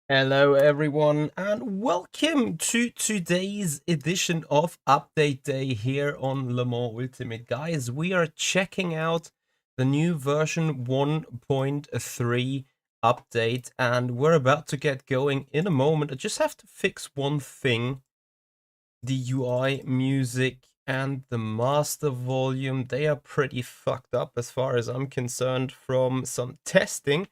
Hello everyone and welcome to today's edition of Update Day here on Le Mans Ultimate. Guys, we are checking out the new version 1.3 update and we're about to get going in a moment. I just have to fix one thing. The UI, music and the master volume, they are pretty fucked up as far as I'm concerned from some testing.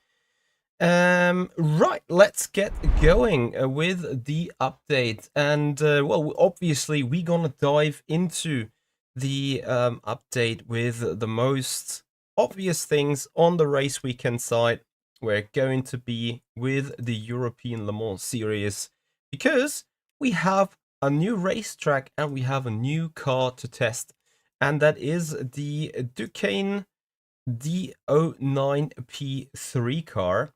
Right, let's get going with the update. And, well, obviously, we're gonna dive into the update with the most obvious things on the race weekend side. We're going to be with the European Le Mans series because we have a new racetrack and we have a new car to test, and that is the Duqueine D09 P3 car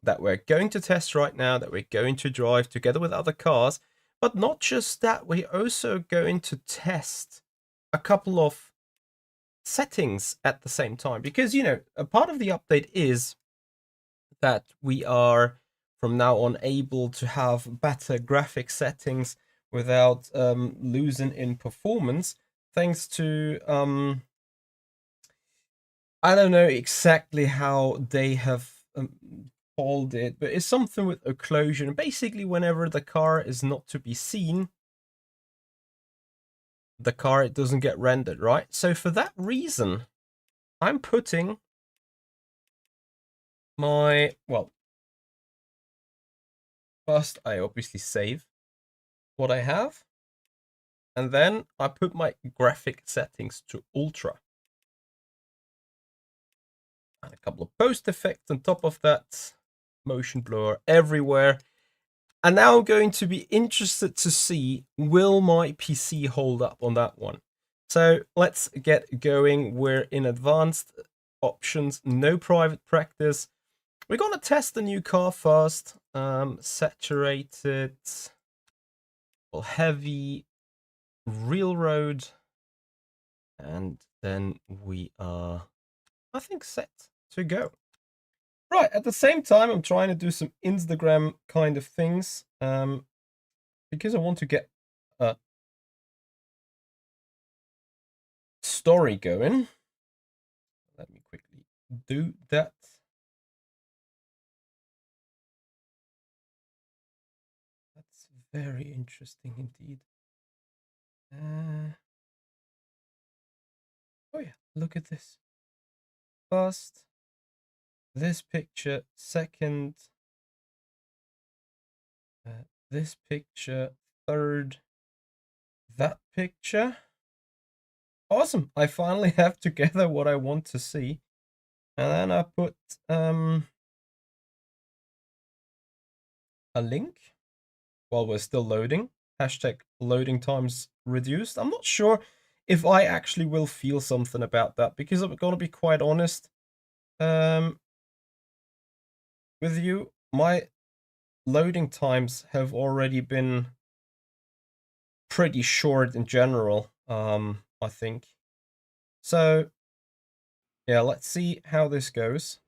that we're going to test right now, that we're going to drive together with other cars. But not just that, we're also going to test a couple of settings at the same time. Because, you know, a part of the update is that we are from now on able to have better graphic settings without losing in performance, thanks to I don't know exactly how they have called it, but it's something with occlusion. Basically, whenever the car is not to be seen, the car, it doesn't get rendered, right? So for that reason, I'm putting my, well, first I obviously save what I have, and then I put my graphic settings to ultra. And a couple of post effects on top of that, motion blur everywhere. And now I'm going to be interested to see, will my PC hold up on that one? So let's get going. We're in advanced options, no private practice. We're going to test the new car first. Saturated, well, heavy, real road. And then we are, I think, set to go. Right, at the same time, I'm trying to do some Instagram kind of things, because I want to get a story going. Let me quickly do that. That's very interesting indeed. Oh yeah, look at this. First, this picture. Second, this picture. Third, that picture. Awesome. I finally have together what I want to see. And then I put a link while we're still loading. Hashtag loading times reduced. I'm not sure if I actually will feel something about that, because I'm gonna be quite honest with you. My loading times have already been pretty short in general, I think. So yeah, let's see how this goes.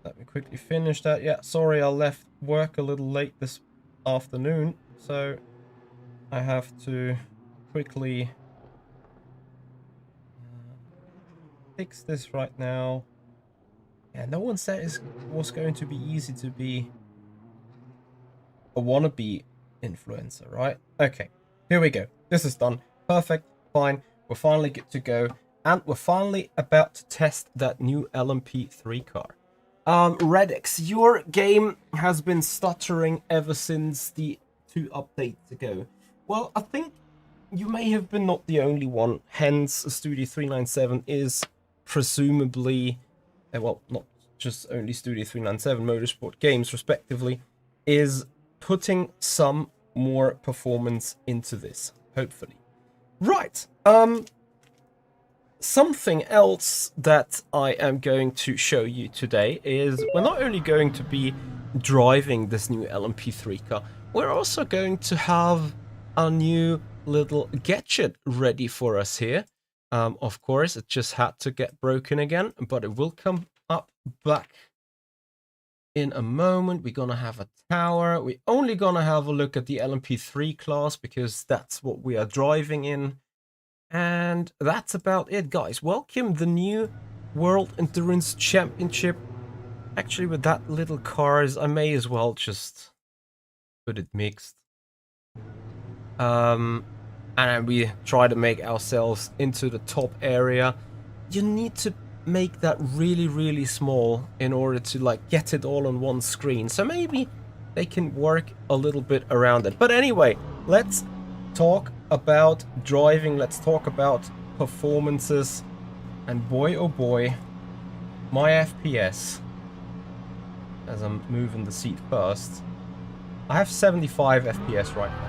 Let me quickly finish that. Yeah, sorry, I left work a little late this afternoon, so I have to quickly fix this right now. Yeah, no one said it was going to be easy to be a wannabe influencer, right? Okay, here we go. This is done. Perfect, fine. We're finally good to go, and we're finally about to test that new LMP3 car. Redix, your game has been stuttering ever since the 2 updates ago. Well, I think you may have been not the only one, hence Studio 397 is presumably, well, not just only Studio 397, Motorsport Games respectively, is putting some more performance into this, hopefully. Right, something else that I am going to show you today is we're not only going to be driving this new LMP3 car, we're also going to have a new little gadget ready for us here. Of course, it just had to get broken again, but it will come up back in a moment. We're gonna have a tower. We're only gonna have a look at the LMP3 class because that's what we are driving in. And that's about it, guys. Welcome the new World Endurance Championship. Actually, with that little cars, I may as well just put it mixed. And we try to make ourselves into the top area. You need to make that really, really small in order to like get it all on one screen. So maybe they can work a little bit around it. But anyway, let's talk about driving. Let's talk about performances. And boy, oh boy, my FPS, as I'm moving the seat first, I have 75 FPS right now.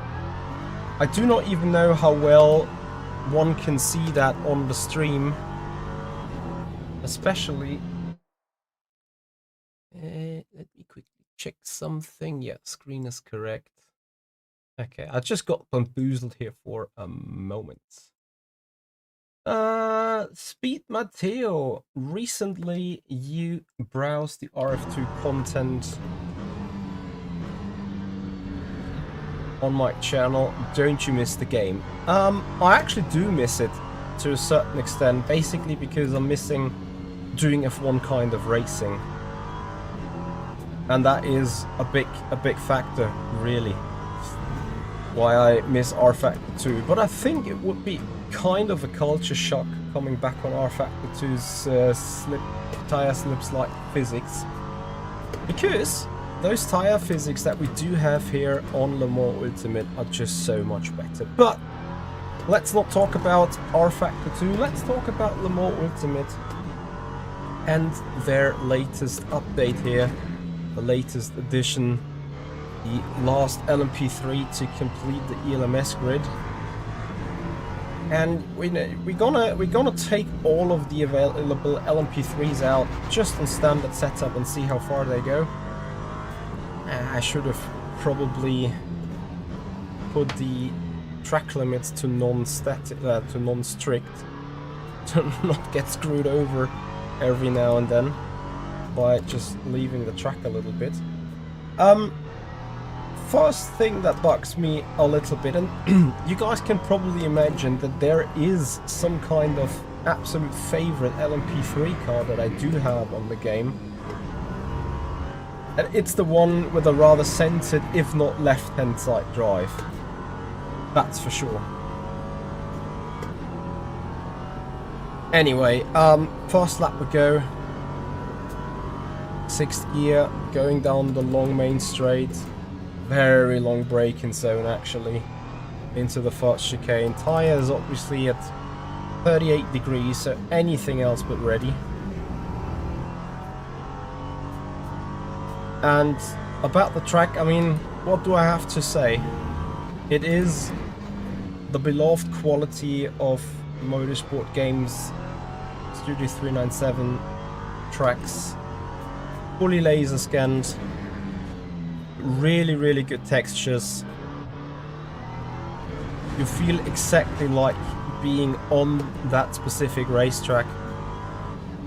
I do not even know how well one can see that on the stream. Especially... let me quickly check something. Yeah, screen is correct. Okay, I just got bamboozled here for a moment. Speed Matteo, recently you browsed the RF2 content on my channel. Don't you miss the game? I actually do miss it to a certain extent, basically because I'm missing doing F1 kind of racing, and that is a big factor, really, why I miss R Factor 2. But I think it would be kind of a culture shock coming back on R Factor 2's tire slip slide physics, because those tire physics that we do have here on Le Mans Ultimate are just so much better. But let's not talk about R Factor 2, let's talk about Le Mans Ultimate and their latest update here, the latest addition, the last LMP3 to complete the ELMS grid. And we're gonna take all of the available LMP3s out just on standard setup and see how far they go. I should have probably put the track limits to non-static, to non-strict, to not get screwed over every now and then by just leaving the track a little bit. First thing that bugs me a little bit, and you guys can probably imagine that there is some kind of absolute favorite LMP3 car that I do have on the game. And it's the one with a rather centered, if not left-hand side drive. That's for sure. Anyway, first lap we go. 6th gear, going down the long main straight. Very long braking zone, actually, into the first chicane. Tyre is obviously at 38 degrees, so anything else but ready. And about the track, I mean, what do I have to say? It is the beloved quality of motorsport games, Studio 397 tracks, fully laser scanned, really, really good textures. You feel exactly like being on that specific racetrack.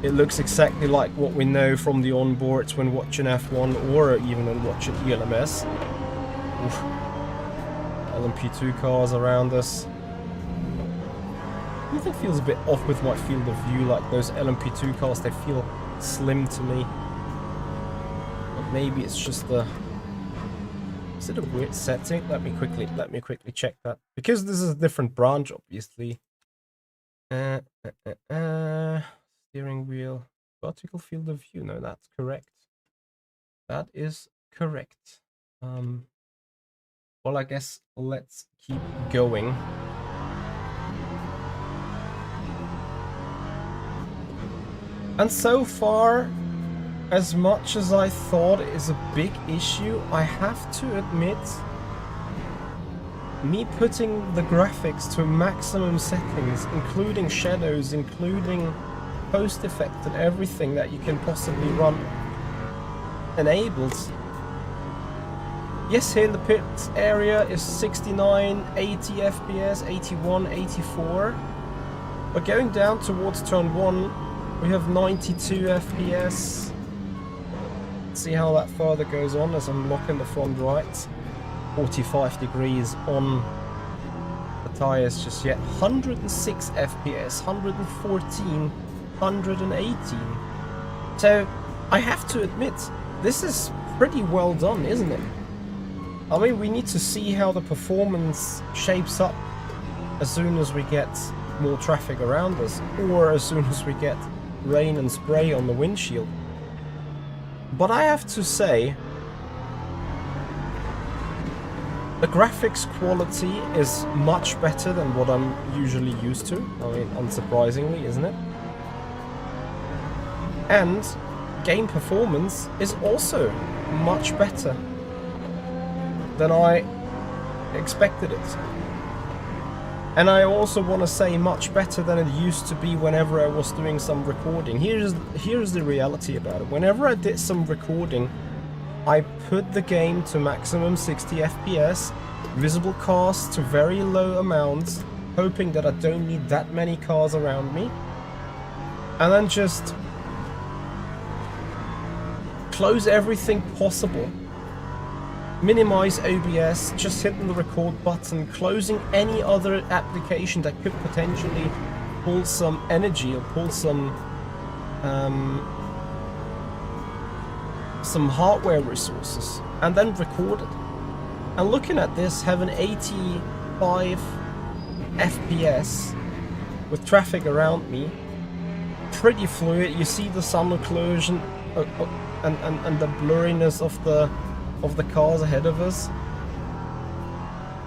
It looks exactly like what we know from the onboards when watching F1 or even when watching ELMS. Oof. LMP2 cars around us. Something feels a bit off with my field of view, like those LMP2 cars, they feel slim to me. But maybe it's just the... Is it a weird setting? Let me quickly check that. Because this is a different branch, obviously. Steering wheel, vertical field of view. No, that's correct. That is correct. Well, I guess let's keep going. And so far, as much as I thought it is a big issue, I have to admit, me putting the graphics to maximum settings, including shadows, including post effect and everything that you can possibly run enabled. Yes, here in the pit area is 69, 80 FPS, 81, 84. But going down towards turn 1, we have 92 FPS. Let's see how that further goes on as I'm locking the front right. 45 degrees on the tires just yet. 106 FPS, 114, 118. So I have to admit, this is pretty well done, isn't it? I mean, we need to see how the performance shapes up as soon as we get more traffic around us, or as soon as we get rain and spray on the windshield. But I have to say, the graphics quality is much better than what I'm usually used to. I mean, unsurprisingly, isn't it? And game performance is also much better than I expected it. And I also want to say much better than it used to be whenever I was doing some recording. Here's the reality about it. Whenever I did some recording, I put the game to maximum 60 FPS, visible cars to very low amounts, hoping that I don't need that many cars around me, and then just close everything possible. Minimize OBS, just hitting the record button, closing any other application that could potentially pull some energy or pull some hardware resources, and then record it. And looking at this, having 85 FPS with traffic around me, pretty fluid. You see the sun occlusion and the blurriness of the cars ahead of us.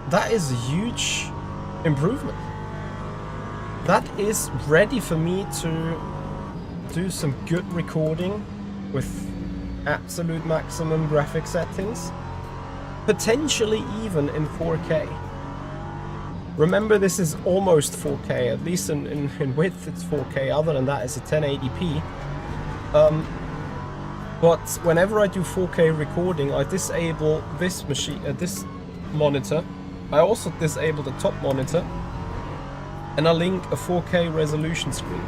That is a huge improvement. That is ready for me to do some good recording with absolute maximum graphic settings, potentially even in 4K. Remember, this is almost 4K, at least in width it's 4K, other than that it's a 1080p. But whenever I do 4K recording, I disable this monitor. I also disable the top monitor, and I link a 4K resolution screen.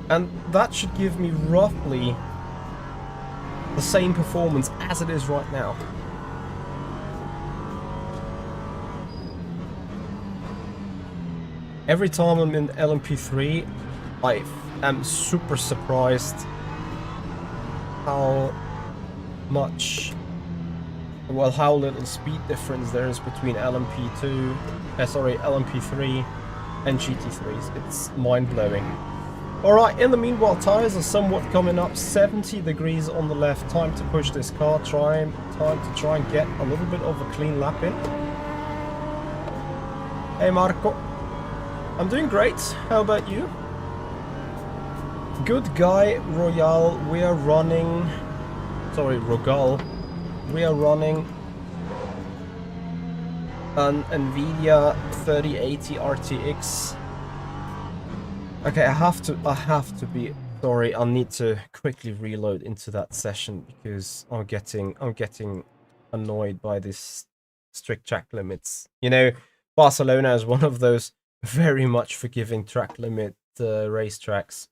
And that should give me roughly the same performance as it is right now. Every time I'm in LMP3, I am super surprised how little speed difference there is between LMP3 and GT3s. It's mind-blowing. Alright, in the meanwhile, tires are somewhat coming up. 70 degrees on the left. Time to push this car. Time to try and get a little bit of a clean lap in. Hey Marco. I'm doing great. How about you? Good guy, Royale. We are running... Sorry, Rogal. We are running an NVIDIA 3080 RTX. Okay, I have to be sorry. I need to quickly reload into that session because I'm getting annoyed by this strict track limits. You know, Barcelona is one of those very much forgiving track limit racetracks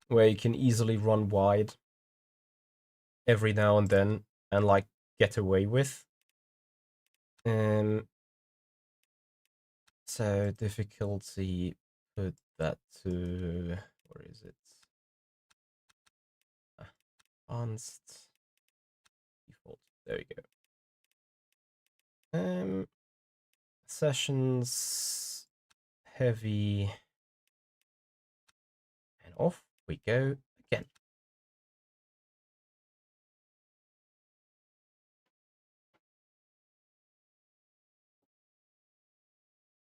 where you can easily run wide every now and then and like get away with. So difficulty, put that to, where is it? Advanced default. There we go. Sessions, heavy, and off we go again.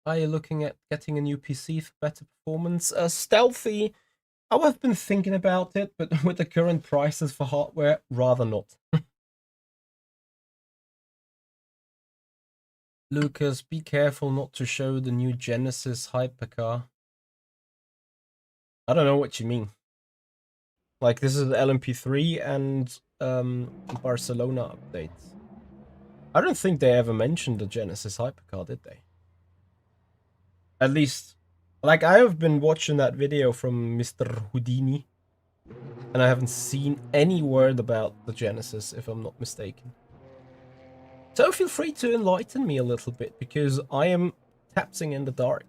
Are you looking at getting a new PC for better performance? Stealthy, I have been thinking about it, but with the current prices for hardware, rather not. Lucas, be careful not to show the new Genesis Hypercar. I don't know what you mean. Like, this is the LMP3 and Barcelona updates. I don't think they ever mentioned the Genesis Hypercar, did they? At least Like, I have been watching that video from Mr. Houdini, and I haven't seen any word about the Genesis, if I'm not mistaken. So feel free to enlighten me a little bit, because I am tapsing in the dark.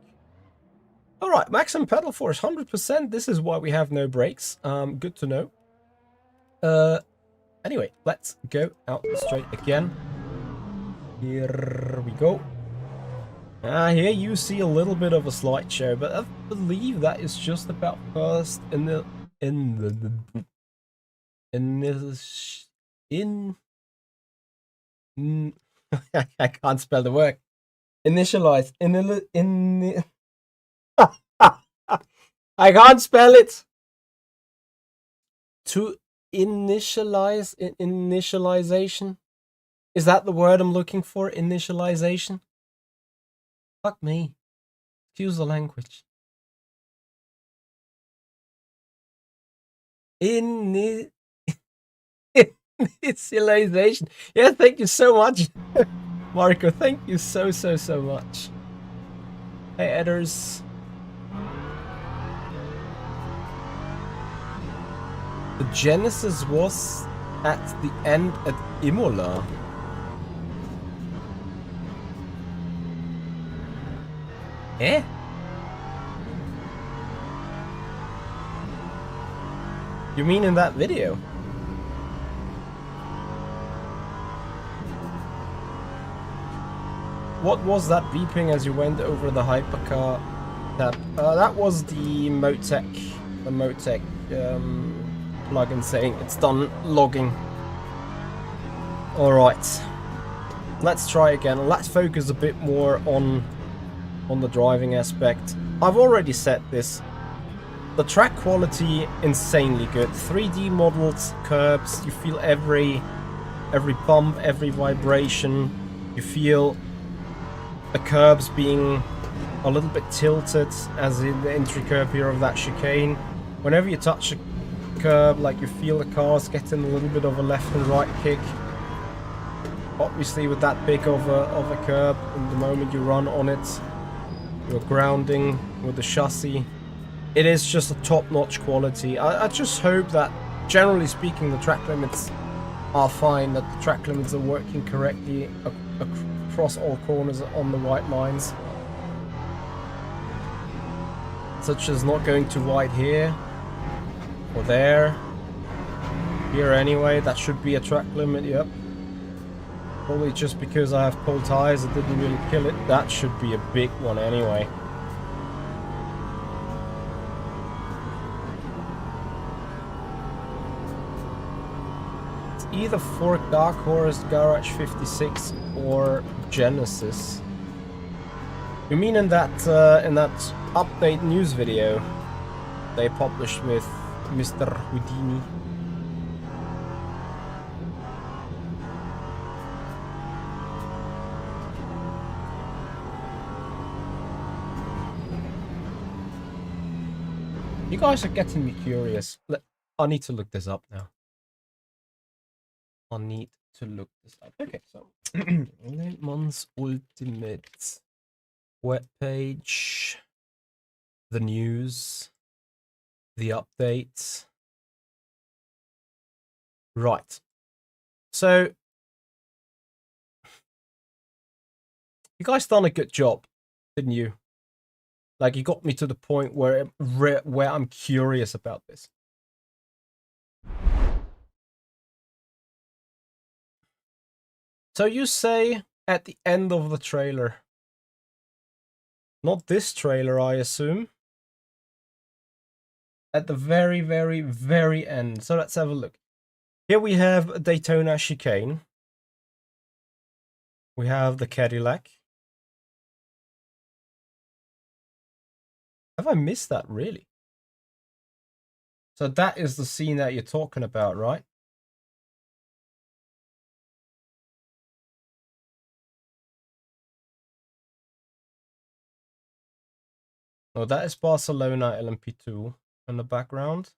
Alright, maximum pedal force, 100%. This is why we have no brakes. Good to know. Anyway, let's go out straight again. Here we go. Here you see a little bit of a slideshow, but I believe that is just about first in I can't spell the word. Initialize. I can't spell it. To initialize, initialization. Is that the word I'm looking for? Initialization? Fuck me. Excuse the language. Initialization. Yeah, thank you so much. Marco, thank you so much. Hey, Edders. The Genesis was at the end at Imola. Eh? You mean in that video? What was that beeping as you went over the hypercar tab? That was the Motec. The Motec plugin saying it's done logging. Alright. Let's try again. Let's focus a bit more on the driving aspect. I've already said this. The track quality, insanely good. 3D modeled curbs. You feel every bump, every vibration. You feel the curbs being a little bit tilted, as in the entry curb here of that chicane. Whenever you touch a curb, like, you feel the cars getting a little bit of a left and right kick. Obviously with that big of a curb, and the moment you run on it, you're grounding with the chassis. It is just a top-notch quality. I just hope that, generally speaking, the track limits are fine, that the track limits are working correctly across all corners on the white lines. Such as not going too wide here, or there. Here anyway, that should be a track limit, yep. Probably just because I have cold tires, it didn't really kill it. That should be a big one anyway. It's either for Dark Horse, Garage 56 or Genesis. You mean in that update news video they published with Mr. Houdini? You guys are getting me curious. I need to look this up now. I need to look this up. Okay, so LMS Ultimate webpage, the news, the updates. Right. So you guys done a good job, didn't you? Like, you got me to the point where I'm curious about this. So you say at the end of the trailer. Not this trailer, I assume. At the very, very, very end. So let's have a look. Here we have a Daytona chicane. We have the Cadillac. Have I missed that, really? So that is the scene that you're talking about, right? Oh, that is Barcelona LMP2 in the background.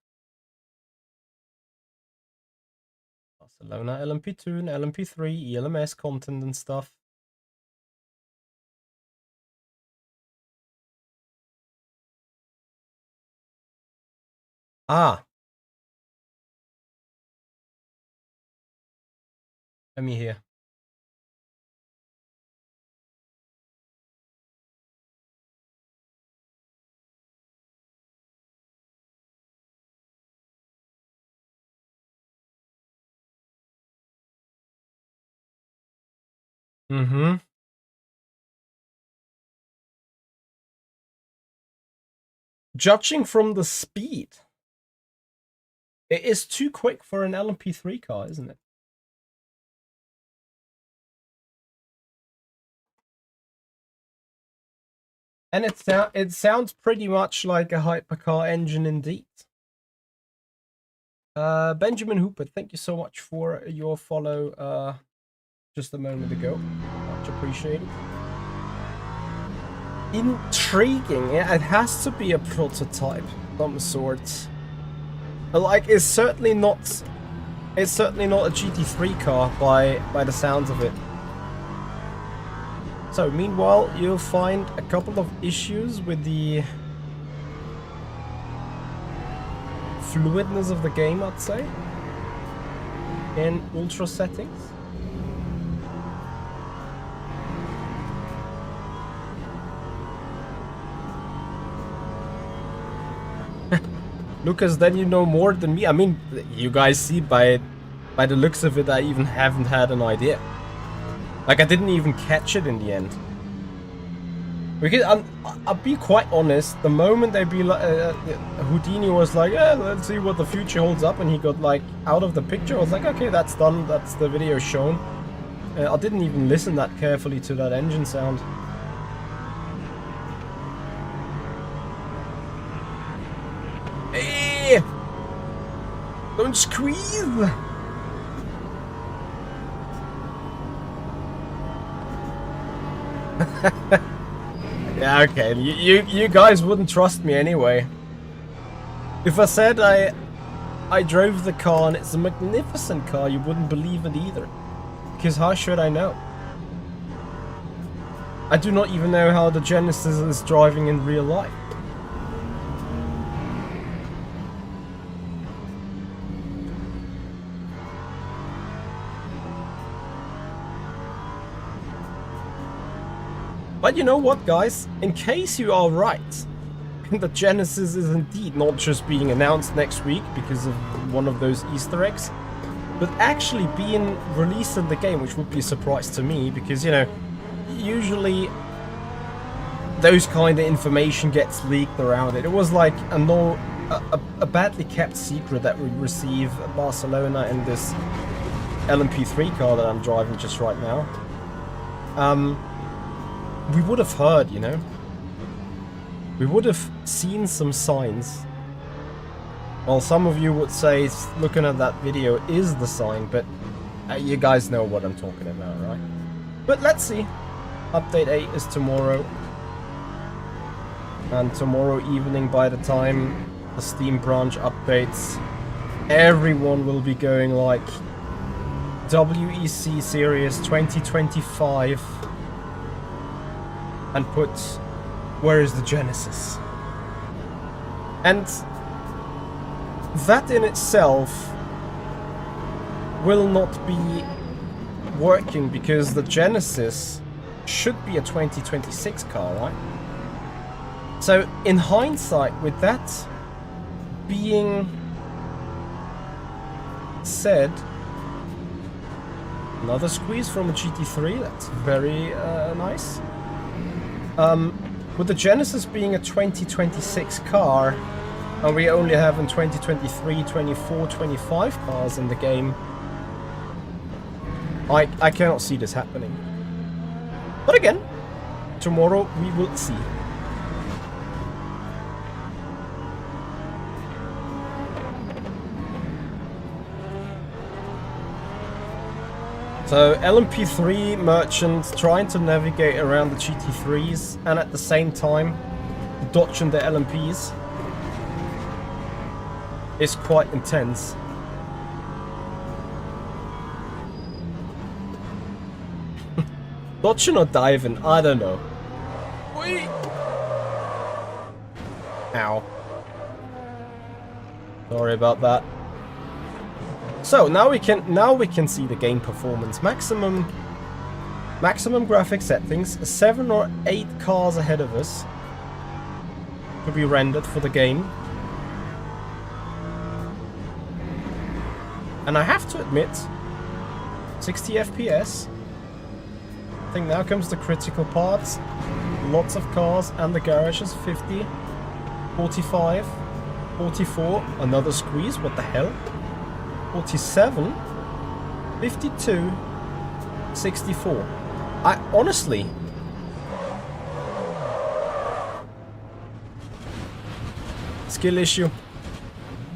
Barcelona LMP2 and LMP3 ELMS content and stuff. Ah. Let me hear. Mm-hmm. Judging from the speed, it is too quick for an LMP3 car, isn't it? And it sounds pretty much like a hypercar engine indeed. Benjamin Hooper, thank you so much for your follow just a moment ago. Much appreciated. Intriguing. Yeah, it has to be a prototype of some sort. Like, it's certainly not a GT3 car by the sounds of it. So, meanwhile, you'll find a couple of issues with the fluidness of the game, I'd say, in ultra settings. Lucas, then you know more than me. I mean, you guys see by the looks of it, I even haven't had an idea. Like, I didn't even catch it in the end. Because I'll be quite honest, the moment they be like, Houdini was like, yeah, let's see what the future holds up, and he got like out of the picture, I was like, okay, that's done, that's the video shown. I didn't even listen that carefully to that engine sound. Hey! Don't squeeze! Yeah, okay. You guys wouldn't trust me anyway. If I said I drove the car and it's a magnificent car, you wouldn't believe it either. Because how should I know? I do not even know how the Genesis is driving in real life. But you know what, guys? In case you are right, the Genesis is indeed not just being announced next week because of one of those Easter eggs, but actually being released in the game, which would be a surprise to me because, you know, usually those kind of information gets leaked around it. It was like a badly kept secret that we receive Barcelona in this LMP3 car that I'm driving just right now. We would have heard, you know. We would have seen some signs. Well, some of you would say looking at that video is the sign, but you guys know what I'm talking about, right? But let's see. Update 8 is tomorrow. And tomorrow evening, by the time the Steam branch updates, everyone will be going like WEC Series 2025 and put, where is the Genesis? And that in itself will not be working because the Genesis should be a 2026 car, right? So in hindsight, with that being said, another squeeze from a GT3, that's very nice. With the Genesis being a 2026 car, and we only have in 2023, 24, 25 cars in the game, I cannot see this happening. But again, tomorrow we will see. So LMP3 merchants trying to navigate around the GT3s and at the same time dodging the LMPs is quite intense. Dodging or diving? I don't know. Wait. Ow. Sorry about that. So now we can see the game performance. Maximum graphic settings. 7 or 8 cars ahead of us to be rendered for the game. And I have to admit, 60 FPS. I think now comes the critical parts. Lots of cars and the garages. 50, 45, 44. Another squeeze. What the hell? 47, 52, 64. I honestly... Skill issue.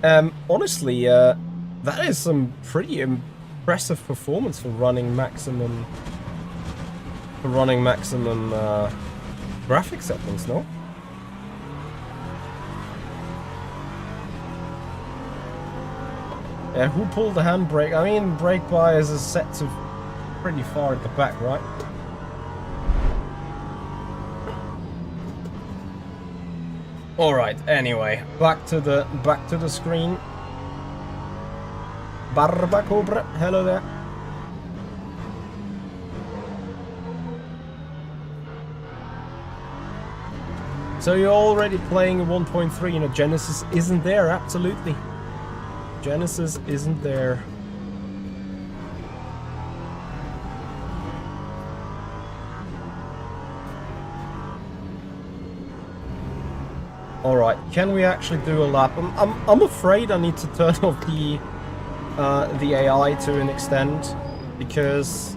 Honestly, that is some pretty impressive performance for running maximum... graphic settings, no? Yeah, who pulled the handbrake? I mean, brake bias is set to pretty far at the back, right? All right. Anyway, back to the screen. Barba Cobra, hello there. So you're already playing 1.3, you know, Genesis isn't there, absolutely. Genesis isn't there. Alright, can we actually do a lap? I'm afraid I need to turn off the AI to an extent, because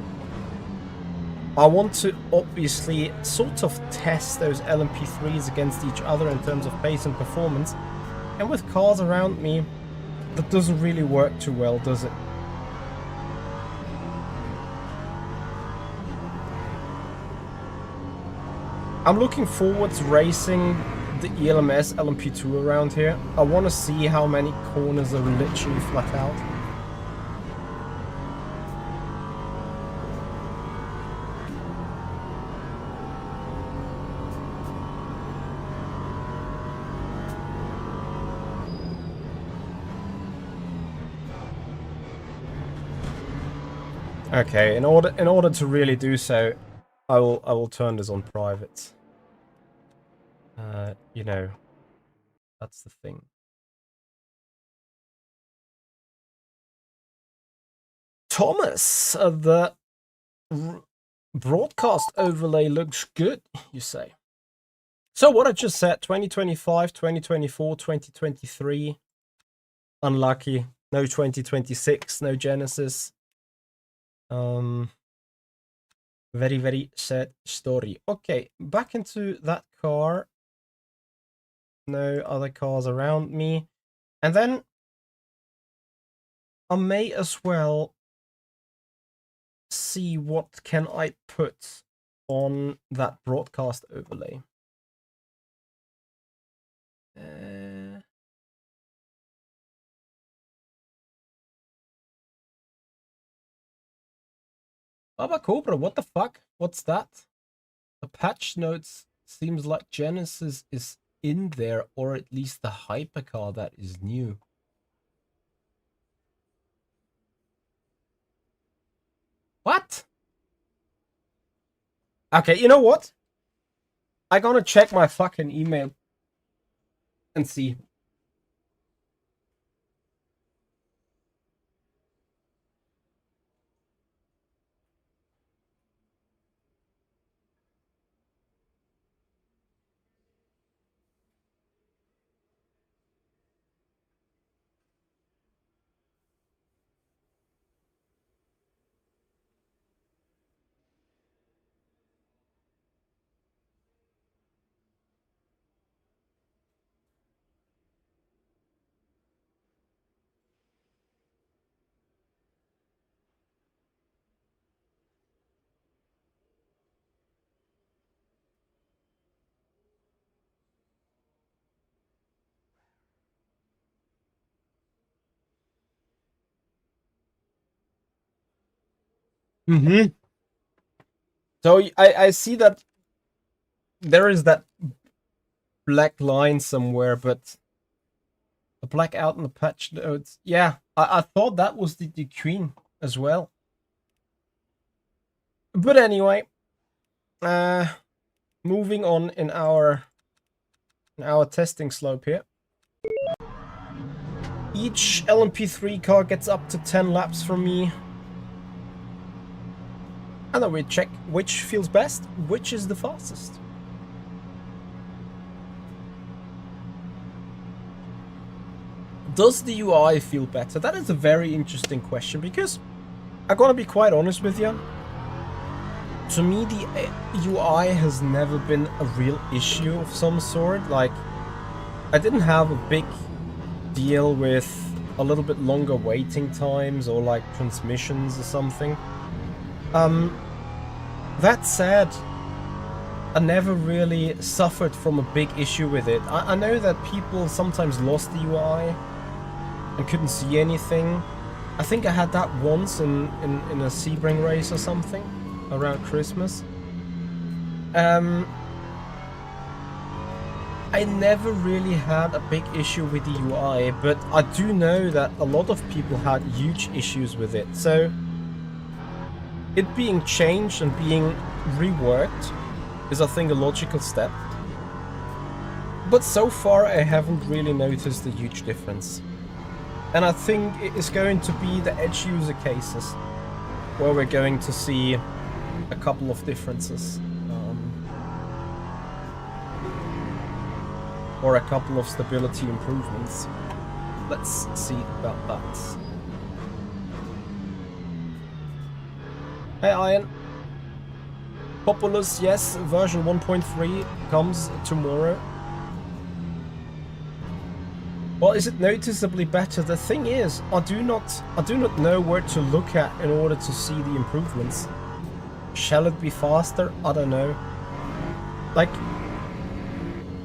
I want to obviously sort of test those LMP3s against each other in terms of pace and performance. And with cars around me, that doesn't really work too well, does it? I'm looking forward to racing the ELMS LMP2 around here. I want to see how many corners are literally flat out. Okay, in order to really do so, I will turn this on private. You know, that's the thing. Thomas, the broadcast overlay looks good, you say. So what I just said, 2025, 2024, 2023, unlucky. No 2026, no Genesis. Very, very sad story. Okay, back into that car. No other cars around me. And then I may as well see what can I put on that broadcast overlay. Baba Cobra, what the fuck? What's that? The patch notes seems like Genesis is in there, or at least the hypercar that is new. What? Okay, you know what? I'm gonna check my fucking email and see. Mm-hmm. So I see that there is that black line somewhere, but The blackout and the patch notes. Yeah, I thought that was the Duqueine as well. But anyway, moving on in our testing slope here. Each LMP3 car gets up to 10 laps from me. And then we check which feels best, which is the fastest. Does the UI feel better? That is a very interesting question, because I'm gonna be quite honest with you. To me, the UI has never been a real issue of some sort. Like, I didn't have a big deal with a little bit longer waiting times or like transmissions or something. That said, I never really suffered from a big issue with it. I know that people sometimes lost the UI and couldn't see anything. I think I had that once in a Sebring race or something around Christmas. I never really had a big issue with the UI, but I do know that a lot of people had huge issues with it. So it being changed and being reworked is, I think, a logical step. But so far I haven't really noticed a huge difference. And I think it is going to be the edge user cases where we're going to see a couple of differences. Or a couple of stability improvements. Let's see about that. Hey Ian. Populous, yes, version 1.3 comes tomorrow. Well, is it noticeably better? The thing is, I do not know where to look at in order to see the improvements. Shall it be faster? I don't know. Like,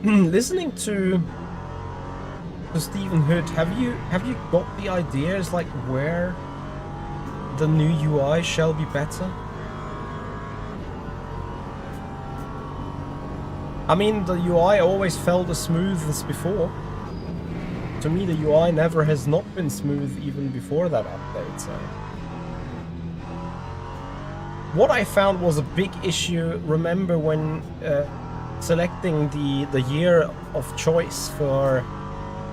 listening to Stephen Hood, have you got the ideas like where the new UI shall be better? I mean, the UI always felt as smooth as before. To me, the UI never has not been smooth even before that update, so. What I found was a big issue, remember when selecting the year of choice for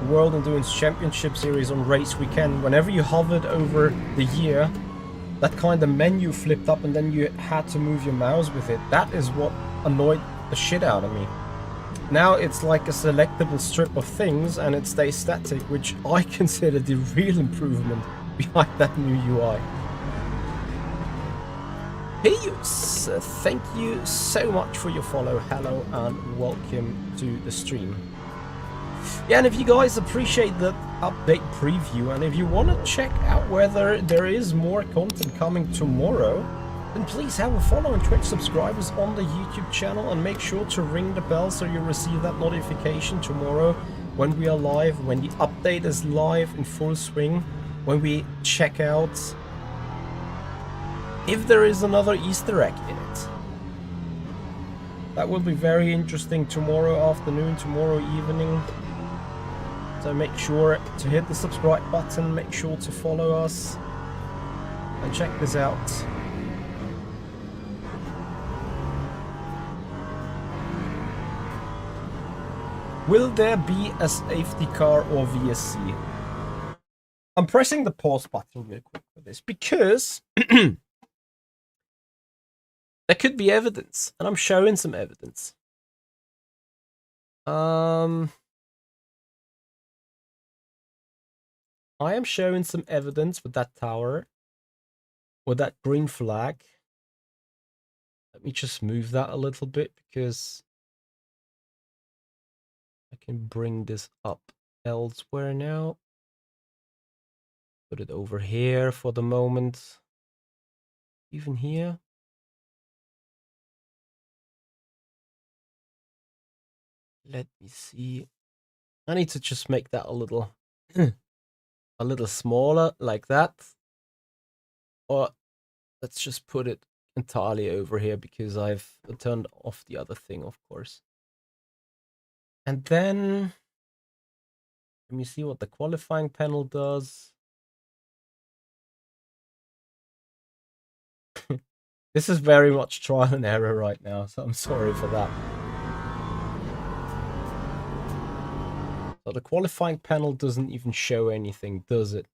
World Endurance Championship Series on race weekend, whenever you hovered over the year, that kind of menu flipped up and then you had to move your mouse with it. That is what annoyed the shit out of me. Now it's like a selectable strip of things and it stays static, which I consider the real improvement behind that new UI. Heyus, thank you so much for your follow. Hello and welcome to the stream. Yeah, and if you guys appreciate the update preview and if you want to check out whether there is more content coming tomorrow, then please have a follow and Twitch subscribers on the YouTube channel and make sure to ring the bell so you receive that notification tomorrow when we are live, when the update is live in full swing, when we check out if there is another Easter egg in it. That will be very interesting tomorrow afternoon, tomorrow evening. So make sure to hit the subscribe button, make sure to follow us, and check this out. Will there be a safety car or VSC? I'm pressing the pause button real quick for this because there could be evidence, and I'm showing some evidence. I am showing some evidence with that tower, with that green flag. Let me just move that a little bit because I can bring this up elsewhere now. Put it over here for the moment. Even here. Let me see. I need to just make that a little smaller like that. Or let's just put it entirely over here because I've turned off the other thing, of course. And then Let me see what the qualifying panel does. This is very much trial and error right now, so I'm sorry for that. So the qualifying panel doesn't even show anything, does it?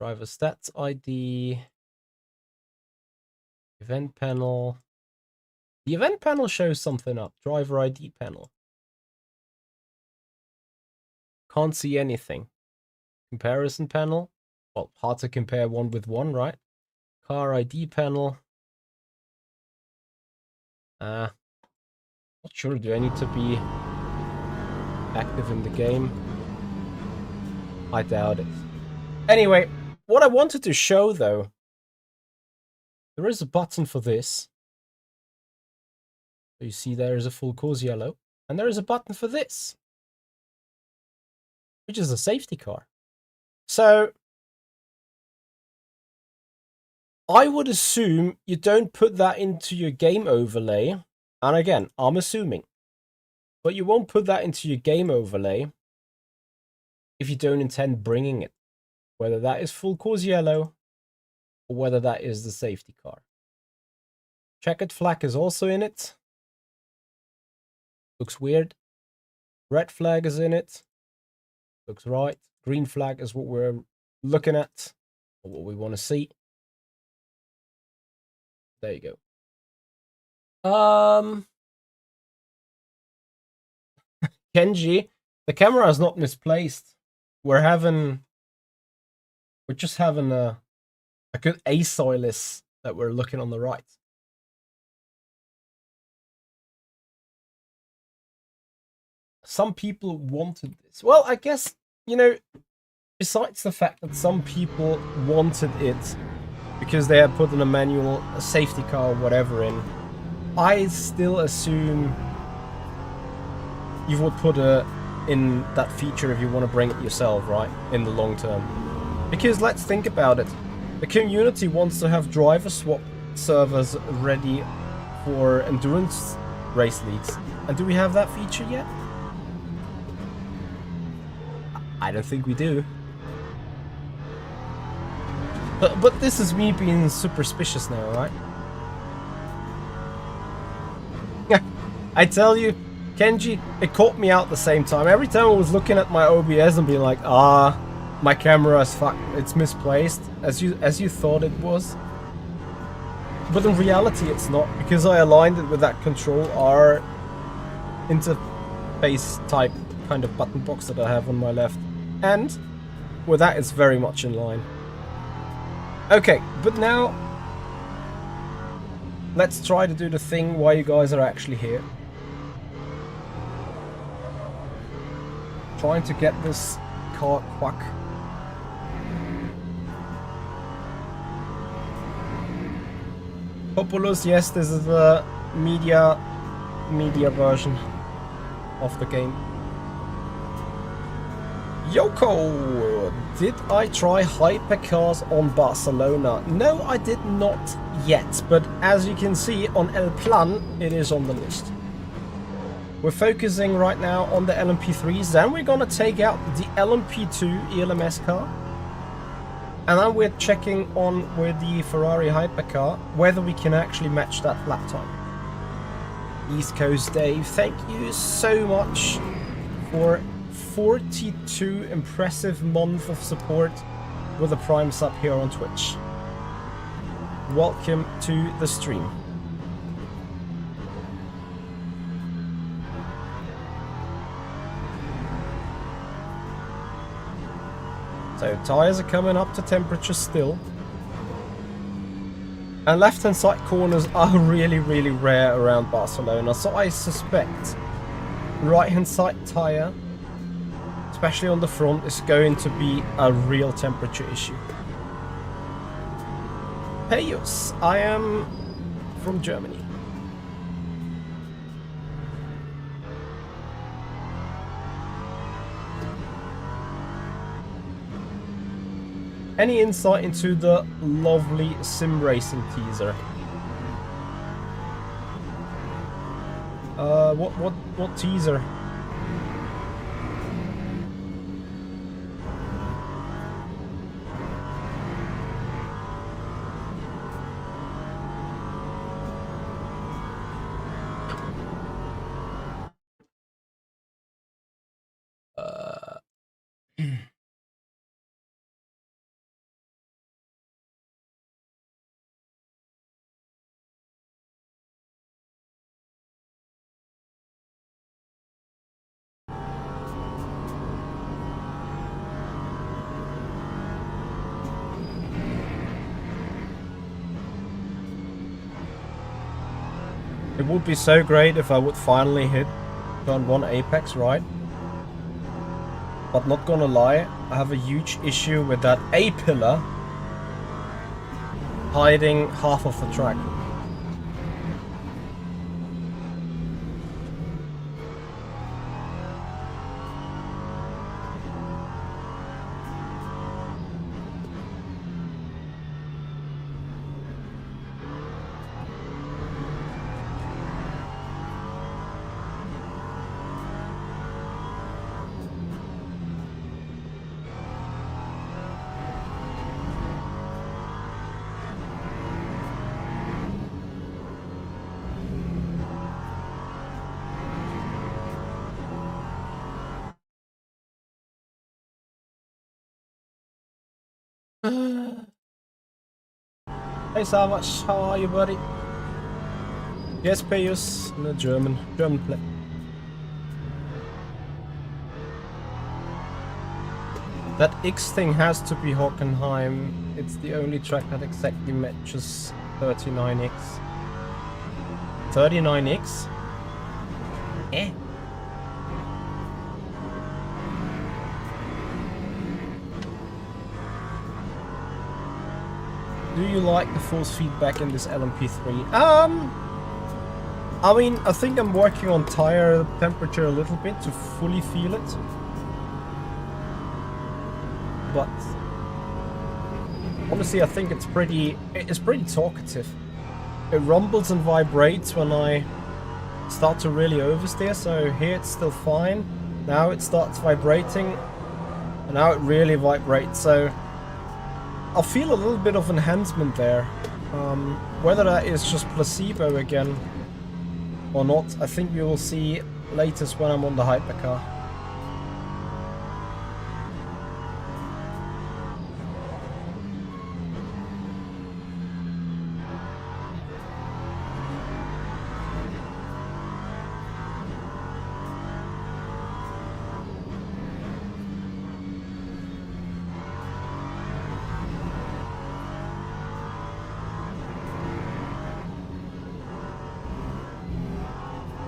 Driver stats ID. Event panel. The event panel shows something up. Driver ID panel. Can't see anything. Comparison panel. Well, hard to compare one with one, right? Car ID panel. Not sure. Do I need to be active in the game? I doubt it. Anyway, what I wanted to show though, there is a button for this. So you see there is a full course yellow, and there is a button for this, which is a safety car. So I would assume you don't put that into your game overlay. And again, I'm assuming. But you won't put that into your game overlay if you don't intend bringing it. Whether that is full course yellow or whether that is the safety car. Checkered flag is also in it. Looks weird. Red flag is in it. Looks right. Green flag is what we're looking at, or what we want to see. There you go. Kenji, the camera is not misplaced. We're just having a good A-soilus that we're looking on the right. Some people wanted this. Well, I guess, you know, besides the fact that some people wanted it because they had put in a manual, a safety car, or whatever in, I still assume you would put in that feature if you want to bring it yourself, right? In the long term. Because let's think about it. The community wants to have driver swap servers ready for endurance race leagues. And do we have that feature yet? I don't think we do. But this is me being superstitious now, right? I tell you, Kenji, it caught me out at the same time. Every time I was looking at my OBS and being like, my camera is it's misplaced, as you thought it was. But in reality, it's not, because I aligned it with that Control R interface type kind of button box that I have on my left. And with that, it's very much in line. Okay, but now let's try to do the thing why you guys are actually here. Trying to get this car quack. Populous, yes, this is the media version of the game. Yoko! Did I try Hypercars on Barcelona? No, I did not yet, but as you can see on El Plan, it is on the list. We're focusing right now on the LMP3s, then we're gonna take out the LMP2 ELMS car. And then we're checking on with the Ferrari Hypercar whether we can actually match that lap time. East Coast Dave, thank you so much for 42 impressive months of support with a Prime sub here on Twitch. Welcome to the stream. So tires are coming up to temperature still. And left hand side corners are really rare around Barcelona, so I suspect right hand side tire, especially on the front, is going to be a real temperature issue. Peyus, I am from Germany. Any insight into the lovely sim racing teaser? What teaser? It would be so great if I would finally hit turn 1 apex right. But not gonna lie, I have a huge issue with that A-pillar hiding half of the track. Hey Savage, how are you, buddy? Yes, Pius, in a German play. That X thing has to be Hockenheim. It's the only track that exactly matches 39X. 39X? Eh? Do you like the force feedback in this LMP3? I mean, I think I'm working on tire temperature a little bit to fully feel it. But honestly, I think it's pretty talkative. It rumbles and vibrates when I start to really oversteer, so here it's still fine. Now it starts vibrating, and now it really vibrates, so I feel a little bit of enhancement there. Whether that is just placebo again or not, I think we will see latest when I'm on the hypercar.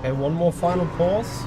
Okay, one more final pause.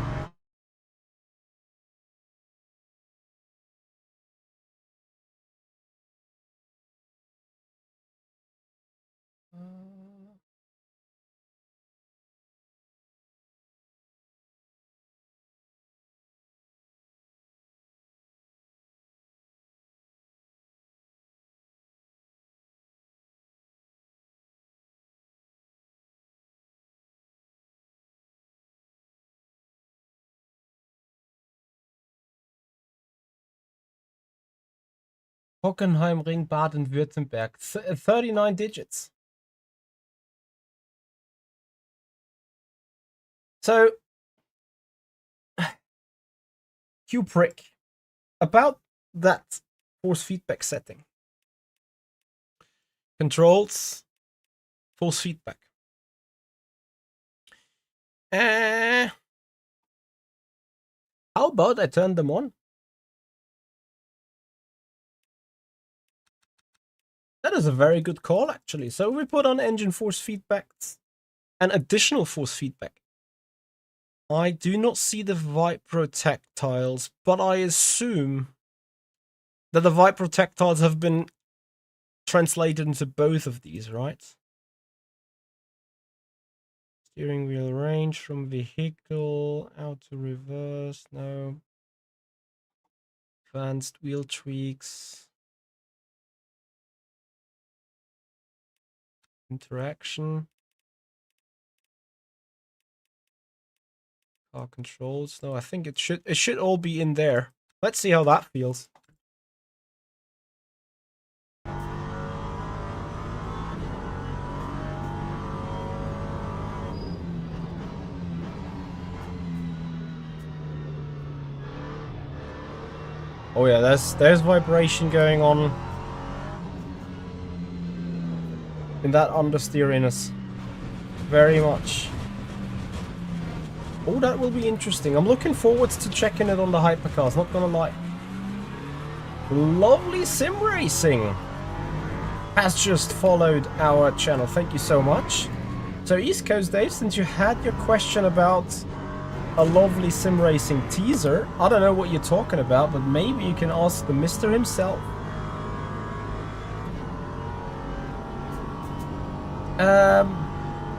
Hockenheimring, Baden-Württemberg, 39 digits. So, Q-Prick, about that force feedback setting. Controls, force feedback. How about I turn them on? That is a very good call, actually. So we put on engine force feedback and additional force feedback. I do not see the Vipro tactiles, but I assume that the Vipro tactiles have been translated into both of these, right? Steering wheel range from vehicle, out to reverse, no. Advanced wheel tweaks. Interaction. Car controls. No, I think it should all be in there. Let's see how that feels. Oh yeah, there's vibration going on in that understeeriness. Very much. Oh, that will be interesting. I'm looking forward to checking it on the hypercars, not gonna lie. Lovely Sim Racing has just followed our channel. Thank you so much. So East Coast Dave, since you had your question about a lovely sim racing teaser, I don't know what you're talking about, but maybe you can ask the mister himself.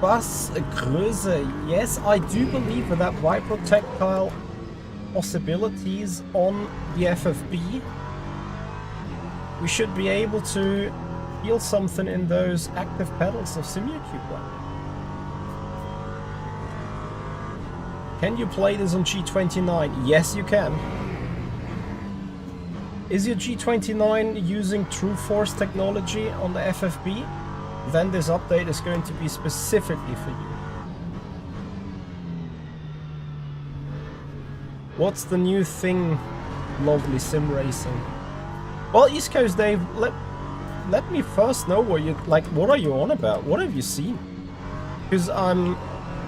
Bus Größe, yes, I do believe that vibroprojectile possibilities on the FFB. We should be able to feel something in those active pedals of SimuCube 1. Can you play this on G29? Yes, you can. Is your G29 using True Force technology on the FFB? Then this update is going to be specifically for you. What's the new thing, lovely sim racing? Well, East Coast Dave, let me first know what you like. What are you on about? What have you seen? Because I'm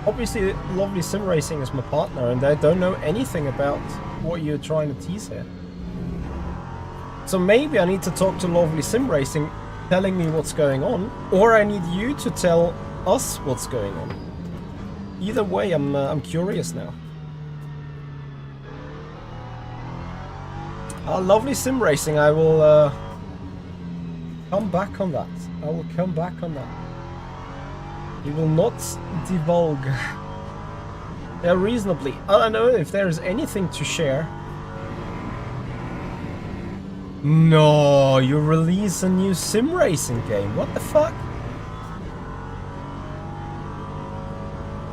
obviously lovely sim racing is my partner, and I don't know anything about what you're trying to tease here. So maybe I need to talk to lovely sim racing, telling me what's going on, or I need you to tell us what's going on. Either way, I'm curious now. Lovely sim racing. I will come back on that. I will come back on that. We will not divulge. Yeah, reasonably. I don't know if there is anything to share. No, you release a new sim racing game. What the fuck?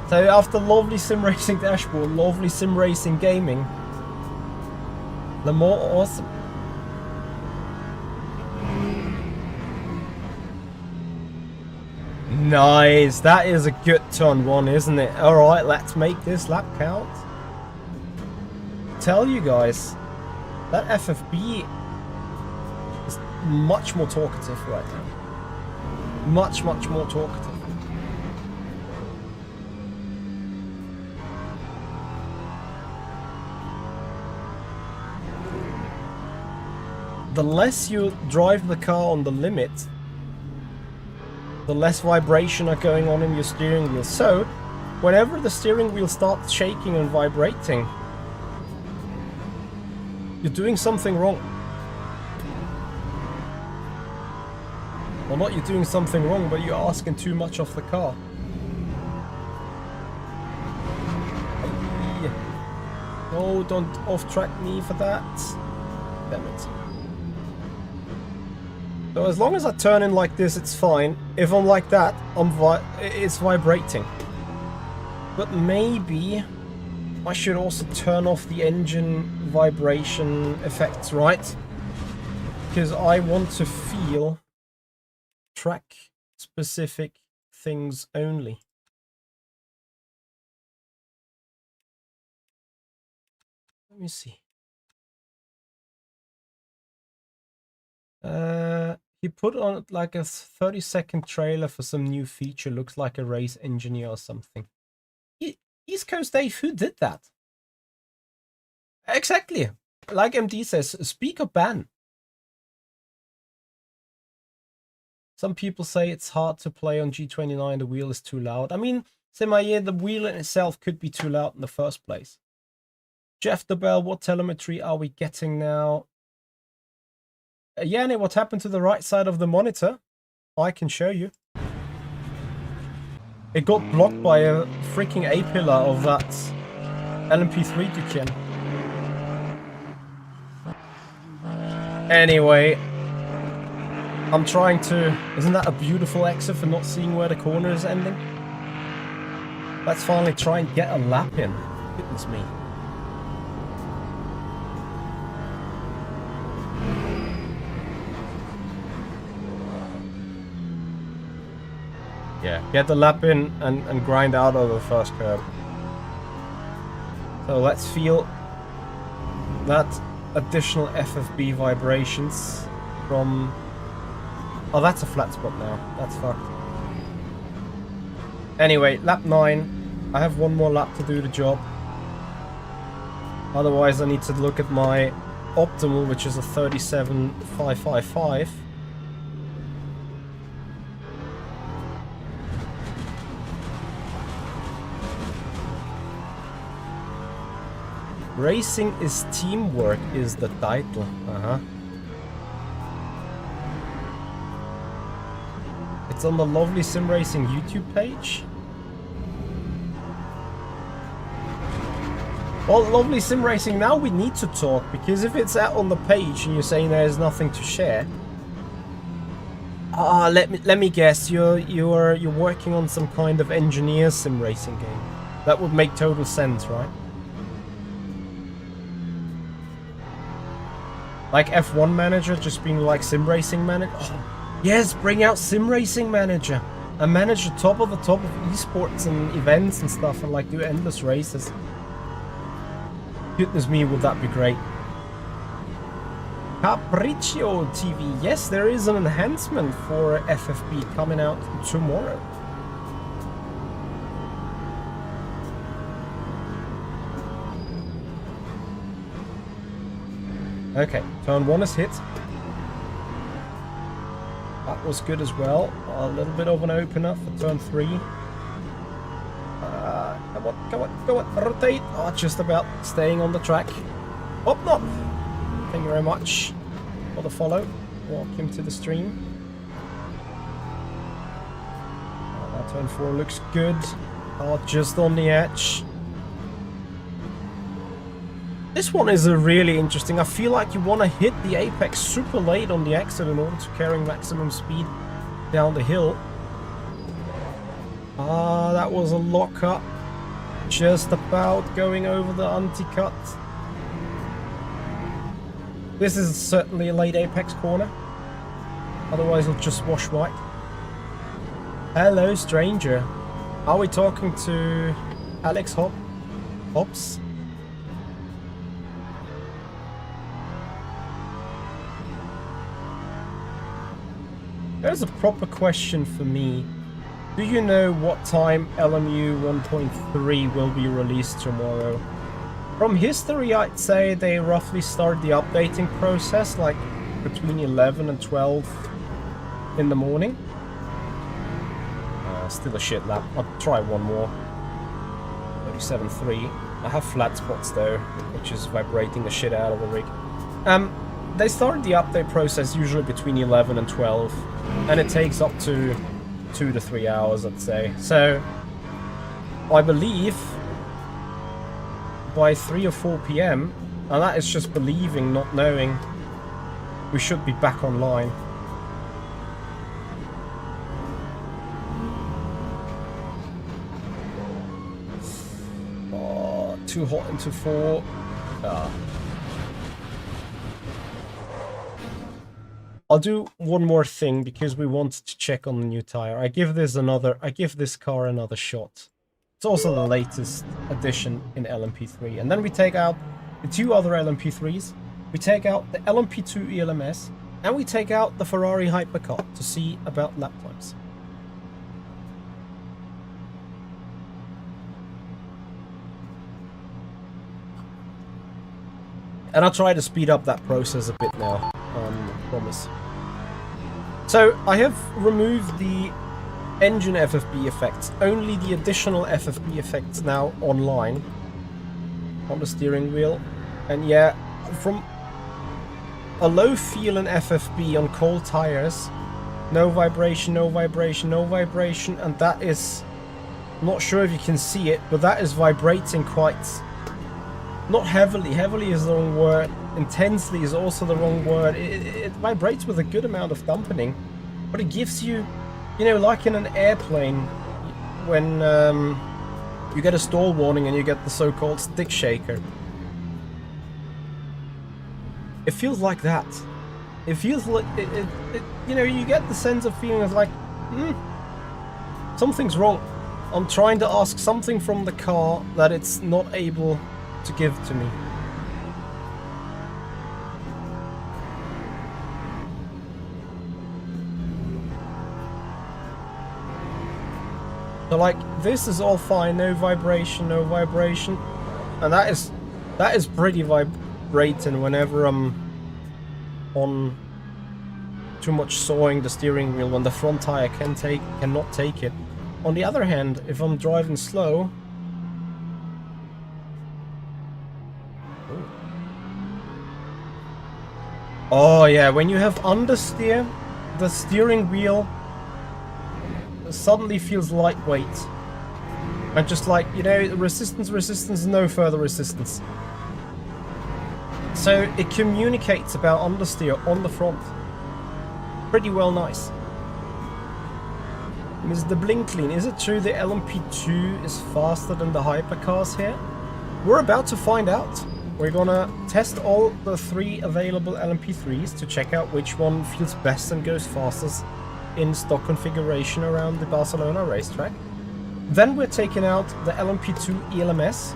So after lovely sim racing dashboard, lovely sim racing gaming, the more awesome. Nice, that is a good turn one, isn't it? Alright, let's make this lap count. Tell you guys, that FFB is much more talkative right now. Much more talkative. The less you drive the car on the limit, the less vibration are going on in your steering wheel. So, whenever the steering wheel starts shaking and vibrating, you're doing something wrong. Well, not you're doing something wrong, but you're asking too much of the car. No, don't off-track me for that. Damn it. So as long as I turn in like this, it's fine. If I'm like that, it's vibrating. But maybe I should also turn off the engine vibration effects, right? Because I want to feel track-specific things only. Let me see. He put on like a 30-second trailer for some new feature. Looks like a race engineer or something. East Coast Dave, who did that? Exactly. Like MD says, speak or ban. Some people say it's hard to play on G29, the wheel is too loud. I mean, the wheel in itself could be too loud in the first place. Jeff DeBell, what telemetry are we getting now? Yanni, what happened to the right side of the monitor? I can show you. It got blocked by a freaking A-pillar of that LMP3 Duqueine. Anyway, I'm trying to... Isn't that a beautiful exit for not seeing where the corner is ending? Let's finally try and get a lap in. Goodness me. Yeah, get the lap in and grind out of the first curb. So let's feel that additional FFB vibrations from... Oh, that's a flat spot now. That's fucked. Anyway, lap 9. I have one more lap to do the job. Otherwise, I need to look at my optimal, which is a 37.555. Racing is teamwork is the title. It's on the lovely Sim Racing YouTube page. Well, lovely Sim Racing, now we need to talk, because if it's out on the page and you're saying there's nothing to share, let me guess, you're working on some kind of engineer sim racing game. That would make total sense, right? Like F1 Manager just being like Sim Racing Manager. Oh, yes, bring out Sim Racing Manager and manage the top of esports and events and stuff and like do endless races. Goodness me, would that be great. Capriccio TV. Yes, there is an enhancement for FFB coming out tomorrow. Okay, turn 1 is hit. That was good as well. A little bit of an opener for turn 3. Come on, rotate. Oh, just about staying on the track. Oh, no. Thank you very much for the follow. Welcome to the stream. That turn 4 looks good. Oh, just on the edge. This one is a really interesting. I feel like you want to hit the apex super late on the exit in order to carry maximum speed down the hill. Ah, that was a lockup. Just about going over the anti-cut. This is certainly a late apex corner. Otherwise it'll just wash white. Hello, stranger. Are we talking to Alex Hobbs? There's a proper question for me. Do you know what time LMU 1.3 will be released tomorrow? From history, I'd say they roughly start the updating process like between 11 and 12 in the morning. Still a shit lap. I'll try one more. 37.3. I have flat spots though, which is vibrating the shit out of the rig. They start the update process usually between 11 and 12, and it takes up to 2 to 3 hours, I'd say. So, I believe by 3 or 4 PM, and that is just believing, not knowing, we should be back online. Oh, too hot into 4. I'll do one more thing because we wanted to check on the new tire. I give this car another shot. It's also the latest addition in LMP3. And then we take out the 2 other LMP3s. We take out the LMP2 ELMS. And we take out the Ferrari Hypercar to see about lap times. And I'll try to speed up that process a bit now. I promise. So, I have removed the engine FFB effects. Only the additional FFB effects now online on the steering wheel. And yeah, from a low feel in FFB on cold tires, no vibration, no vibration, no vibration, and that is, not sure if you can see it, but that is vibrating quite, not heavily. Heavily is the wrong word. Intensely is also the wrong word. It vibrates with a good amount of dampening, but it gives you, you know, like in an airplane, when you get a stall warning and you get the so-called stick shaker. It feels like that. It feels like you know, you get the sense of feeling of like, something's wrong. I'm trying to ask something from the car that it's not able to give to me. So like, this is all fine, no vibration, and that is pretty vibrating whenever I'm on too much sawing the steering wheel, when the front tire cannot take it. On the other hand, if I'm driving slow, oh yeah, when you have understeer, the steering wheel suddenly feels lightweight. And just like, you know, resistance, no further resistance. So it communicates about understeer on the front. Pretty well nice. Mr. Blinklin, is it true the LMP2 is faster than the hypercars here? We're about to find out. We're gonna test all the 3 available LMP3s to check out which one feels best and goes fastest in stock configuration around the Barcelona racetrack. Then we're taking out the LMP2 ELMS.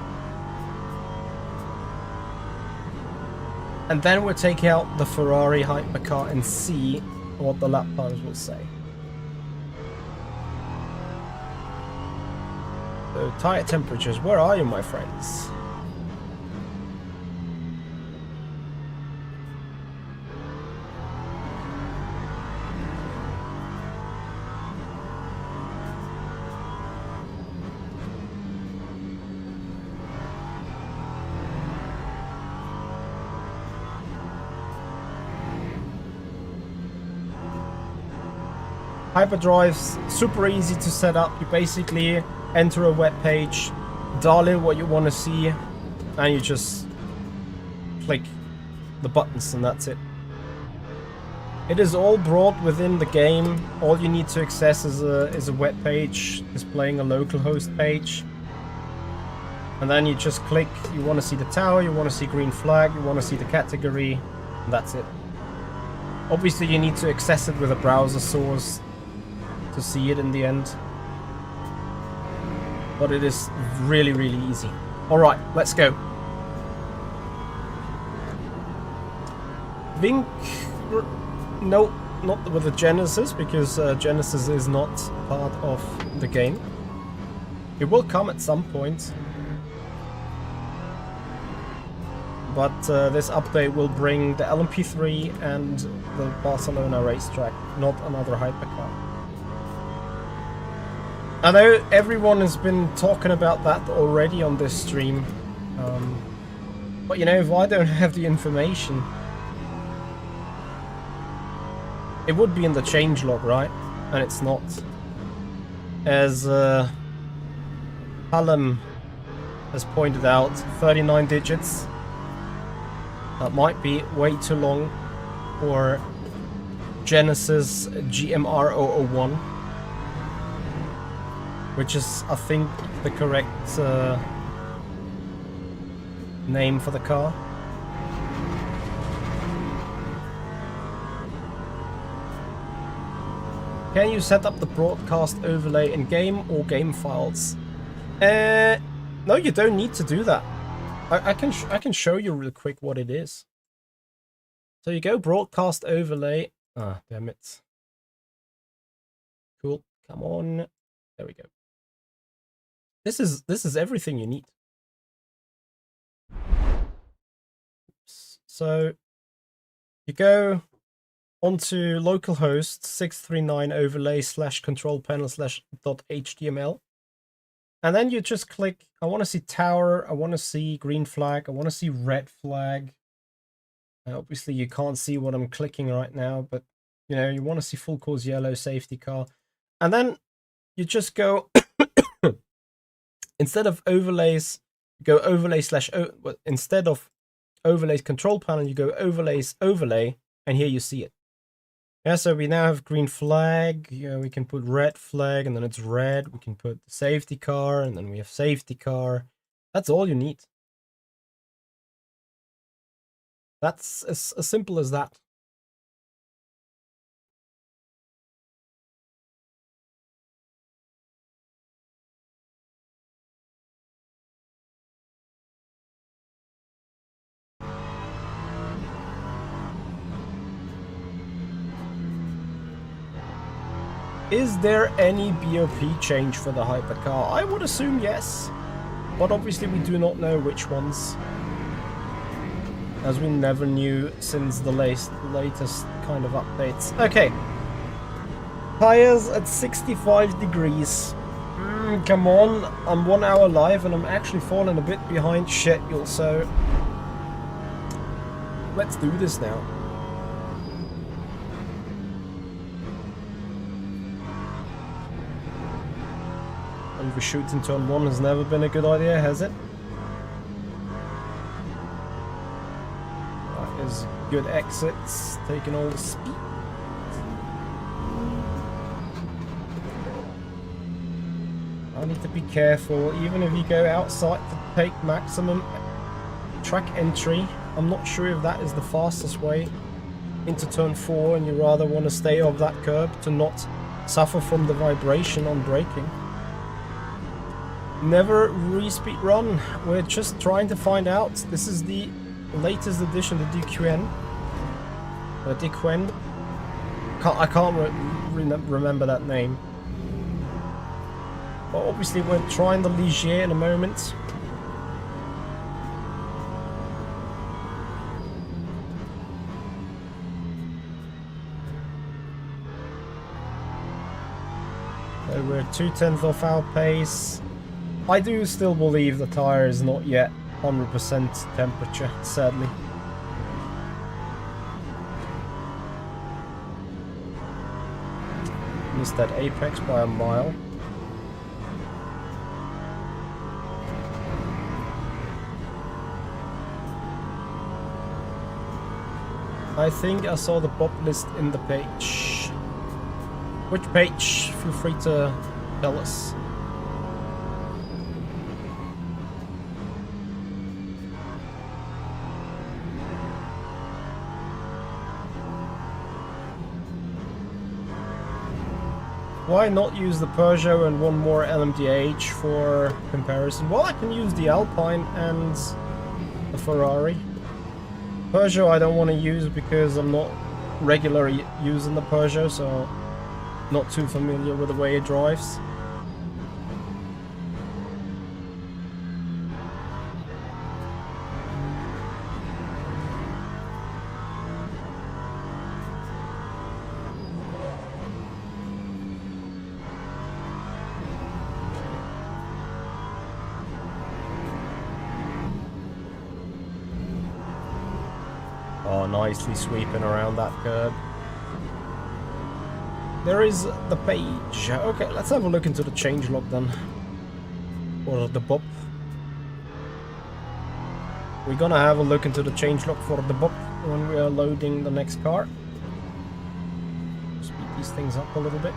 And then we're taking out the Ferrari Hypercar and see what the lap times will say. So, tire temperatures, where are you, my friends? Hyperdrive's super easy to set up. You basically enter a web page, dial in what you want to see, and you just click the buttons and that's it. It is all brought within the game. All you need to access is a web page displaying a localhost page. And then you just click, you want to see the tower, you want to see green flag, you want to see the category, and that's it. Obviously you need to access it with a browser source to see it in the end. But it is really, really easy. Alright, let's go. Vink... No, not with the Genesis, because Genesis is not part of the game. It will come at some point. But this update will bring the LMP3 and the Barcelona racetrack, not another hypercar. I know everyone has been talking about that already on this stream. But you know, if I don't have the information, it would be in the changelog, right? And it's not. As Hallam has pointed out, 39 digits. That might be way too long for Genesis GMR001, which is, I think, the correct name for the car. Can you set up the broadcast overlay in game or game files? No, you don't need to do that. I can show you real quick what it is. So you go broadcast overlay. Ah, damn it. Cool. Come on. There we go. This is everything you need. Oops. So you go onto localhost 639 overlay / control panel / .html. And then you just click, I want to see tower, I want to see green flag, I want to see red flag. Obviously you can't see what I'm clicking right now, but you know, you want to see full course yellow safety car. And then you just go, instead of overlays, go overlay / instead of overlays control panel, you go overlays overlay, and here you see it. Yeah, so we now have green flag. Yeah, we can put red flag and then it's red. We can put safety car and then we have safety car. That's all you need. That's as simple as that. Is there any BOP change for the hypercar? I would assume yes, but obviously we do not know which ones, as we never knew since the latest kind of updates. Okay, tires at 65 degrees. Come on, I'm 1 hour live and I'm actually falling a bit behind schedule, so let's do this now. Overshooting turn 1 has never been a good idea, has it? That is good exits, taking all the speed. I need to be careful, even if you go outside to take maximum track entry. I'm not sure if that is the fastest way into turn 4 and you rather want to stay off that curb to not suffer from the vibration on braking. Never re-speed run. We're just trying to find out. This is the latest edition, the Duqueine. Duqueine. I can't remember that name. But obviously we're trying the Ligier in a moment. So we're 2/10 off our pace. I do still believe the tire is not yet 100% temperature, sadly. Missed that apex by a mile. I think I saw the pop list in the page. Which page? Feel free to tell us. Why not use the Peugeot and one more LMDH for comparison? Well, I can use the Alpine and the Ferrari. Peugeot I don't want to use because I'm not regularly using the Peugeot, so not too familiar with the way it drives. Oh, nicely sweeping around that curb. There is the page. Okay, let's have a look into the changelog then. Or the BOP. We're gonna have a look into the changelog for the BOP when we are loading the next car. Speed these things up a little bit.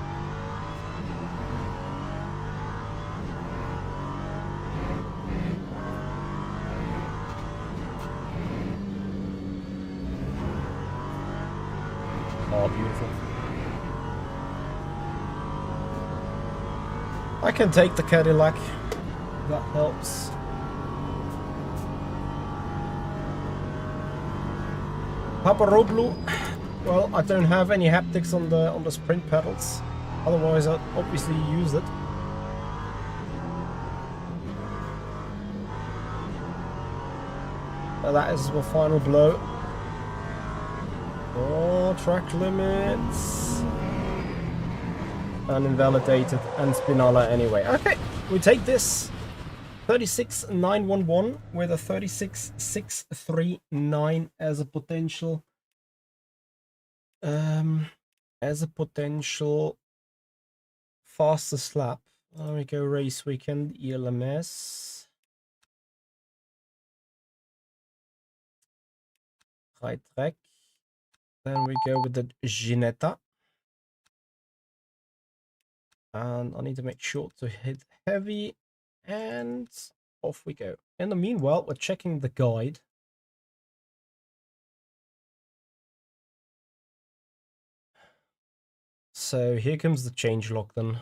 Oh, beautiful. I can take the Cadillac. That helps. Paparoglu. Well, I don't have any haptics on the sprint pedals. Otherwise, I'd obviously use it. That is the final blow. Oh, track limits. And invalidated and Spinala anyway. Okay, we take this. 36.911 with a 36.639 as a potential fastest lap. There we go, race weekend, ELMS. High track. Then we go with the Ginetta. And I need to make sure to hit heavy. And off we go. In the meanwhile, we're checking the guide. So here comes the change lock then.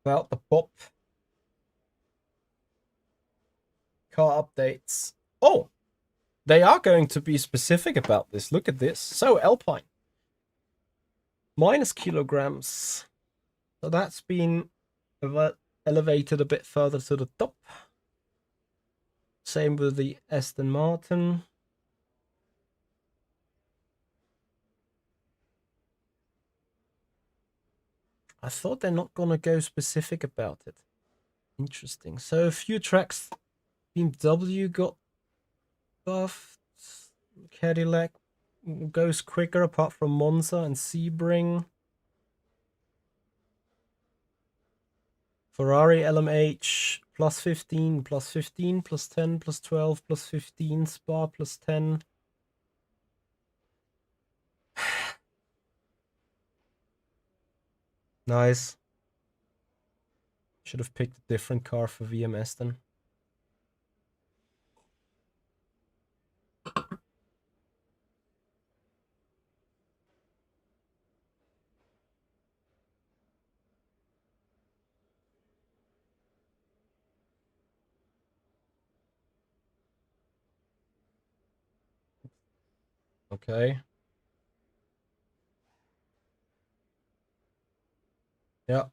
About the pop. Car updates. Oh! They are going to be specific about this. Look at this. So, Alpine. -kilograms. So that's been elevated a bit further to the top. Same with the Aston Martin. I thought they're not going to go specific about it. Interesting. So a few tracks. BMW got buffed. Cadillac goes quicker apart from Monza and Sebring. Ferrari LMH +15, +15, +10, +12, +15, Spa +10. Nice. Should have picked a different car for VMS then. Okay. Yeah.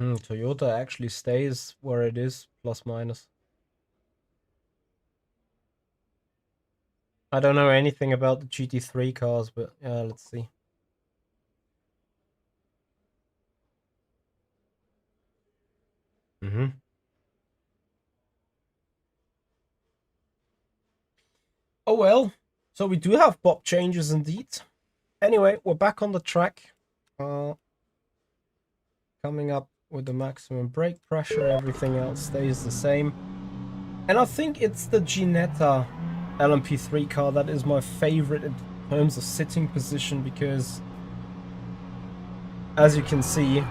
Toyota actually stays where it is, plus minus. I don't know anything about the GT3 cars, but yeah, let's see. Oh well, so we do have pop changes indeed. Anyway, we're back on the track. Coming up with the maximum brake pressure, everything else stays the same. And I think it's the Ginetta LMP3 car that is my favorite in terms of sitting position, because as you can see,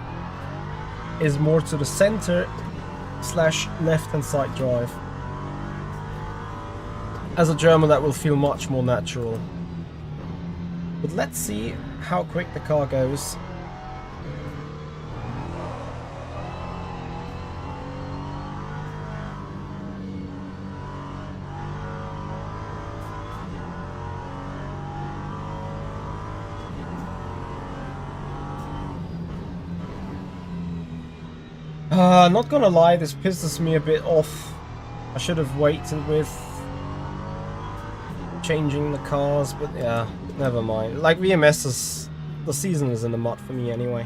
is more to the center / left hand side drive. As a German, that will feel much more natural. But let's see how quick the car goes. Not gonna lie, this pisses me a bit off. I should have waited with changing the cars, but yeah, never mind. Like, VMS is... the season is in the mud for me anyway.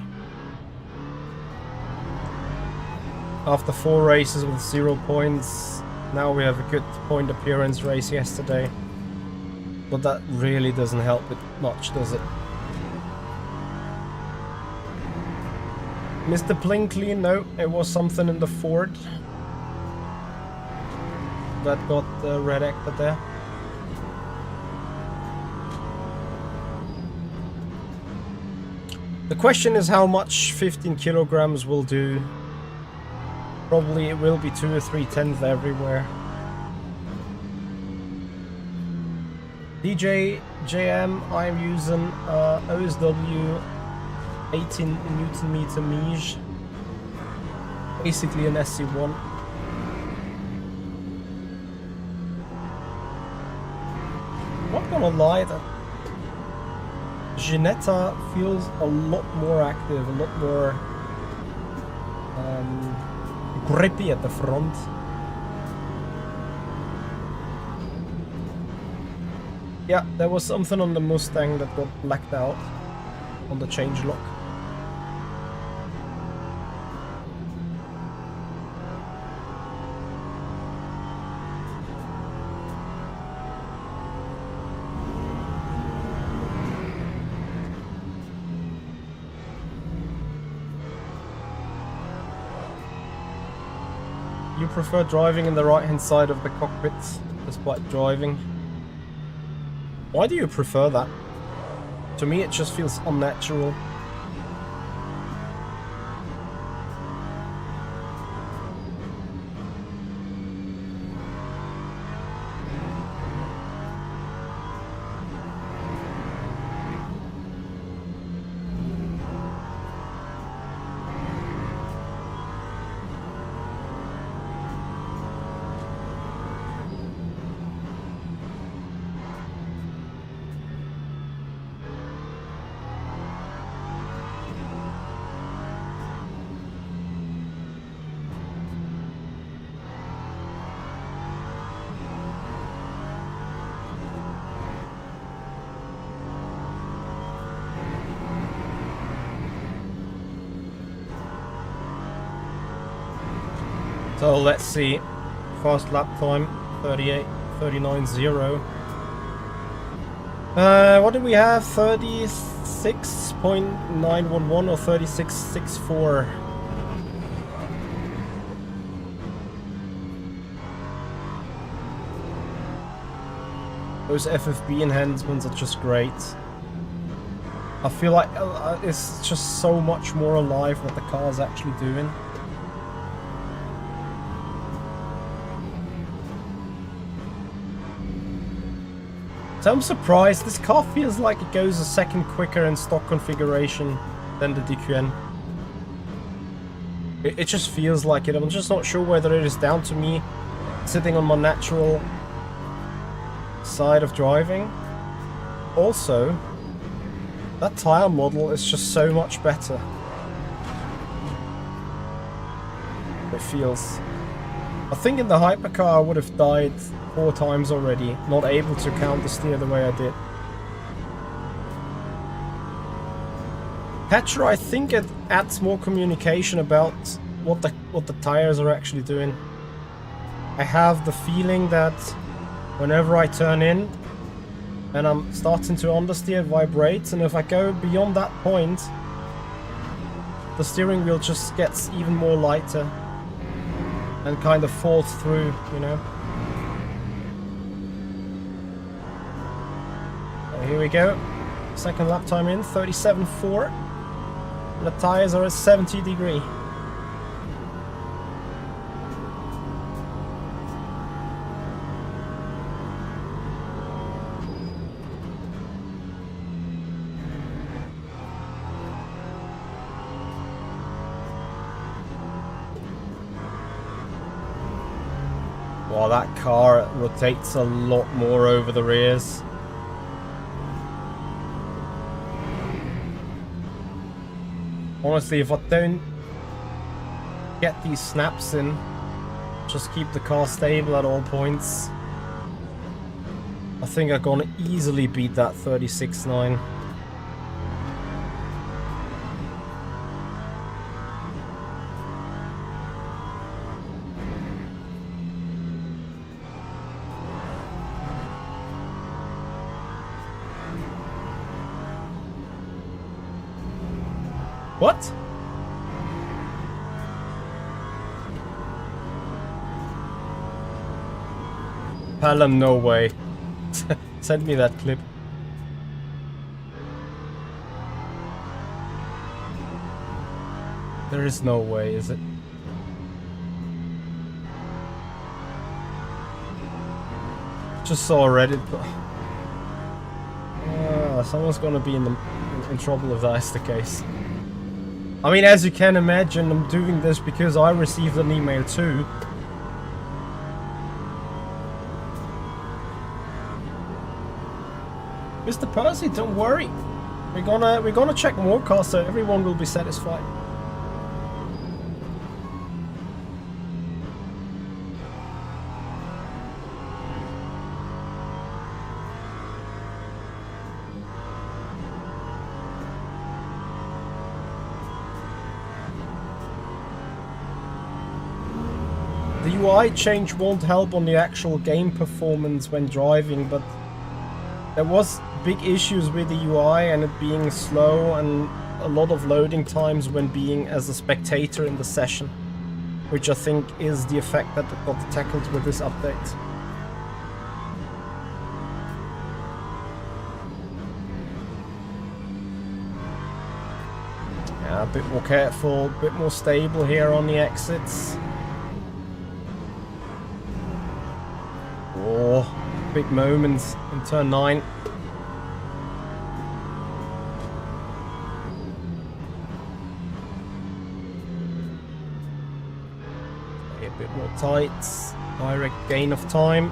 After 4 races with 0 points, now we have a good point appearance race yesterday. But that really doesn't help it much, does it? Mr. Blinkley, no, it was something in the Ford that got the red actor there. The question is how much 15 kilograms will do. Probably it will be 2 or 3 tenths everywhere. DJM, I'm using OSW 18 Newton meter Miege, basically an SC1. Not gonna lie, that Ginetta feels a lot more active, a lot more grippy at the front. Yeah, there was something on the Mustang that got blacked out on the change lock. you prefer driving in the right-hand side of the cockpit despite driving. Why do you prefer that? To me, it just feels unnatural. So let's see, fast lap time 39.0. What did we have? 36.911 or 36.64? Those FFB enhancements are just great. I feel like it's just so much more alive what the car's actually doing. So I'm surprised, this car feels like it goes a second quicker in stock configuration than the Duqueine. It just feels like it. I'm just not sure whether it is down to me sitting on my natural side of driving. Also, that tire model is just so much better. It feels. I think in the Hypercar I would have died 4 times already, not able to counter steer the way I did. Hatcher, I think it adds more communication about what the tires are actually doing. I have the feeling that whenever I turn in and I'm starting to understeer, it vibrates, and if I go beyond that point, the steering wheel just gets even more lighter and kind of falls through, you know. Here we go, second lap time in, 37.4. The tires are at 70 degree. Wow, that car rotates a lot more over the rears. Honestly, if I don't get these snaps in, just keep the car stable at all points, I think I'm gonna easily beat that 36.9. What? Palom, no way. Send me that clip. There is no way, is it? Just saw Reddit, but someone's gonna be in trouble if that's the case. I mean, as you can imagine, I'm doing this because I received an email too. Mr. Percy, don't worry. We're gonna check more cars so everyone will be satisfied. The UI change won't help on the actual game performance when driving, but there was big issues with the UI and it being slow and a lot of loading times when being as a spectator in the session. which I think is the effect that got tackled with this update. Yeah, a bit more careful, a bit more stable here on the exits. Oh, big moments in turn 9. A bit more tight, direct gain of time.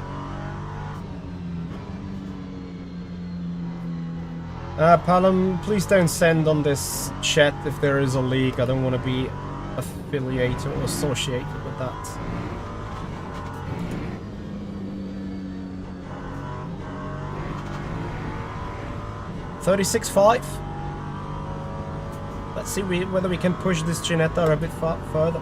Palom, please don't send on this chat if there is a leak. I don't want to be affiliated or associated with that. $36.5. Let's see whether we can push this Ginetta a bit further.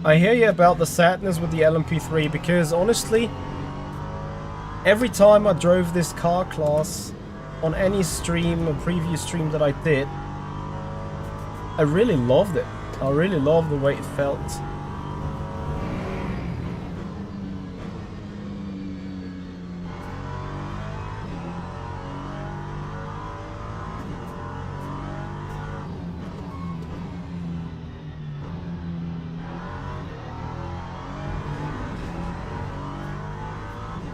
I hear you about the sadness with the LMP3 because honestly, every time I drove this car class on any stream or previous stream that I did, I really loved it. I really loved the way it felt.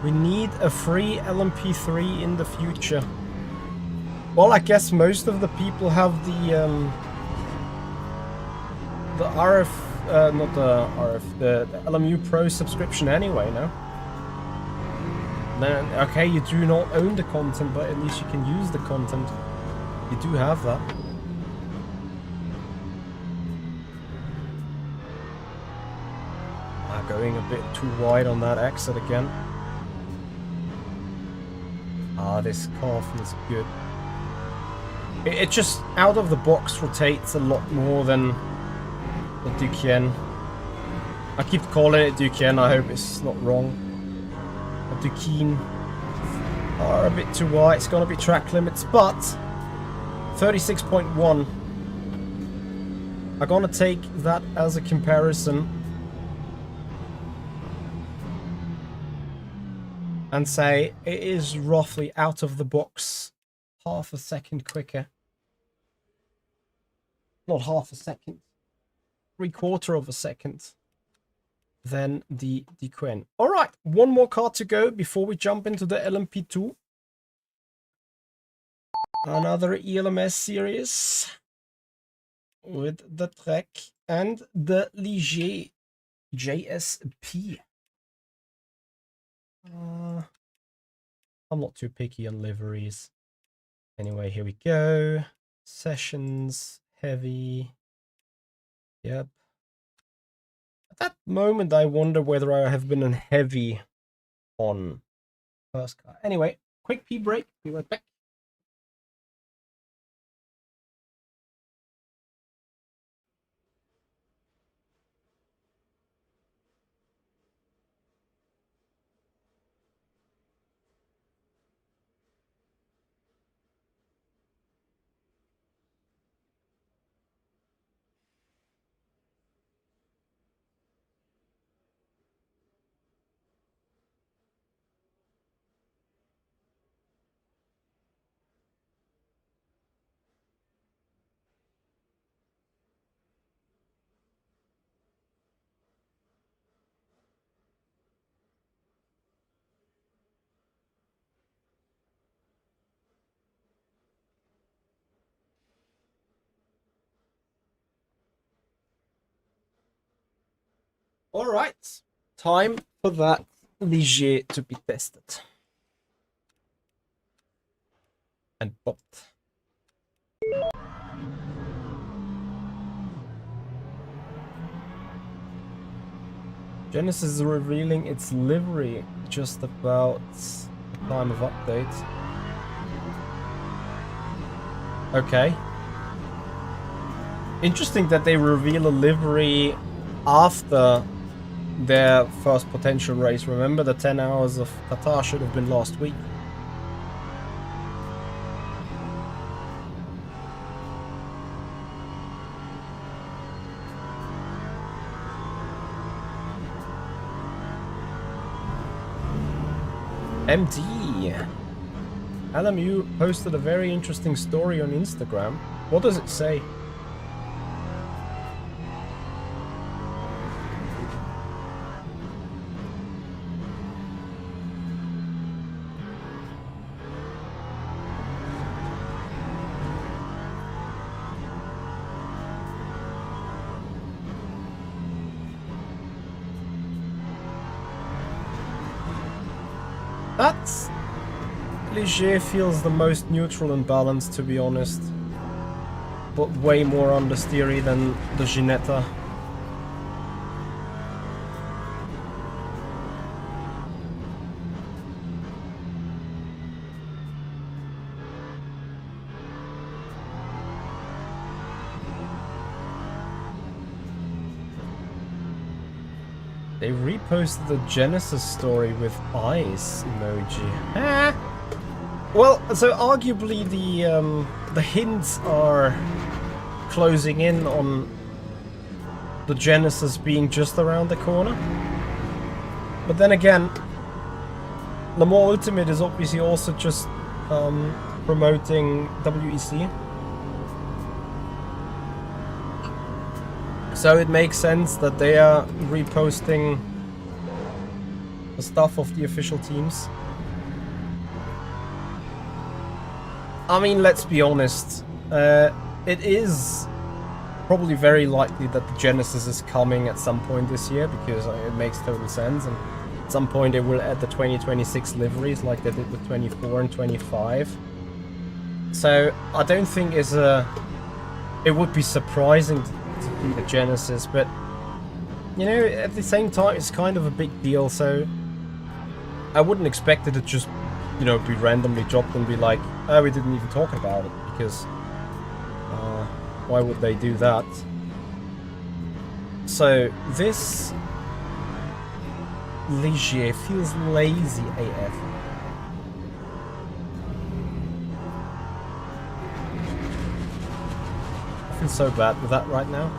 We need a free LMP3 in the future. Well, I guess most of the people have the RF, not the RF, the LMU Pro subscription anyway, no? Then, okay, you do not own the content, but at least you can use the content. You do have that. Going a bit too wide on that exit again. This car feels good. It just out of the box rotates a lot more than the Duqueine. I keep calling it Duqueine, I hope it's not wrong. The Duqueine are a bit too wide, it's gonna be track limits, but 36.1. I'm gonna take that as a comparison and say it is roughly out of the box half a second quicker. Not half a second. 3/4 of a second than the Duqueine. Alright, one more car to go before we jump into the LMP2. Another ELMS series with the Trek and the Ligier JSP. I'm not too picky on liveries. Anyway, here we go. Sessions, heavy. Yep. At that moment, I wonder whether I have been on heavy on first car. Anyway, quick pee break. Be right back. All right, time for that Ligier to be tested and popped. Genesis is revealing its livery just about the time of update. Okay. Interesting that they reveal a livery after their first potential race. Remember, the 10 hours of Qatar should have been last week. MD. LMU posted a very interesting story on Instagram. What does it say? That's... Ligier feels the most neutral and balanced, to be honest. But way more understeery than the Ginetta. They reposted the Genesis story with eyes emoji. Well, so arguably the hints are closing in on the Genesis being just around the corner. But then again, the more Ultimate is obviously also just promoting WEC. So it makes sense that they are reposting the stuff of the official teams. I mean, let's be honest. It is probably very likely that the Genesis is coming at some point this year, because it makes total sense. And at some point they will add the 2026 liveries like they did with 24 and 25. So I don't think it would be surprising to see the Genesis, but you know, at the same time it's kind of a big deal, so I wouldn't expect it to just, you know, be randomly dropped and be like, oh, we didn't even talk about it, because why would they do that? So this Ligier feels lazy AF. I feel so bad with that right now.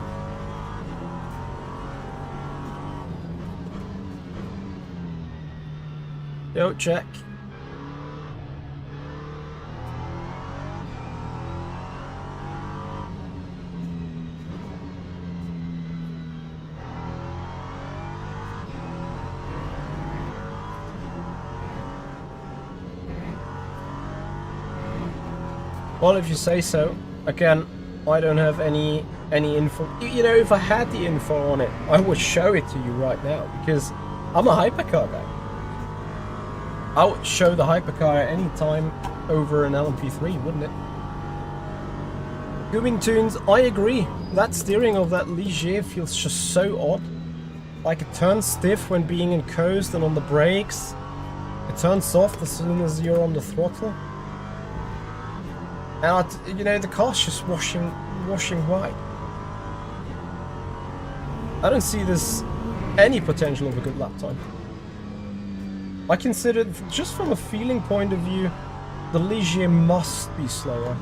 Yo, Jack. Well, if you say so. Again, I don't have any info. You know, if I had the info on it, I would show it to you right now, because I'm a hypercar guy. I would show the hypercar at any time over an LMP3, wouldn't it? Gooming Tunes, I agree. That steering of that Ligier feels just so odd. Like, it turns stiff when being in coast and on the brakes. It turns soft as soon as you're on the throttle. And you know, the car's just washing white. I don't see this any potential of a good lap time. I consider, just from a feeling point of view, the Ligier must be slower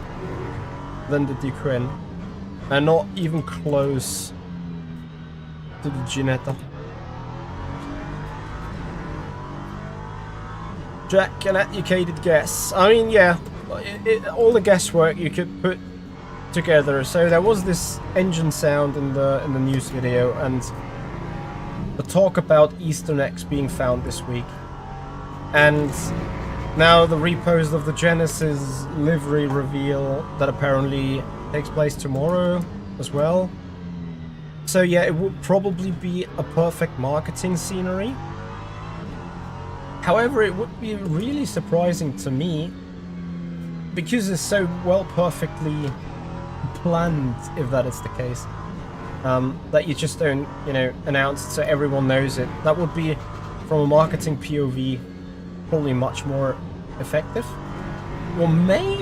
than the Duqueine, and not even close to the Ginetta. Jack, an educated guess. I mean, yeah, all the guesswork you could put together. So there was this engine sound in the news video, and the talk about Eastern X being found this week. And now the repost of the Genesis livery reveal that apparently takes place tomorrow as well. So yeah, it would probably be a perfect marketing scenery. However, it would be really surprising to me, because it's so well perfectly planned, if that is the case, that you just don't, you know, announce it so everyone knows it. That would be, from a marketing POV, probably much more effective. Well, maybe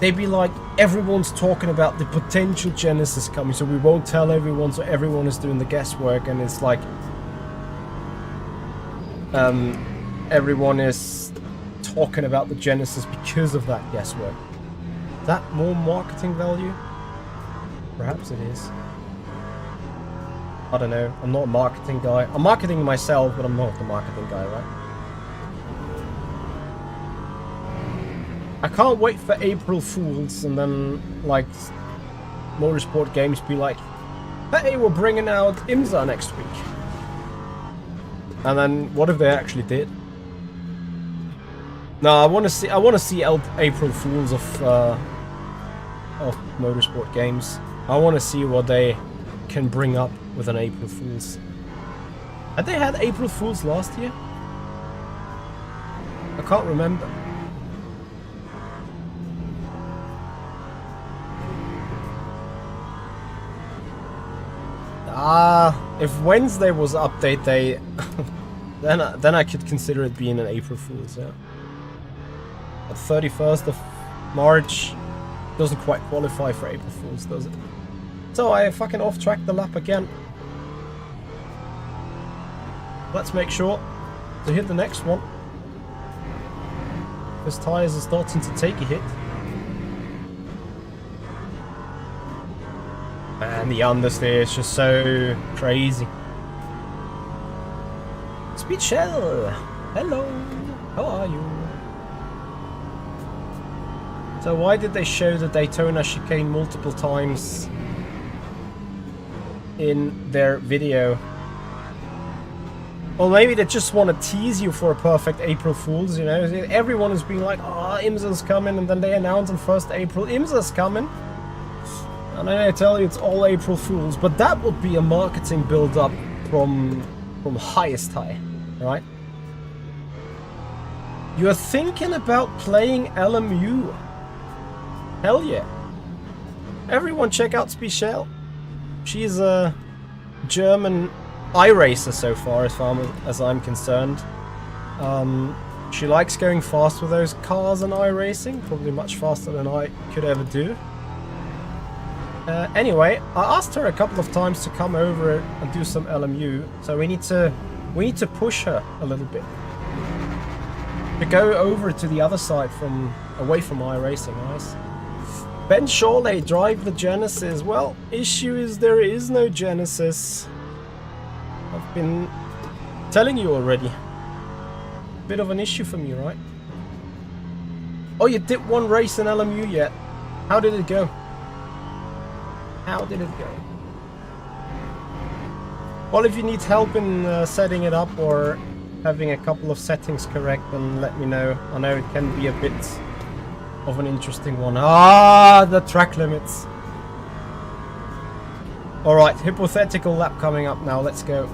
they'd be like, everyone's talking about the potential Genesis coming, so we won't tell everyone, so everyone is doing the guesswork, and it's like everyone is talking about the Genesis because of that guesswork. Is that more marketing value? Perhaps it is. I don't know. I'm not a marketing guy. I'm marketing myself, but I'm not the marketing guy, right? I can't wait for April Fools and then, like, Motorsport Games be like, hey, we're bringing out IMSA next week. And then, what if they actually did? No, I want to see April Fools of Motorsport Games. I want to see what they can bring up with an April Fools. Had they had April Fools last year? I can't remember. If Wednesday was update day, then I could consider it being an April Fool's, yeah. But 31st of March doesn't quite qualify for April Fool's, does it? So I fucking off-tracked the lap again. Let's make sure to hit the next one. His tires are starting to take a hit. Man, the understeer is just so crazy. Speed Shell! Hello! How are you? So why did they show the Daytona chicane multiple times in their video? Well, maybe they just want to tease you for a perfect April Fool's, you know? Everyone is being like, oh, IMSA's coming, and then they announce on 1st April, IMSA's coming. And then I tell you it's all April Fools, but that would be a marketing build-up from highest high, right? You're thinking about playing LMU. Hell yeah. Everyone check out Spichel. She's a German iRacer so far as I'm concerned. She likes going fast with those cars and iRacing, probably much faster than I could ever do. Anyway, I asked her a couple of times to come over and do some LMU, so we need to push her a little bit. To go over to the other side away from iRacing, guys. Ben Shawley, drive the Genesis. Well, issue is there is no Genesis. I've been telling you already. Bit of an issue for me, right? Oh, you did one race in LMU yet? How did it go? How did it go? Well, if you need help in setting it up or having a couple of settings correct, then let me know. I know it can be a bit of an interesting one. Ah, the track limits. Alright, hypothetical lap coming up now. Let's go.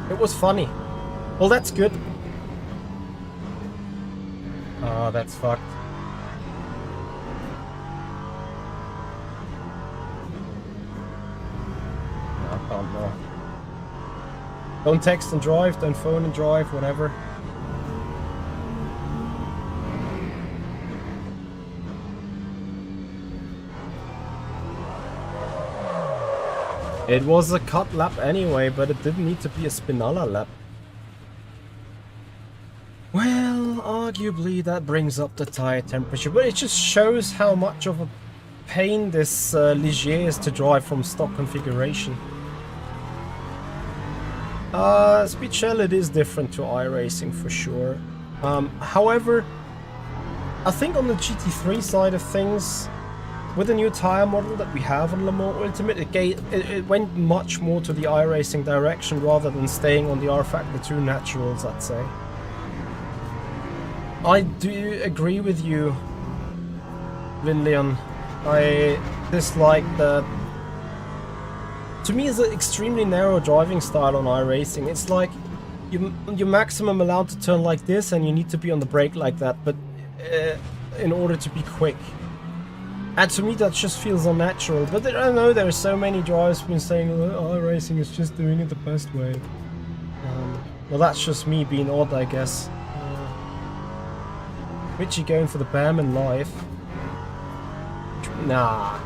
It was funny. Well, that's good. Ah, that's fucked. I can't know. Don't text and drive, don't phone and drive, whatever. It was a cut lap anyway, but it didn't need to be a Spinella lap. Well, arguably that brings up the tire temperature, but it just shows how much of a pain this Ligier is to drive from stock configuration. Speedshell, it is different to iRacing for sure. However, I think on the GT3 side of things, with the new tire model that we have on Le Mans Ultimate, it went much more to the iRacing direction rather than staying on the R Factor 2 naturals, I'd say. I do agree with you, Vinleon. I dislike the... To me, it's an extremely narrow driving style on iRacing. It's like you're maximum allowed to turn like this and you need to be on the brake like that, but in order to be quick. And to me that just feels unnatural. But I know there are so many drivers who've been saying, oh, iRacing is just doing it the best way. Well, that's just me being odd, I guess. Richie going for the Bearman live. Nah.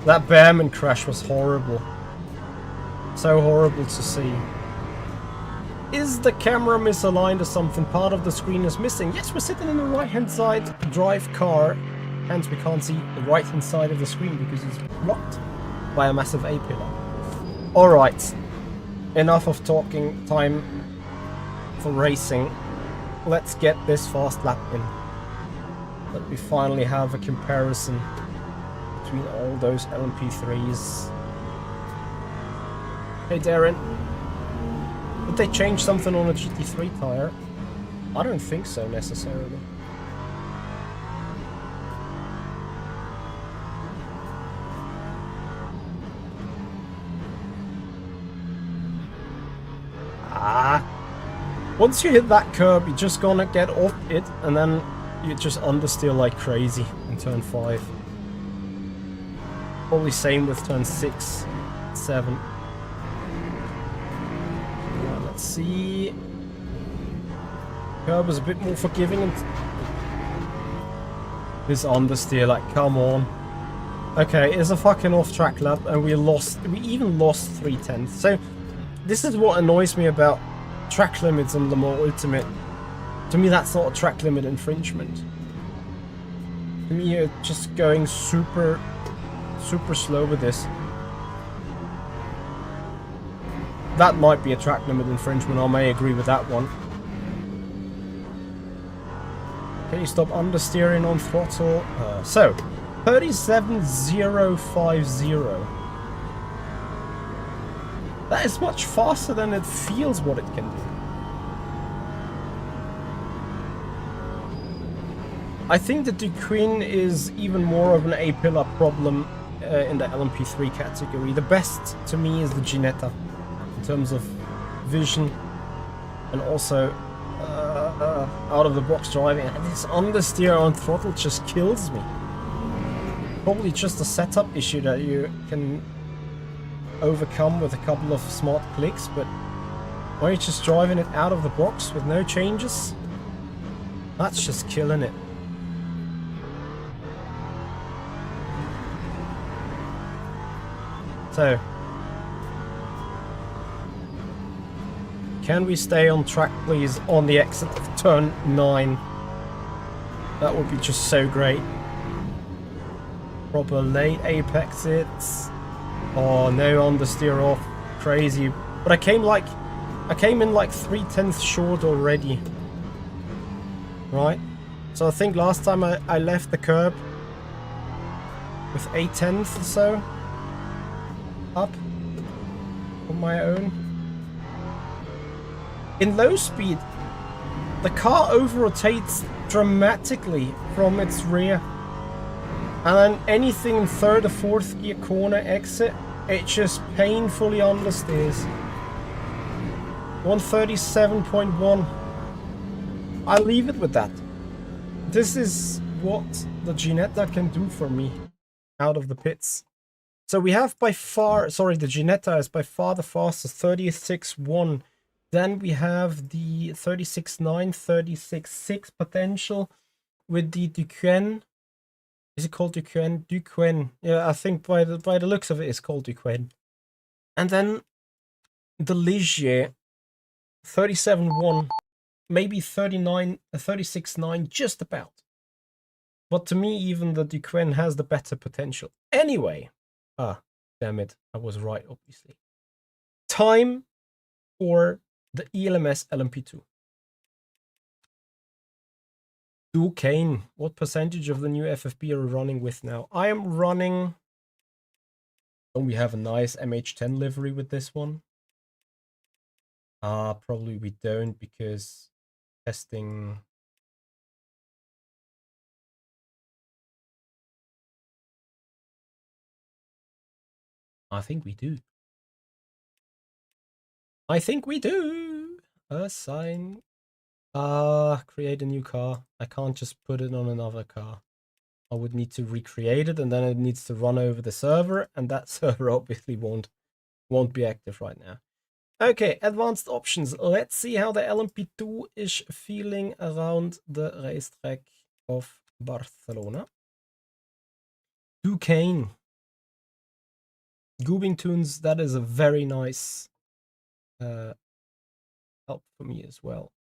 That Bearman crash was horrible. So horrible to see. Is the camera misaligned or something? Part of the screen is missing. Yes, we're sitting in the right-hand side drive car. Hence we can't see the right-hand side of the screen because it's blocked. by a massive A-pillar. Alright, enough of talking, time for racing. Let's get this fast lap in. Let me finally have a comparison between all those LMP3s. Hey Darren, did they change something on a GT3 tire? I don't think so necessarily. Once you hit that curb, you're just gonna get off it, and then you just understeer like crazy in turn 5. Probably same with turn 6, 7. Let's see. Curb is a bit more forgiving, and this understeer, like, come on. Okay, it's a fucking off-track lap, and we even lost 3/10. So this is what annoys me about track limits on Le Mans Ultimate. To me, that's not a track limit infringement. To me, you're just going super slow with this. That might be a track limit infringement. I may agree with that one. Can you stop understeering on throttle? So, 37.050. That is much faster than it feels what it can do. I think the Duqueine is even more of an A-pillar problem in the LMP3 category. The best to me is the Ginetta in terms of vision and also out-of-the-box driving. And this understeer on throttle just kills me. Probably just a setup issue that you can overcome with a couple of smart clicks, but when you're just driving it out of the box with no changes, that's just killing it. So, can we stay on track, please, on the exit of turn 9? That would be just so great. Proper late apex hits. Oh, no understeer off. Crazy. But I came in like 3/10 short already. Right? So I think last time I left the curb with 8/10 or so up on my own. In low speed, the car over-rotates dramatically from its rear. And then anything in 3rd or 4th gear corner exit, it just painfully understeers. 137.1. I'll leave it with that. This is what the Ginetta can do for me out of the pits. So we have by far, sorry, the Ginetta is by far the fastest, 36.1. Then we have the 36.9, 36.6 potential with the Duqueine. Is it called Duqueine? Duqueine. Yeah, I think by the looks of it, it's called Duqueine. And then the Ligier, 37.1, maybe 39, 36.9, just about. But to me, even the Duqueine has the better potential. Anyway, damn it, I was right, obviously. Time for the ELMS LMP2. Duqueine, what percentage of the new FFB are we running with now? I am running... Don't we have a nice MH10 livery with this one? Probably we don't, because testing... I think we do. I think we do! Assign... create a new car. I can't just put it on another car. I would need to recreate it, and then it needs to run over the server, and that server obviously won't be active right now. Okay, advanced options. Let's see how the LMP2 is feeling around the racetrack of Barcelona. Duqueine. Goobing Tunes, that is a very nice help for me as well.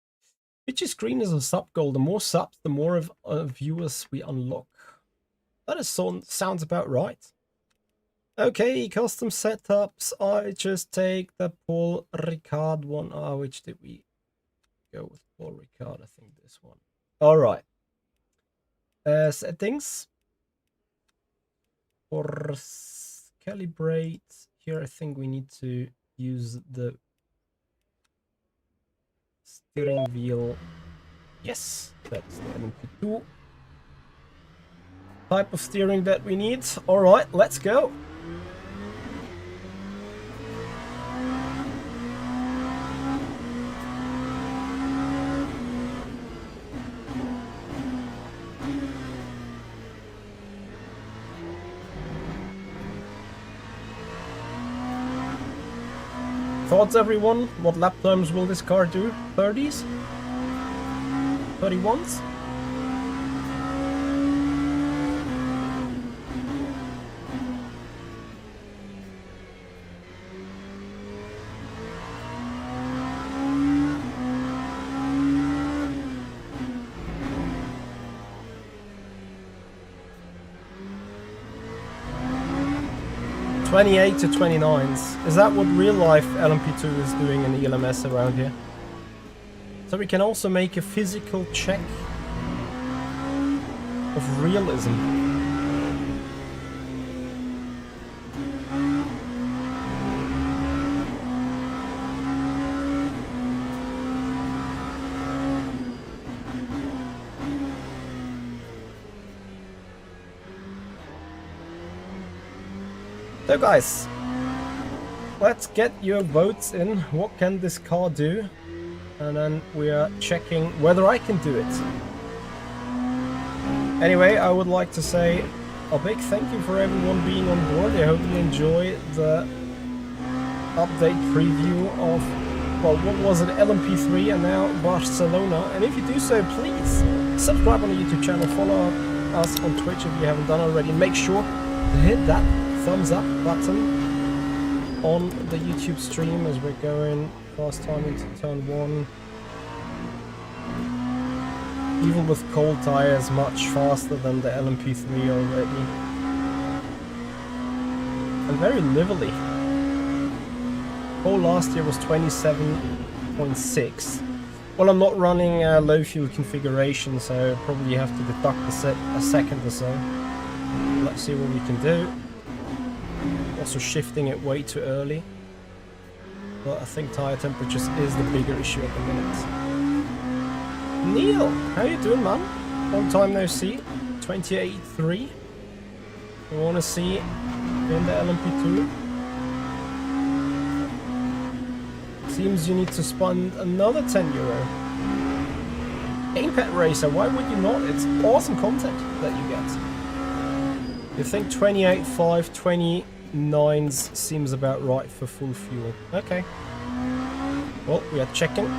Pitchy screen is a sub goal. The more subs, the more of viewers we unlock. That is sounds about right. Okay, custom setups. I just take the Paul Ricard one. Oh, which did we go with? Paul Ricard, I think this one. All right. Settings. For calibrate, here I think we need to use the steering wheel. Yes, that's the LMP2 type of steering that we need. All right, let's go. Thoughts, everyone? What lap times will this car do? 30s? 31s? '28 to 29s. Is that what real life LMP2 is doing in ELMS around here? So we can also make a physical check of realism. So guys, let's get your votes in. What can this car do? And then we are checking whether I can do it. Anyway, I would like to say a big thank you for everyone being on board. I hope you enjoy the update preview of, well, what was it, LMP3 and now Barcelona. And if you do so, please subscribe on the YouTube channel, follow us on Twitch if you haven't done already. Make sure to hit that thumbs up button on the YouTube stream as we're going fast time into turn 1. Even with cold tires, much faster than the LMP3 already. And very lively. Pole last year was 27.6. Well, I'm not running a low fuel configuration, so probably have to deduct a second or so. Let's see what we can do. Also shifting it way too early. But I think tire temperatures is the bigger issue at the minute. Neil, how you doing, man? Long time no see. 28.3. We want to see in the LMP2. Seems you need to spend another €10. Gamepad Racer, why would you not? It's awesome content that you get. You think 28.5, 29s seems about right for full fuel. Okay. Well, we are checking.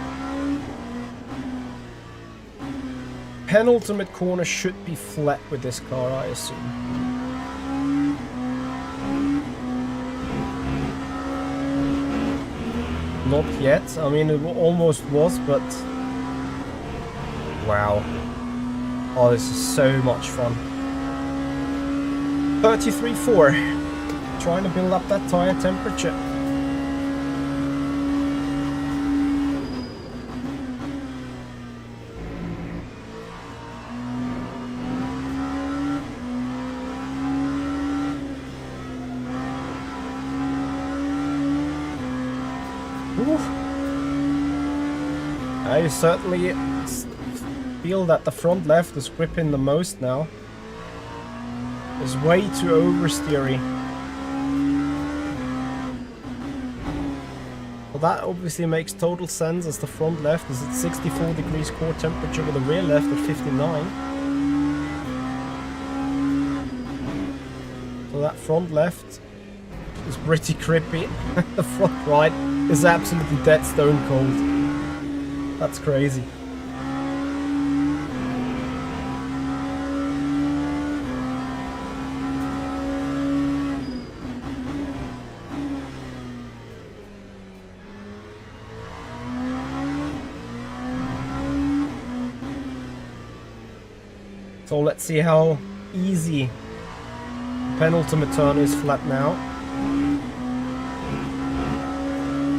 Penultimate corner should be flat with this car, I assume. Not yet. I mean, it almost was, but... wow. Oh, this is so much fun. 33.4. Trying to build up that tire temperature. I certainly feel that the front left is gripping the most now. It's way too oversteery. Well, that obviously makes total sense as the front left is at 64 degrees core temperature with the rear left at 59. So that front left is pretty crippy. The front right is absolutely dead stone cold. That's crazy. So let's see how easy the penultimate turn is flat now.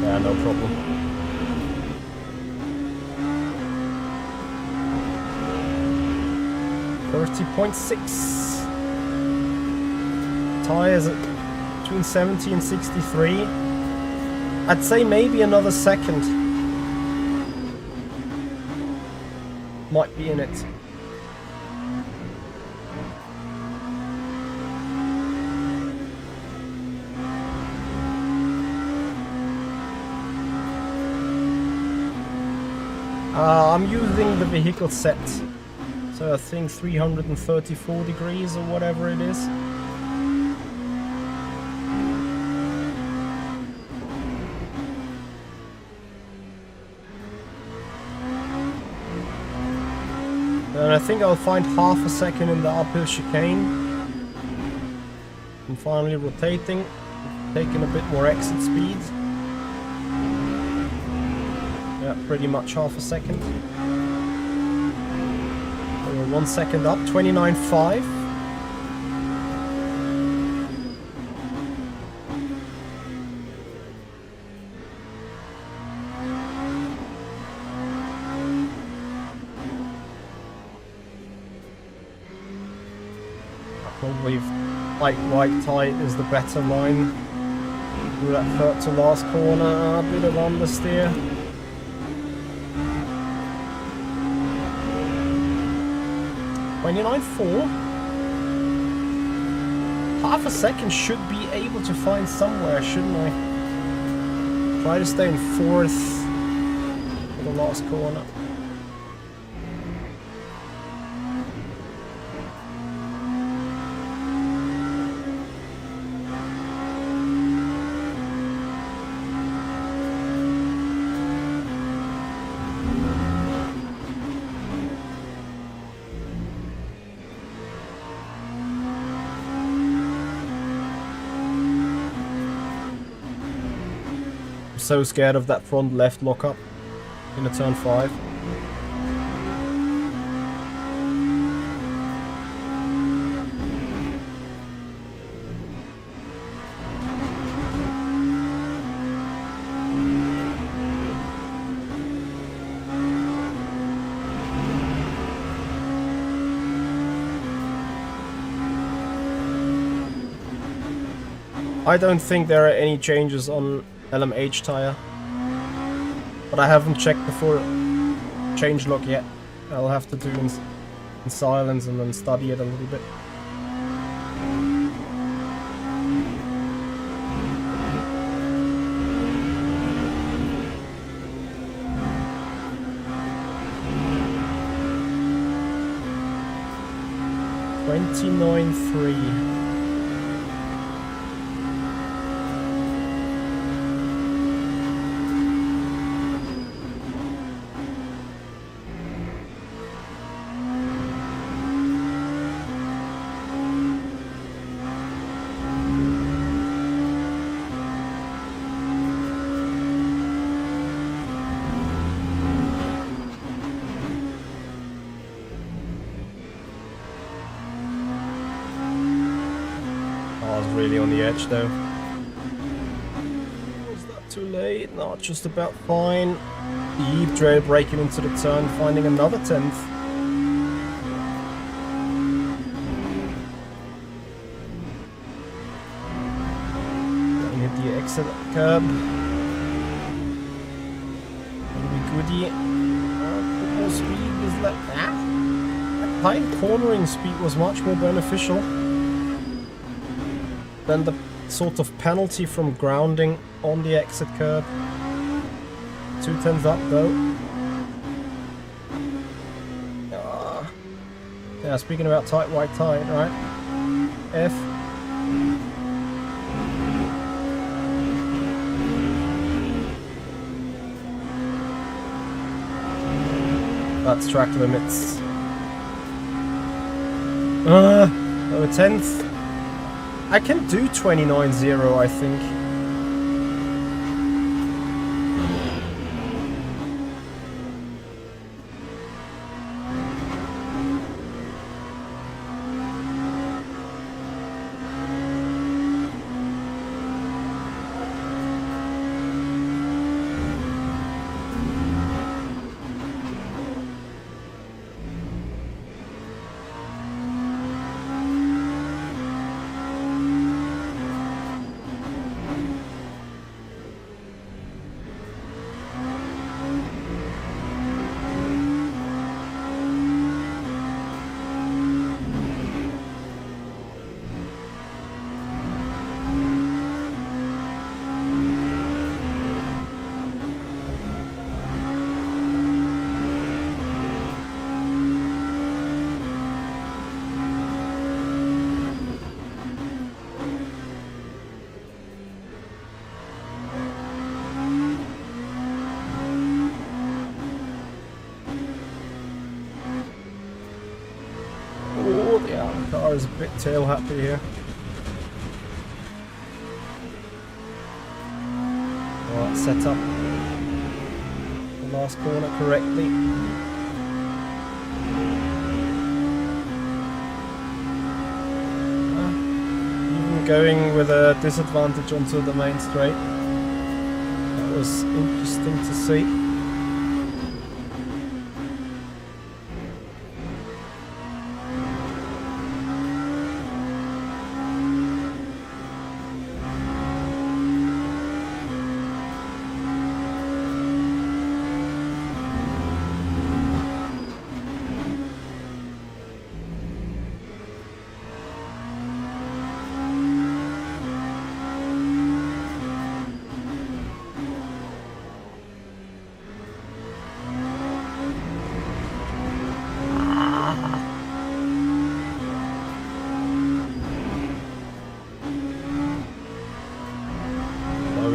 Yeah, no problem. .6. Tires at between 70 and 63. I'd say maybe another second might be in it. I'm using the vehicle set, so I think 334 degrees or whatever it is. And I think I'll find half a second in the uphill chicane. And finally rotating, taking a bit more exit speed. Yeah, pretty much half a second. We're 1 second up, 29.5. Probably right tight is the better line. Through that third to last corner, a bit of understeer. .4. Half a second should be able to find somewhere, shouldn't I? Try to stay in fourth for the last corner. So scared of that front left lockup in a turn 5. I don't think there are any changes on LMH tire, but I haven't checked the full change log yet. I'll have to do in silence and then study it a little bit. .29.3. Really on the edge though. Was that too late? No, just about fine. Deep trail breaking into the turn, finding another 10th. Don't hit the exit curb. Goody. Bit more speed was like that. High cornering speed was much more beneficial than the sort of penalty from grounding on the exit curb. 2 tenths up though. Yeah, speaking about tight white tide, right? F. That's track limits. A 10th. I can do 29.0, I think. car is a bit tail happy here. Alright, set up the last corner correctly. Even going with a disadvantage onto the main straight. That was interesting to see.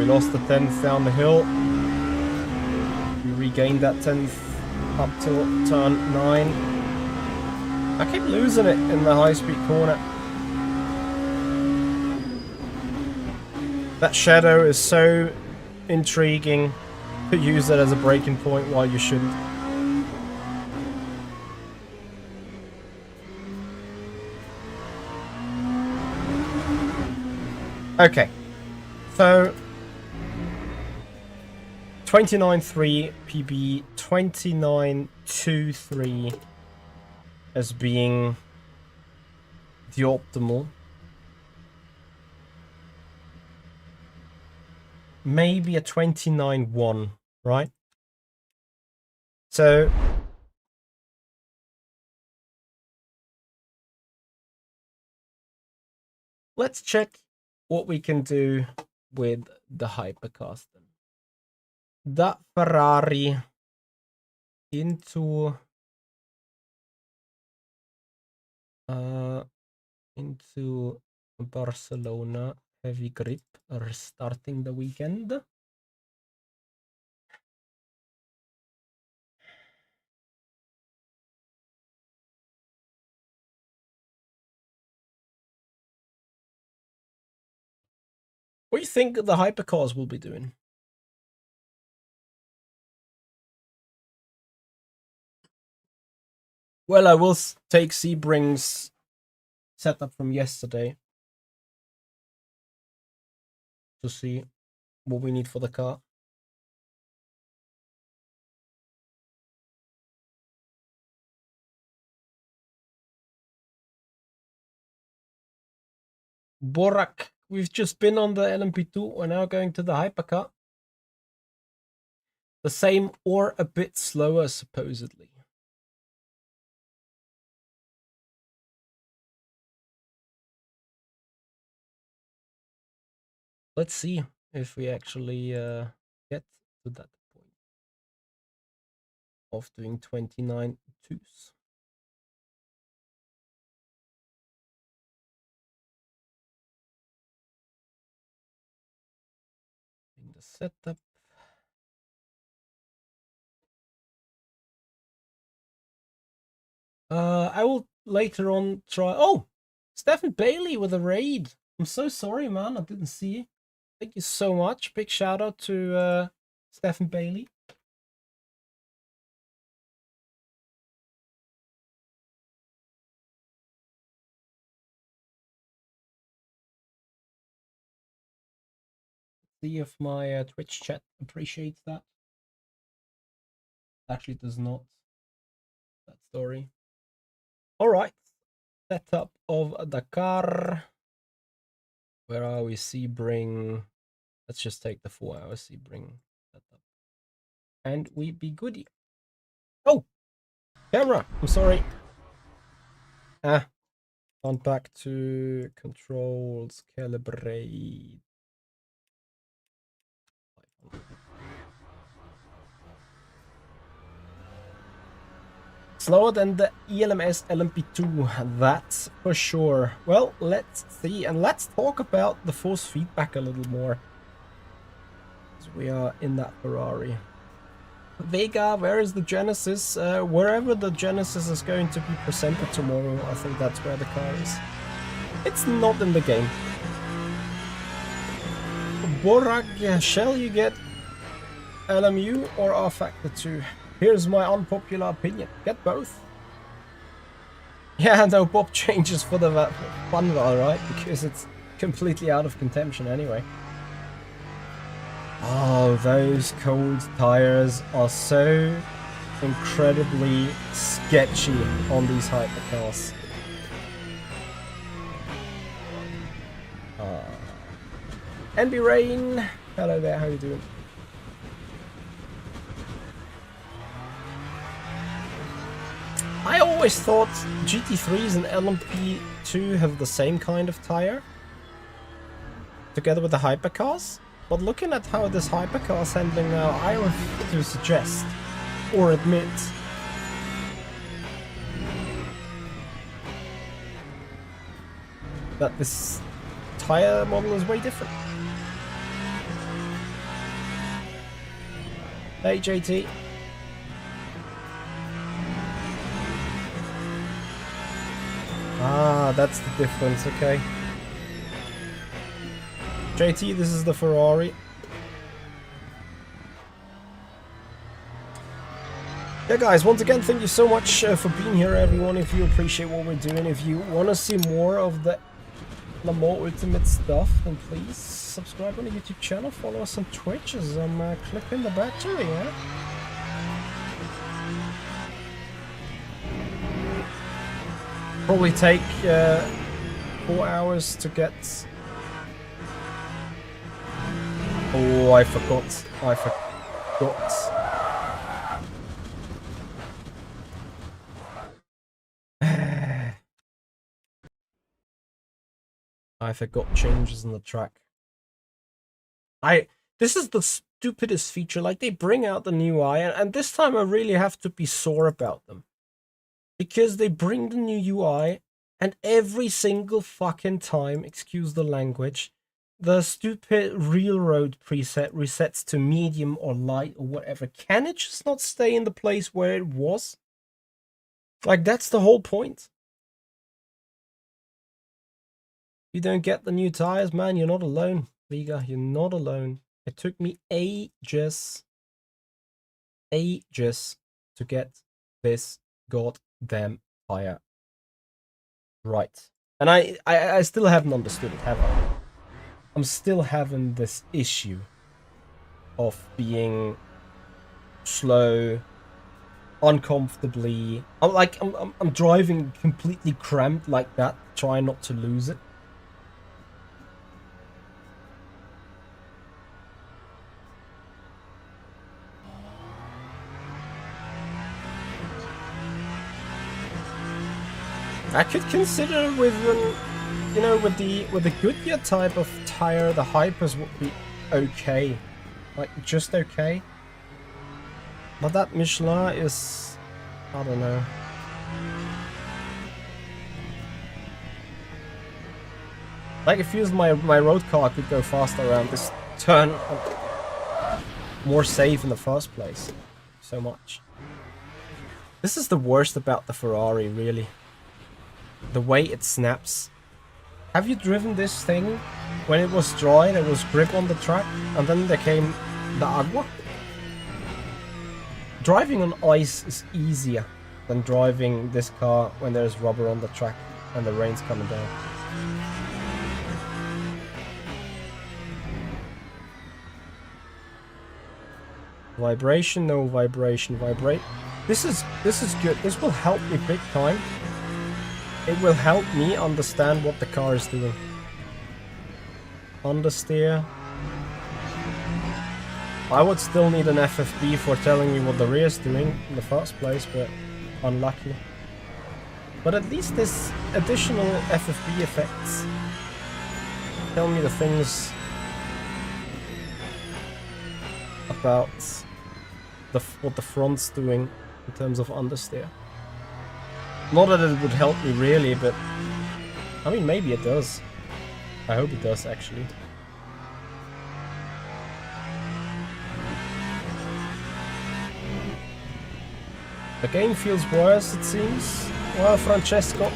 Lost the 10th down the hill. We regained that 10th up till turn 9. I keep losing it in the high-speed corner. That shadow is so intriguing to use it as a braking point while you shouldn't. Okay, so 29.3 PB, 29.23 as being the optimal. Maybe a 29.1, right? So let's check what we can do with the Hypercars then. That Ferrari into Barcelona heavy grip starting the weekend. What do you think the Hypercars will be doing? Well, I will take Sebring's setup from yesterday to see what we need for the car. Borak, we've just been on the LMP2. We're now going to the Hypercar. The same or a bit slower, supposedly. Let's see if we actually get to that point of doing 29 twos. In the setup. I will later on try. Oh, Stephen Bailey with a raid. I'm so sorry, man. I didn't see you. Thank you so much. Big shout out to Stephen Bailey. See if my Twitch chat appreciates that. Actually, it does not. That story. All right. Setup of the car. Where are we? Sebring. Let's just take the 4 hour Sebring setup. And we be goody. Oh! Camera! I'm sorry. On back to controls, calibrate. Slower than the ELMS LMP2, that's for sure. Well, let's see, and let's talk about the force feedback a little more. As we are in that Ferrari. Vega, where is the Genesis? Wherever the Genesis is going to be presented tomorrow, I think that's where the car is. It's not in the game. Borag, shall you get LMU or R Factor 2? Here's my unpopular opinion. Get both. Yeah, no Bob changes for the Funval, right? Because it's completely out of contention anyway. Oh, those cold tires are so incredibly sketchy on these hypercars. NB Rain, hello there, how you doing? I always thought GT3s and LMP2 have the same kind of tire, together with the hypercars. But looking at how this hypercar is handling now, I refuse to suggest or admit that this tire model is way different. Hey JT. Ah, that's the difference, okay. JT, this is the Ferrari. Yeah guys, once again, thank you so much for being here, everyone. If you appreciate what we're doing, if you want to see more of the more ultimate stuff, then please subscribe on the YouTube channel, follow us on Twitch as I'm clipping the battery, yeah? Probably take 4 hours to get... Oh, I forgot. I forgot changes in the track. This is the stupidest feature. Like, they bring out the new UI, and this time I really have to be sore about them. Because they bring the new UI, and every single fucking time, excuse the language, the stupid real road preset resets to medium or light or whatever. Can it just not stay in the place where it was? Like, that's the whole point. You don't get the new tires, man. You're not alone, Liga. You're not alone. It took me ages to get this goddamn tire right. And I still haven't understood it, have I? I'm still having this issue of being slow, uncomfortably. I'm driving completely cramped like that, trying not to lose it. I could consider with you know, with the Goodyear type of tire, the Hypers would be okay, like just okay. But that Michelin is, I don't know. Like, it feels my road car could go faster around this turn, more safe in the first place. So much. This is the worst about the Ferrari, really. The way it snaps. Have you driven this thing when it was dry and it was grip on the track, and then there came the agua? Driving on ice is easier than driving this car when there's rubber on the track and the rain's coming down. Vibration, no vibration, vibrate. This is good. This will help me big time. It will help me understand what the car is doing. Understeer. I would still need an FFB for telling me what the rear is doing in the first place, but unlucky. But at least this additional FFB effects tell me the things about what the front's doing in terms of understeer. Not that it would help me really, but I mean, maybe it does. I hope it does, actually. The game feels worse, it seems. Well, Francesco,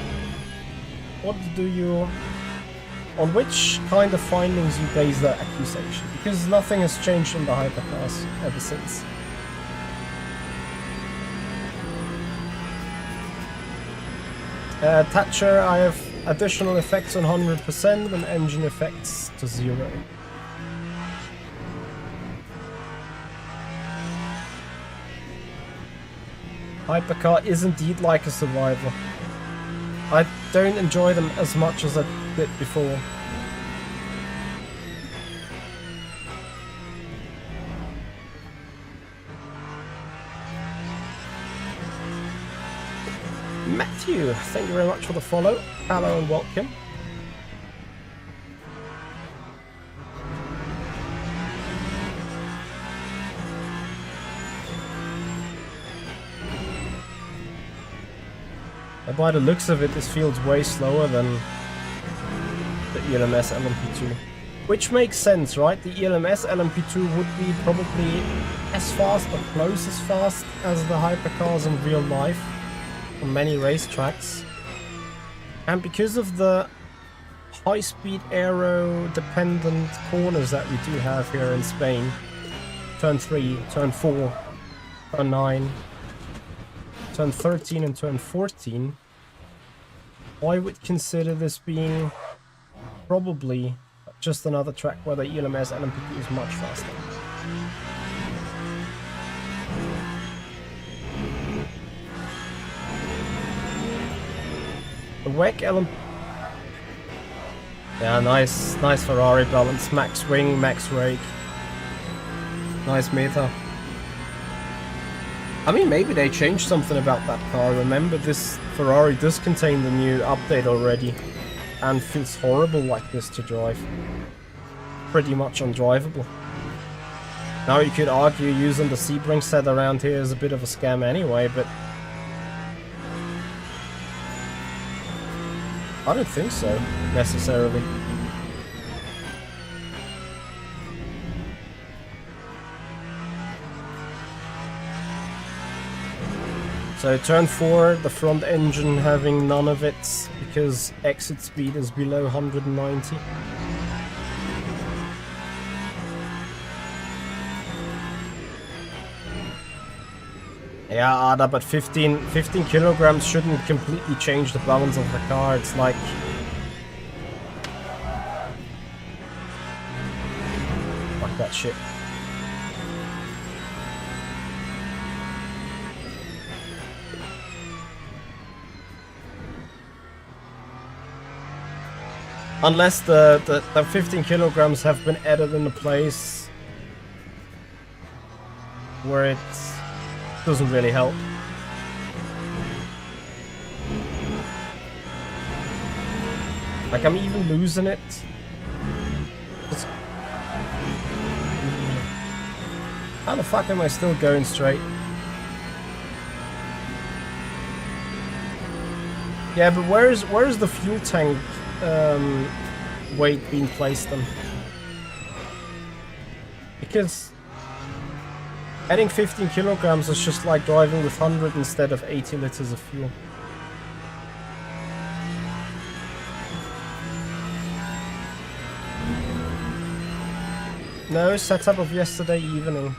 what do you... on which kind of findings you base that accusation? Because nothing has changed on the hypercars ever since. Thatcher, I have additional effects on 100% and engine effects to 0. Hypercar is indeed like a survival. I don't enjoy them as much as I did before. Matthew, thank you very much for the follow. Hello and welcome. And by the looks of it, this feels way slower than the ELMS LMP2. Which makes sense, right? The ELMS LMP2 would be probably as fast or close as fast as the hypercars in real life on many racetracks. And because of the high-speed aero-dependent corners that we do have here in Spain, turn 3, turn 4, turn 9, turn 13 and turn 14, I would consider this being probably just another track where the ELMS LMP2 is much faster. The WEC LMP... yeah, nice Ferrari balance, max wing, max rake. Nice meta. I mean, maybe they changed something about that car. Remember, this Ferrari does contain the new update already and feels horrible like this to drive. Pretty much undrivable. Now you could argue using the Sebring set around here is a bit of a scam anyway, but I don't think so, necessarily. So turn 4, the front engine having none of it because exit speed is below 190. Yeah, Ada, but 15 kilograms shouldn't completely change the balance of the car. It's like... fuck that shit. Unless the 15 kilograms have been added in a place where it doesn't really help. Like, I'm even losing it. How the fuck am I still going straight? Yeah, but where is the fuel tank weight being placed on? Because adding 15 kilograms is just like driving with 100 instead of 80 liters of fuel. No, setup of yesterday evening.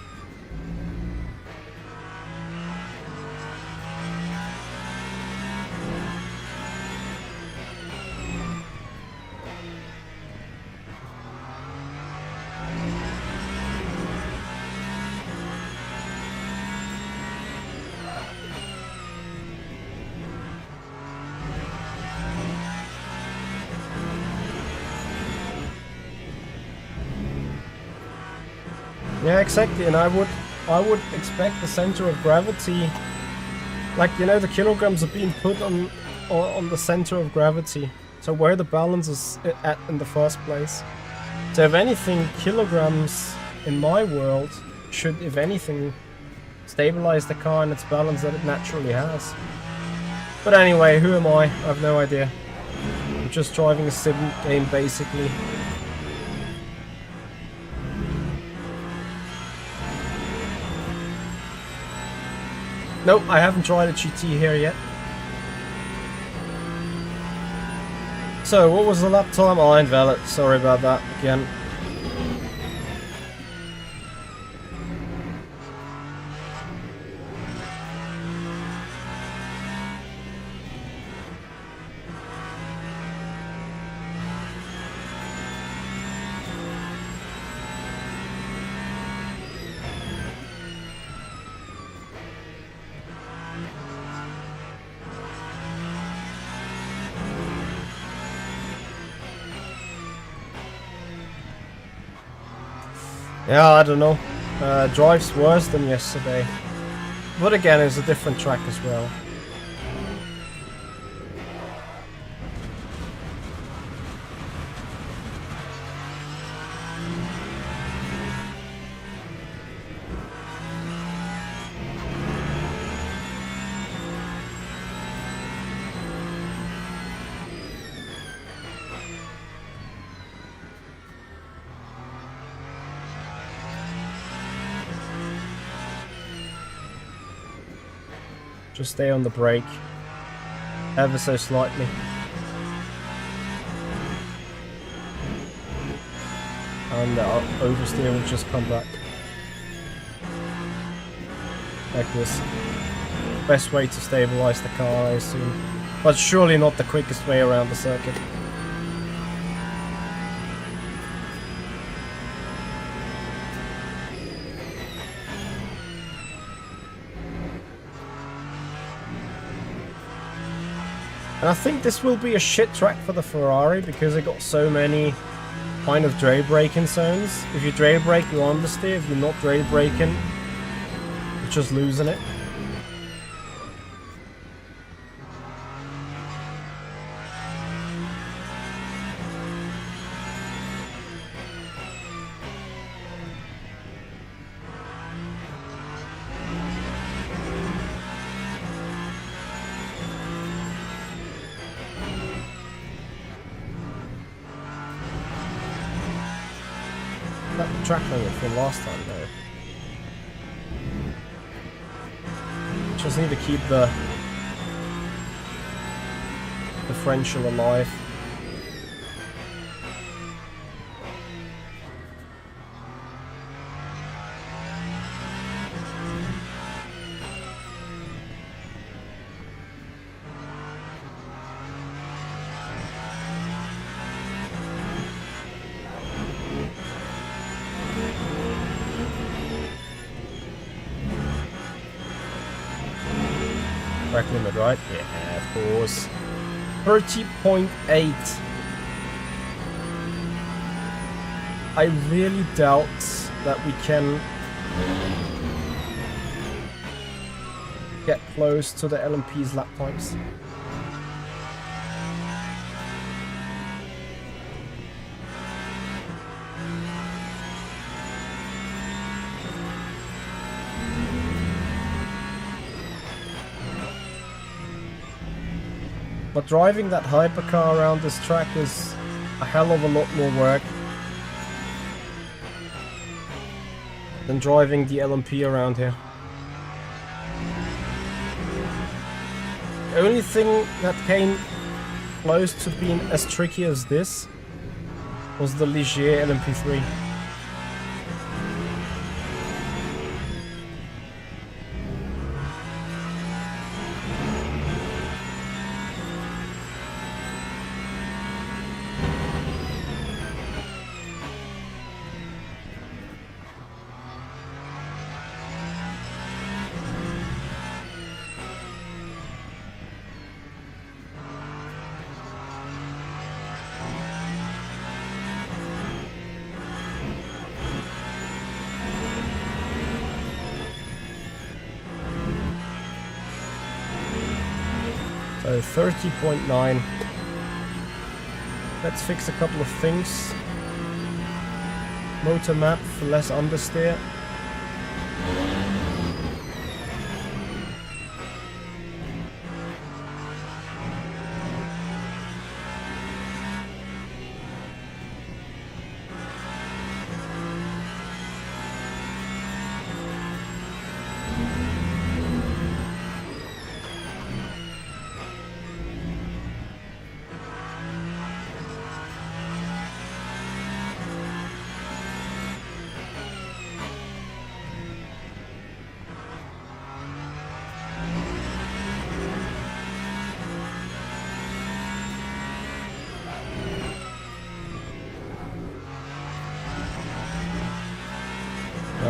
Yeah, exactly, and I would expect the center of gravity, like, you know, the kilograms are being put on the center of gravity, so where the balance is at in the first place. So if anything, kilograms in my world should, if anything, stabilize the car in its balance that it naturally has. But anyway, who am I? I have no idea. I'm just driving a sim game basically. Nope, I haven't tried a GT here yet. So, what was the lap time? Oh, invalid. Sorry about that again. Yeah, I don't know. Drive's worse than yesterday. But again, it's a different track as well. Just stay on the brake, ever so slightly. And the oversteer will just come back. Like this. Best way to stabilize the car, I assume. But surely not the quickest way around the circuit. And I think this will be a shit track for the Ferrari because it got so many kind of dray braking zones. If you dray brake, you understeer. If you're not dray braking, you're just losing it. Track limit from last time though. Just need to keep the differential alive. Track limit, right? Yeah, of course. 30.8. I really doubt that we can get close to the LMP's lap times. But driving that hypercar around this track is a hell of a lot more work than driving the LMP around here. The only thing that came close to being as tricky as this was the Ligier LMP3. So 30.9. Let's fix a couple of things. Motor map for less understeer.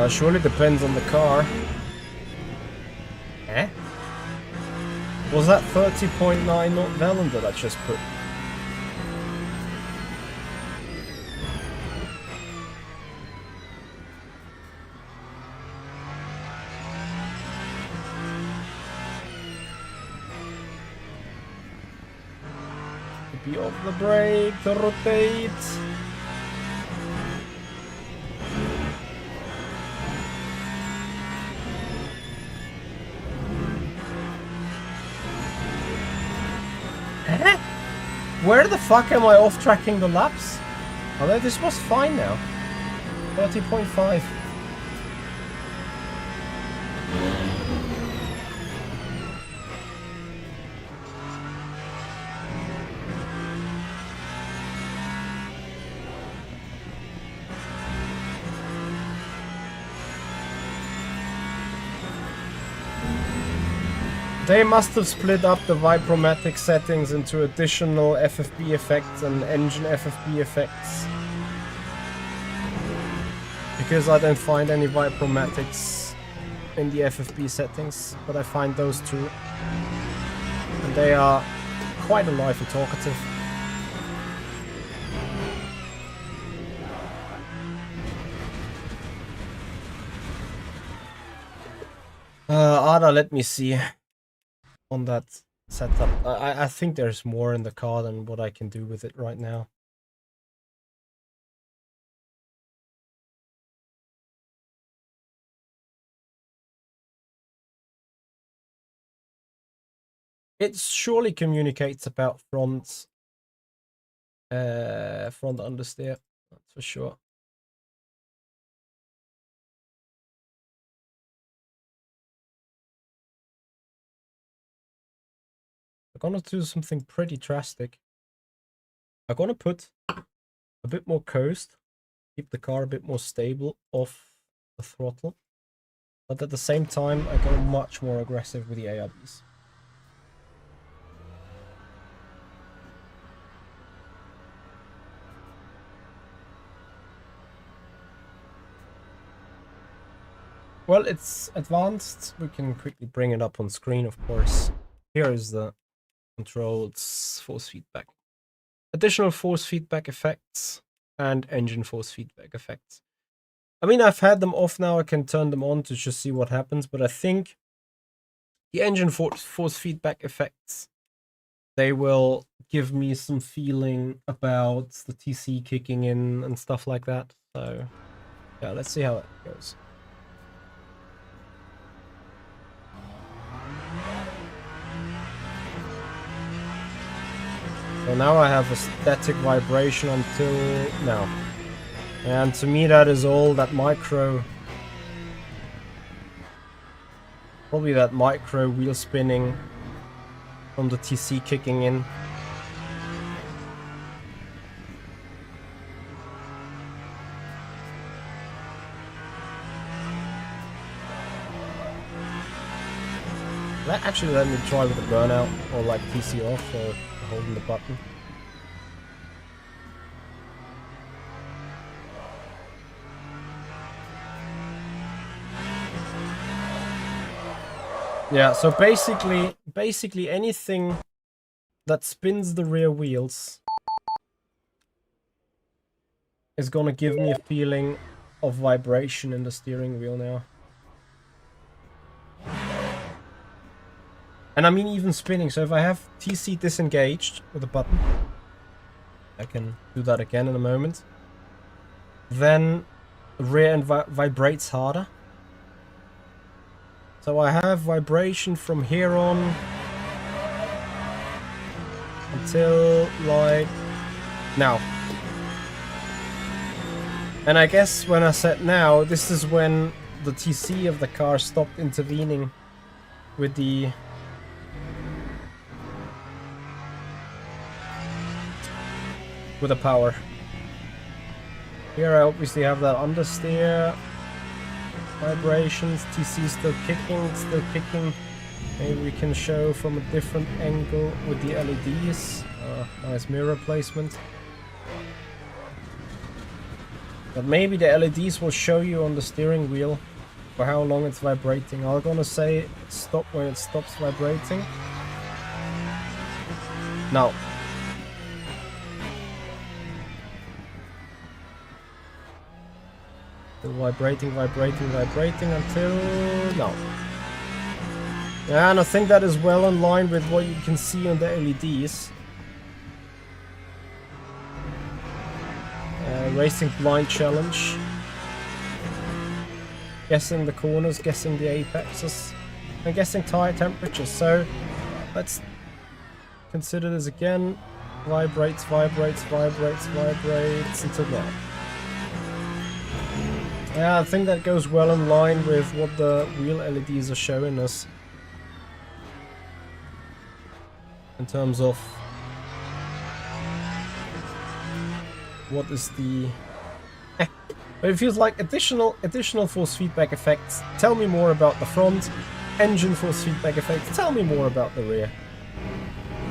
Surely depends on the car. Eh? Was that 30.9 not Velen that I just put? Be off the brake to rotate. Where the fuck am I off tracking the laps? Although this was fine now. 30.5. They must have split up the Vibromatic settings into additional FFB effects and engine FFB effects. Because I don't find any Vibromatics in the FFB settings, but I find those two. And they are quite alive and talkative. Ada, let me see. On that setup. I think there's more in the car than what I can do with it right now. It surely communicates about front understeer, that's for sure. I'm gonna do something pretty drastic. I'm gonna put a bit more coast, keep the car a bit more stable off the throttle, but at the same time I go much more aggressive with the ARBs. Well, it's advanced. We can quickly bring it up on screen, of course. Here is the controlled force feedback. Additional force feedback effects and engine force feedback effects. I mean, I've had them off now. I can turn them on to just see what happens, but I think the engine force feedback effects, they will give me some feeling about the TC kicking in and stuff like that. So yeah, let's see how it goes. So now I have a static vibration until now. And to me that is all that micro... Probably that micro wheel spinning from the TC kicking in. Actually, let me try with the burnout, or like TC off, or holding the button. Yeah, so basically anything that spins the rear wheels is gonna give me a feeling of vibration in the steering wheel now. And I mean even spinning, so if I have TC disengaged with a button, I can do that again in a moment, then the rear end vibrates harder. So I have vibration from here on until like now. And I guess when I said now, this is when the TC of the car stopped intervening with the power. Here I obviously have that understeer vibrations, TC still kicking, Maybe we can show from a different angle with the LEDs. Nice mirror placement. But maybe the LEDs will show you on the steering wheel for how long it's vibrating. I'm gonna say stop when it stops vibrating. Now. Still vibrating until now. Yeah, and I think that is well in line with what you can see on the LEDs. Racing blind challenge. Guessing the corners, guessing the apexes, and guessing tire temperatures. So let's consider this again. Vibrates until now. Yeah, I think that goes well in line with what the wheel LEDs are showing us. In terms of what is the... But it feels like additional force feedback effects. Tell me more about the front. Engine force feedback effects. Tell me more about the rear.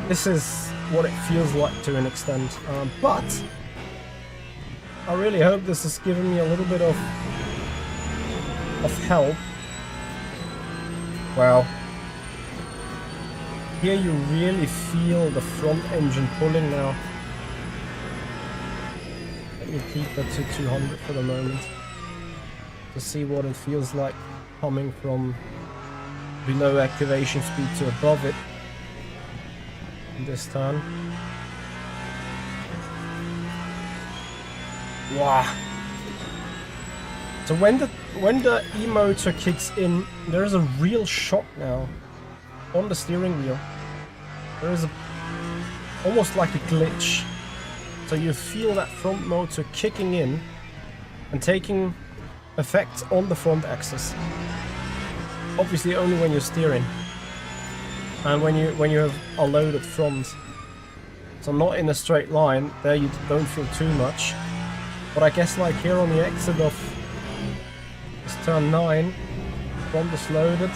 This is what it feels like to an extent. But I really hope this has given me a little bit of help. Wow. Here you really feel the front engine pulling now. Let me keep that to 200 for the moment, to see what it feels like coming from below activation speed to above it in this turn. Wow. So when the E-motor kicks in, there is a real shock now on the steering wheel. There is almost like a glitch. So you feel that front motor kicking in and taking effect on the front axis. Obviously only when you're steering and when you have a loaded front. So not in a straight line, there you don't feel too much. But I guess like here on the exit of this turn 9, front is loaded,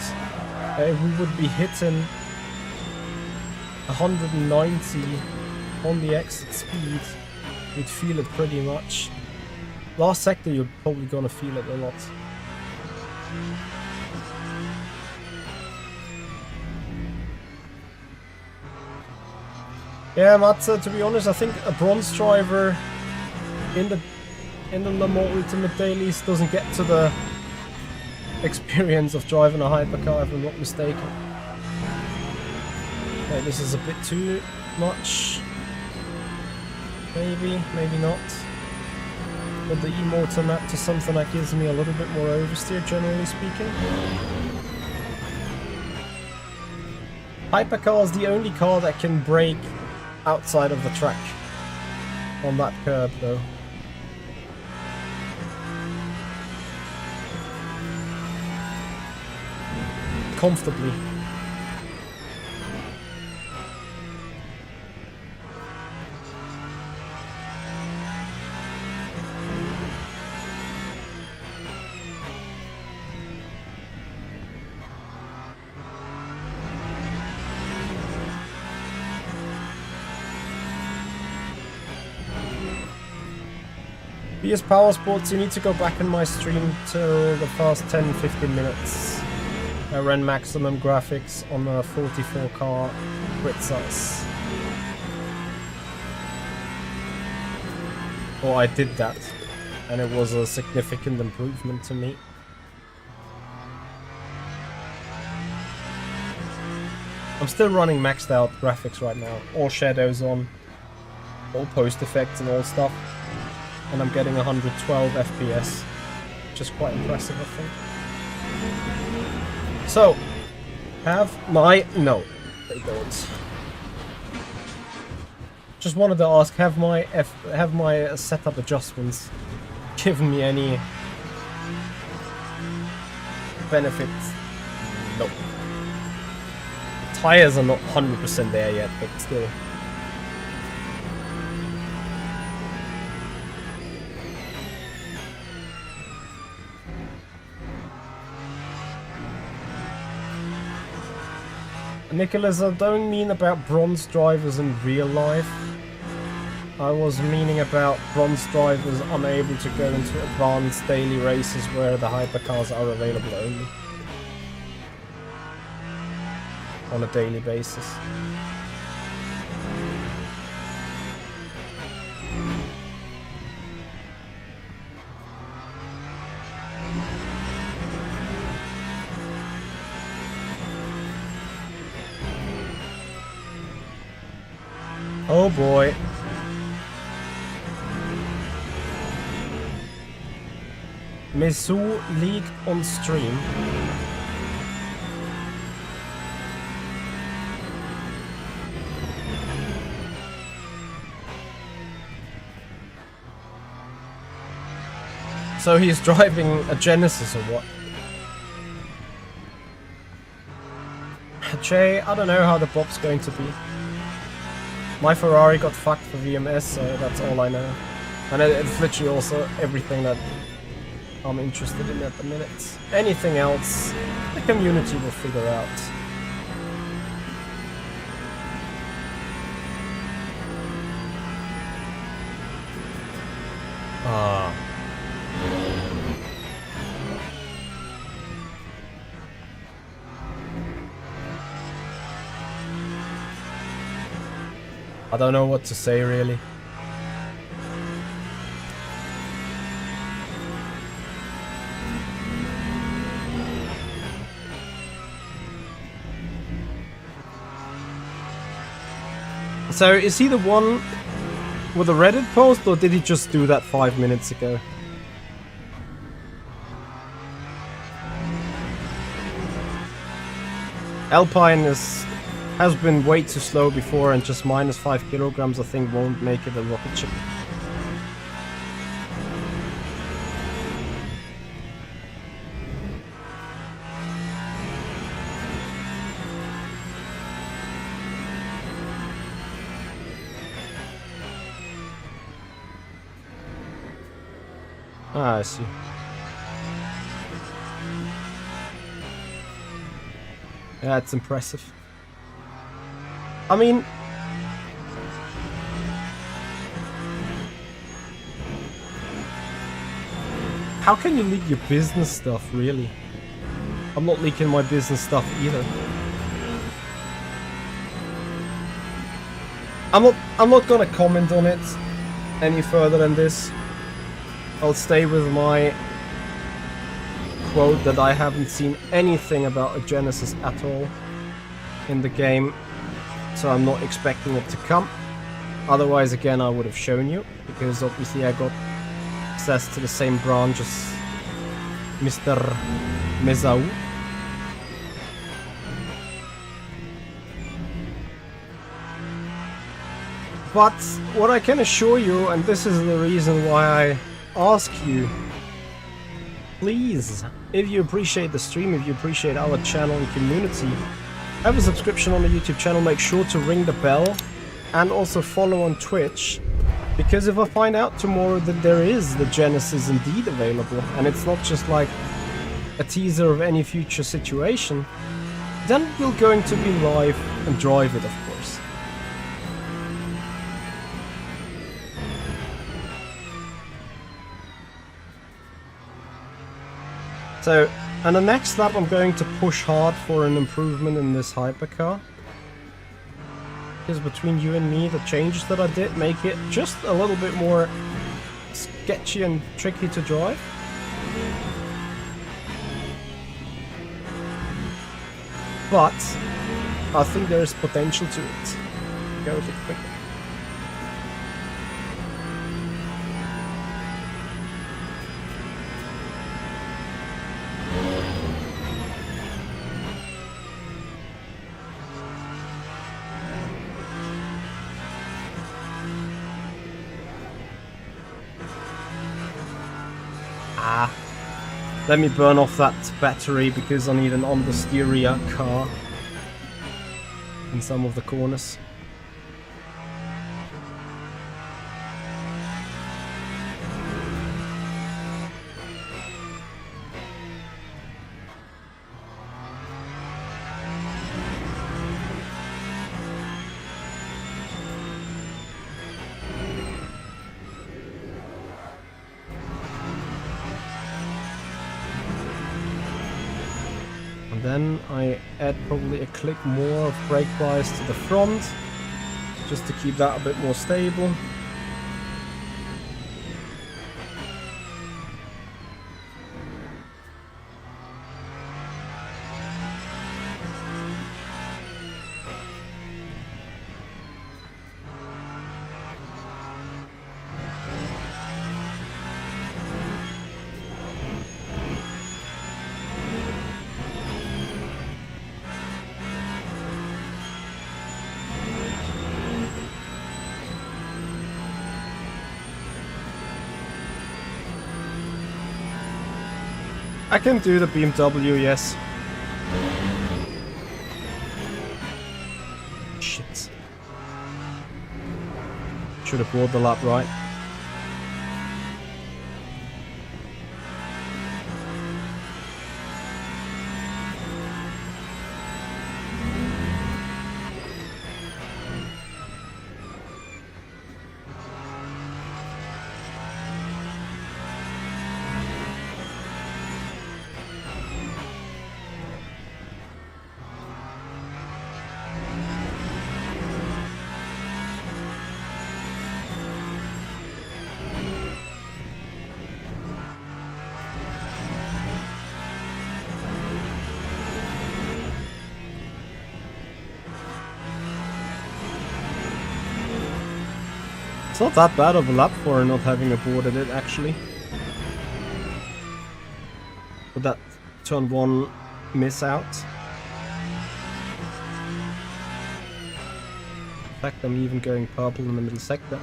we would be hitting 190 on the exit speed. You'd feel it pretty much. Last sector you're probably gonna feel it a lot. Yeah, Matze, to be honest, I think a bronze driver in the Le Mans Ultimate Dailies doesn't get to the experience of driving a hypercar, if I'm not mistaken. Okay, this is a bit too much. Maybe, maybe not. But the E-motor map to something that gives me a little bit more oversteer, generally speaking. Hypercar is the only car that can brake outside of the track on that curb, though. Comfortably. BS Power Sports, you need to go back in my stream till the first 10-15 minutes. I ran maximum graphics on a 44 car grid size. Well, I did that, and it was a significant improvement to me. I'm still running maxed out graphics right now, all shadows on, all post effects and all stuff. And I'm getting 112 FPS, which is quite impressive, I think. So, no, they don't. Just wanted to ask, have my setup adjustments given me any benefits? No. Tires are not 100% there yet, but still. Nicholas, I don't mean about bronze drivers in real life. I was meaning about bronze drivers unable to go into advanced daily races where the hypercars are available only on a daily basis. Oh boy. Mesu leaked on stream. So he's driving a Genesis or what? Jay, I don't know how the bob's going to be. My Ferrari got fucked for VMS, so that's all I know. And it's literally also everything that I'm interested in at the minute. Anything else, the community will figure out. I don't know what to say, really. So, is he the one with a Reddit post, or did he just do that 5 minutes ago? Alpine has been way too slow before, and just minus 5 kilograms I think won't make it a rocket ship. Ah, I see. Yeah, it's impressive. I mean, how can you leak your business stuff, really? I'm not leaking my business stuff either. I'm not gonna comment on it any further than this. I'll stay with my quote that I haven't seen anything about a Genesis at all in the game. So I'm not expecting it to come. Otherwise, again, I would have shown you, because obviously I got access to the same branch as Mr. Mezau. But what I can assure you, and this is the reason why I ask you, please, if you appreciate the stream, if you appreciate our channel and community, have a subscription on the YouTube channel, make sure to ring the bell, and also follow on Twitch, because if I find out tomorrow that there is the Genesis indeed available, and it's not just like a teaser of any future situation, then we're going to be live and drive it, of course. So, and the next lap I'm going to push hard for an improvement in this hypercar. Because between you and me, the changes that I did make it just a little bit more sketchy and tricky to drive. But I think there is potential to it. Go a bit quicker. Let me burn off that battery because I need an understeer car in some of the corners. then I add probably a click more of brake bias to the front, just to keep that a bit more stable. I can do the BMW, yes. Shit. Should have brought the lap right. It's not that bad of a lap for not having aborted it, actually. With that turn 1 miss out. In fact, I'm even going purple in the middle sector.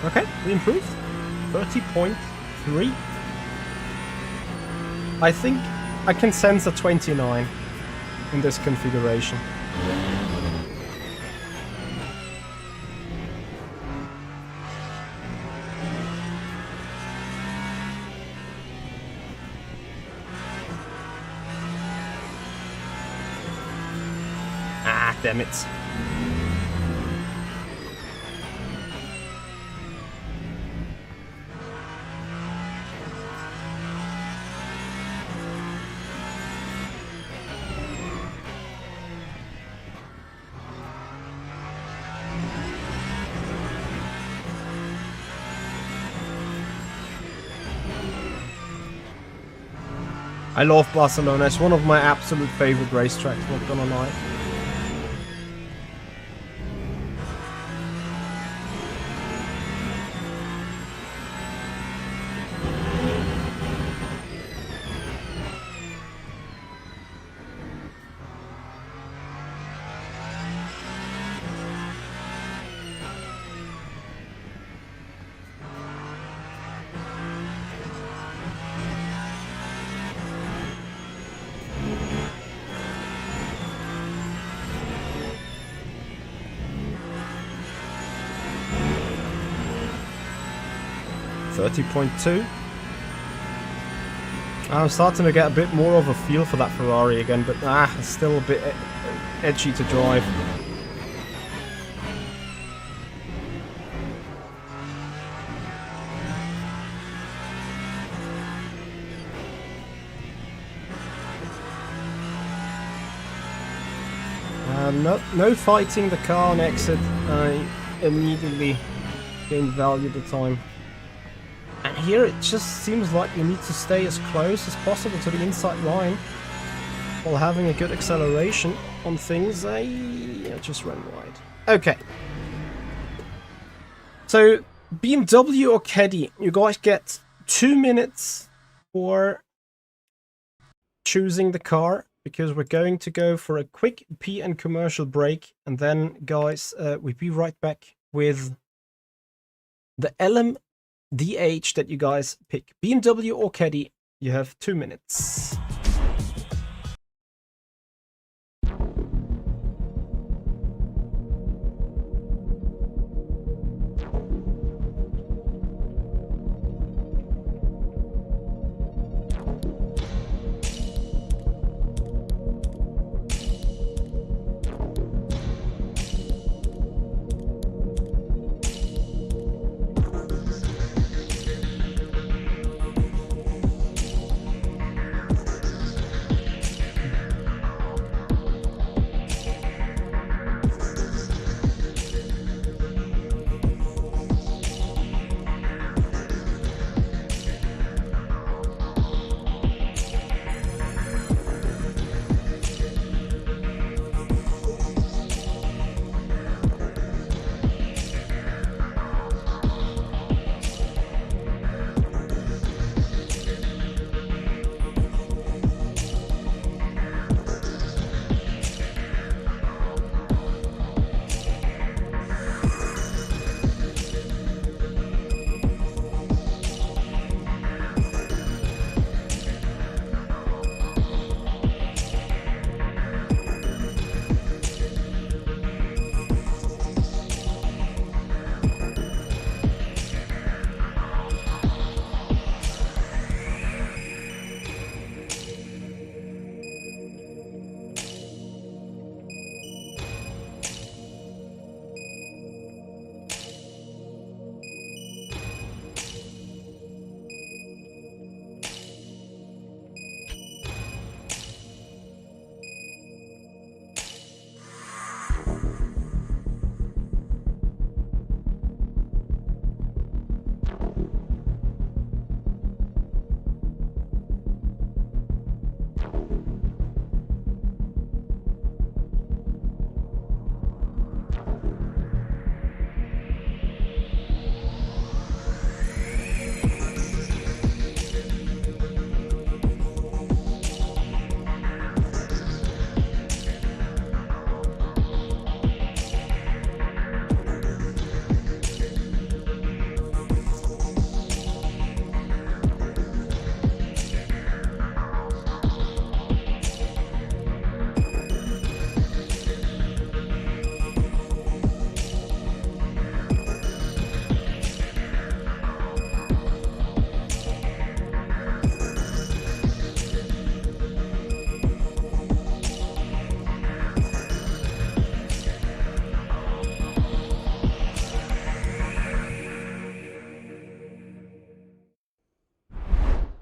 Okay, we improved. 30.3. I think I can sense a 29 in this configuration. Ah, damn it. I love Barcelona, it's one of my absolute favorite racetracks, not gonna lie. .2. I'm starting to get a bit more of a feel for that Ferrari again, but it's still a bit edgy to drive. No fighting the car on exit. I immediately gained valuable time. And here it just seems like you need to stay as close as possible to the inside line while having a good acceleration on things. I just ran wide. Okay. So, BMW or Caddy, you guys get 2 minutes for choosing the car, because we're going to go for a quick pee and commercial break, and then, guys, we'll be right back with the LMDH that you guys pick. BMW or Caddy, you have 2 minutes.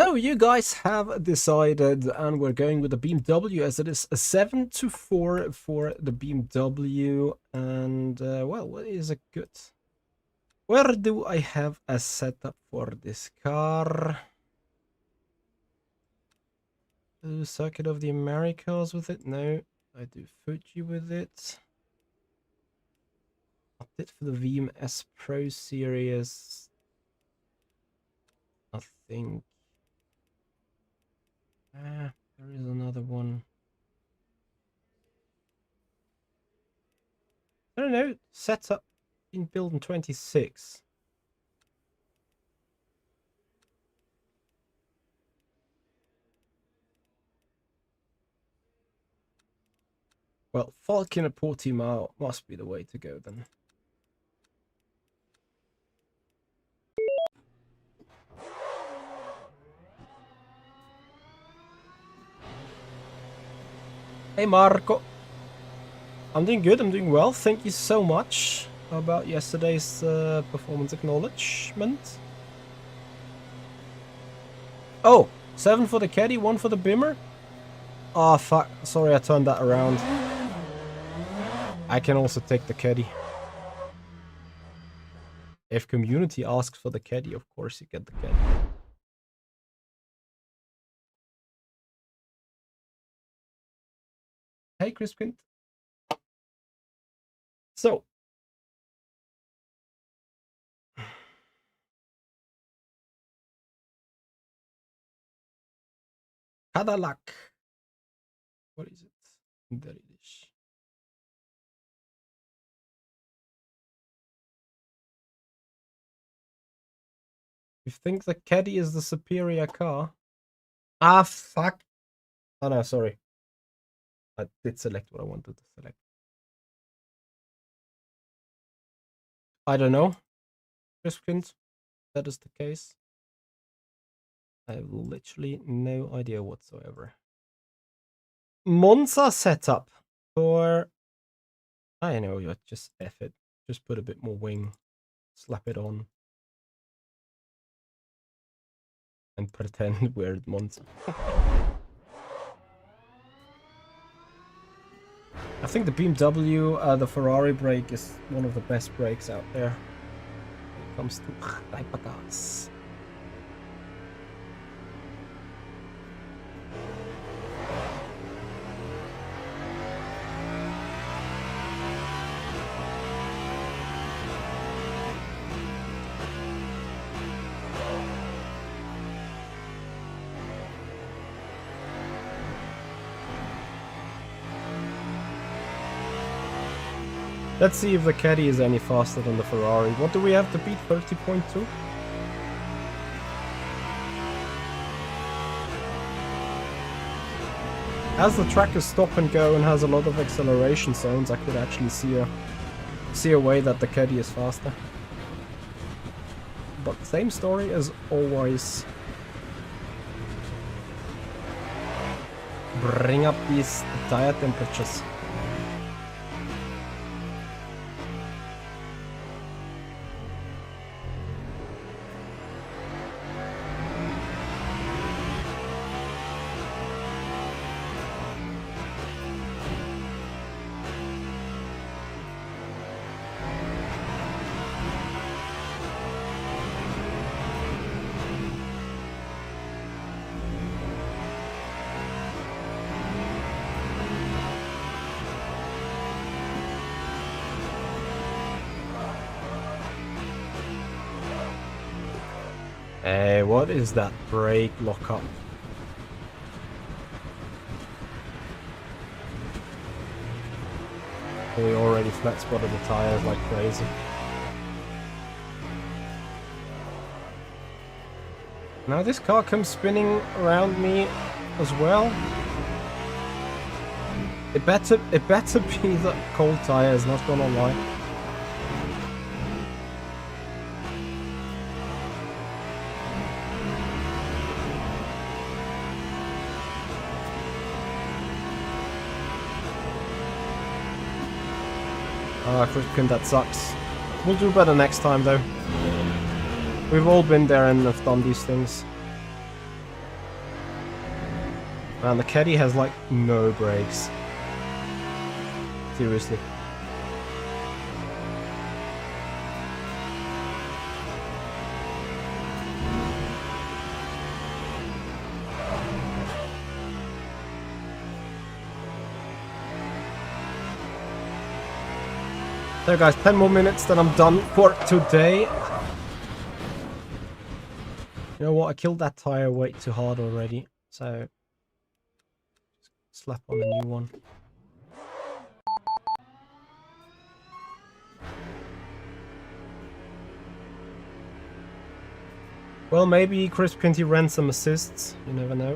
So you guys have decided, and we're going with the BMW as it is a 7-4 for the BMW. And well, what is a good? Where do I have a setup for this car? Do Circuit of the Americas with it? No, I do Fuji with it. Update for the VMS Pro Series. I think. There is another one. I don't know. Setup in build in 26. Well, Falcon at Portimao must be the way to go then. Hey Marco. I'm doing good, I'm doing well. Thank you so much. How about yesterday's performance acknowledgement? Oh, 7 for the Caddy, 1 for the Bimmer? Oh fuck, sorry I turned that around. I can also take the Caddy. If community asks for the Caddy, of course you get the Caddy. Hey Crispin. So. Cadillac. What is it? There it is. You think the Caddy is the superior car? Ah, fuck. Oh no, sorry. I did select what I wanted to select. I don't know. Crispkins, that is the case. I have literally no idea whatsoever. Monza setup for... I know, you just F it. Just put a bit more wing. Slap it on. And pretend we're at Monza. I think the BMW, the Ferrari brake is one of the best brakes out there when it comes to Hypercars. Let's see if the Caddy is any faster than the Ferrari. What do we have to beat? 30.2? As the track is stop and go and has a lot of acceleration zones, I could actually see a way that the Caddy is faster. But same story as always. Bring up these tire temperatures. Hey, what is that brake lockup? We already flat spotted the tires like crazy. Now this car comes spinning around me as well. It better be the cold tires, not gonna lie. Freaking that sucks. We'll do better next time though. We've all been there and have done these things. Man, the Caddy has like no brakes. Seriously. So guys, 10 more minutes, then I'm done for today. You know what, I killed that tire way too hard already, so slap on a new one. Well, maybe Chris Pinty ran some assists, you never know.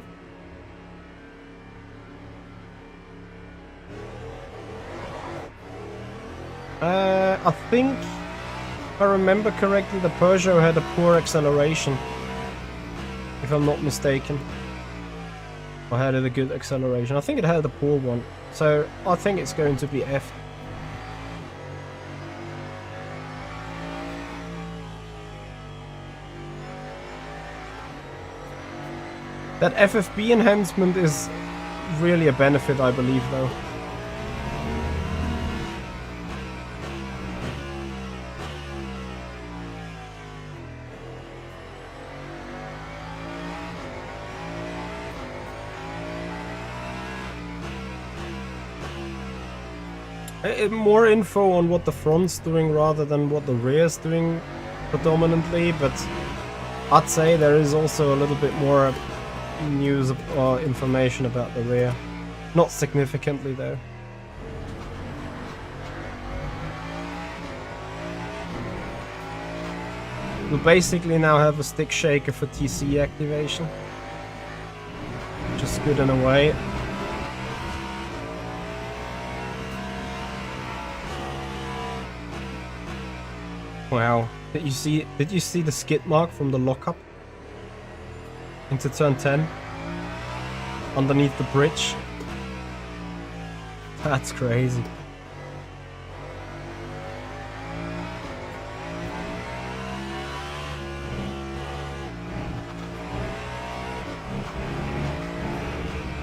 I think, if I remember correctly, the Peugeot had a poor acceleration, if I'm not mistaken. Or had it a good acceleration? I think it had a poor one, so I think it's going to be F. That FFB enhancement is really a benefit, I believe, though. More info on what the front's doing rather than what the rear's doing predominantly, but I'd say there is also a little bit more news or information about the rear. Not significantly though. We'll basically now have a stick shaker for TC activation, which is good in a way. Wow, did you see the skid mark from the lockup into turn 10 underneath the bridge? That's crazy.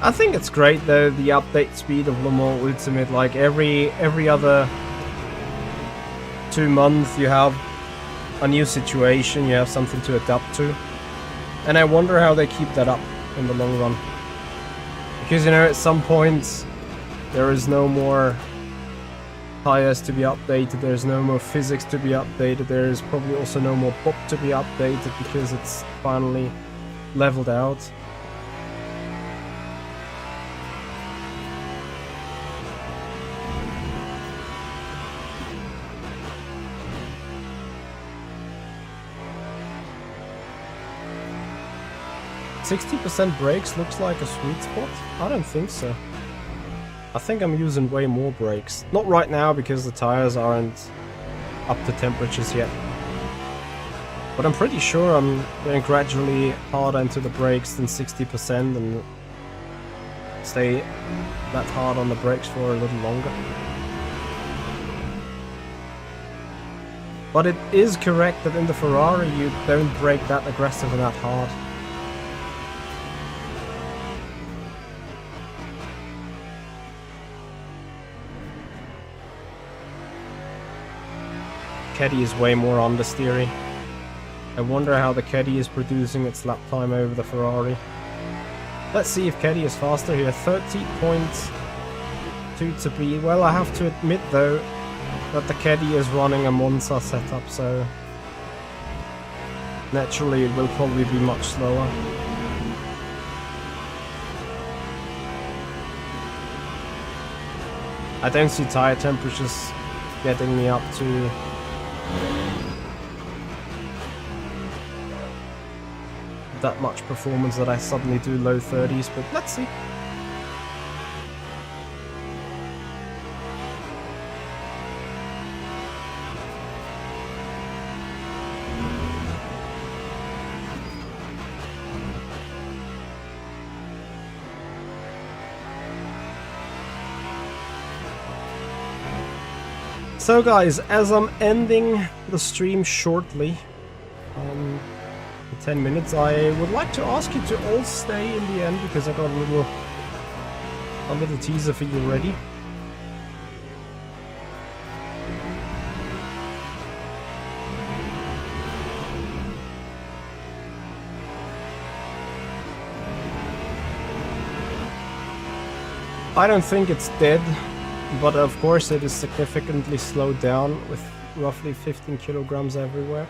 I think it's great though, the update speed of Le Mans Ultimate. Like every other 2 months you have a new situation, you have something to adapt to, and I wonder how they keep that up in the long run, because you know at some point there is no more tires to be updated, there's no more physics to be updated, there is probably also no more pop to be updated because it's finally leveled out. %60 brakes looks like a sweet spot? I don't think so. I think I'm using way more brakes. Not right now because the tires aren't up to temperatures yet. But I'm pretty sure I'm going gradually harder into the brakes than 60% and stay that hard on the brakes for a little longer. But it is correct that in the Ferrari you don't brake that aggressive and that hard. Caddy is way more understeery. I wonder how the Caddy is producing its lap time over the Ferrari. Let's see if Caddy is faster here. 30.2 to be. Well, I have to admit though that the Caddy is running a Monza setup, so naturally it will probably be much slower. I don't see tire temperatures getting me up to that much performance that I suddenly do low 30s, but let's see. So guys, as I'm ending the stream shortly, in 10 minutes, I would like to ask you to all stay in the end because I got a little A little teaser for you ready. I don't think it's dead, but of course it is significantly slowed down with roughly 15 kilograms everywhere.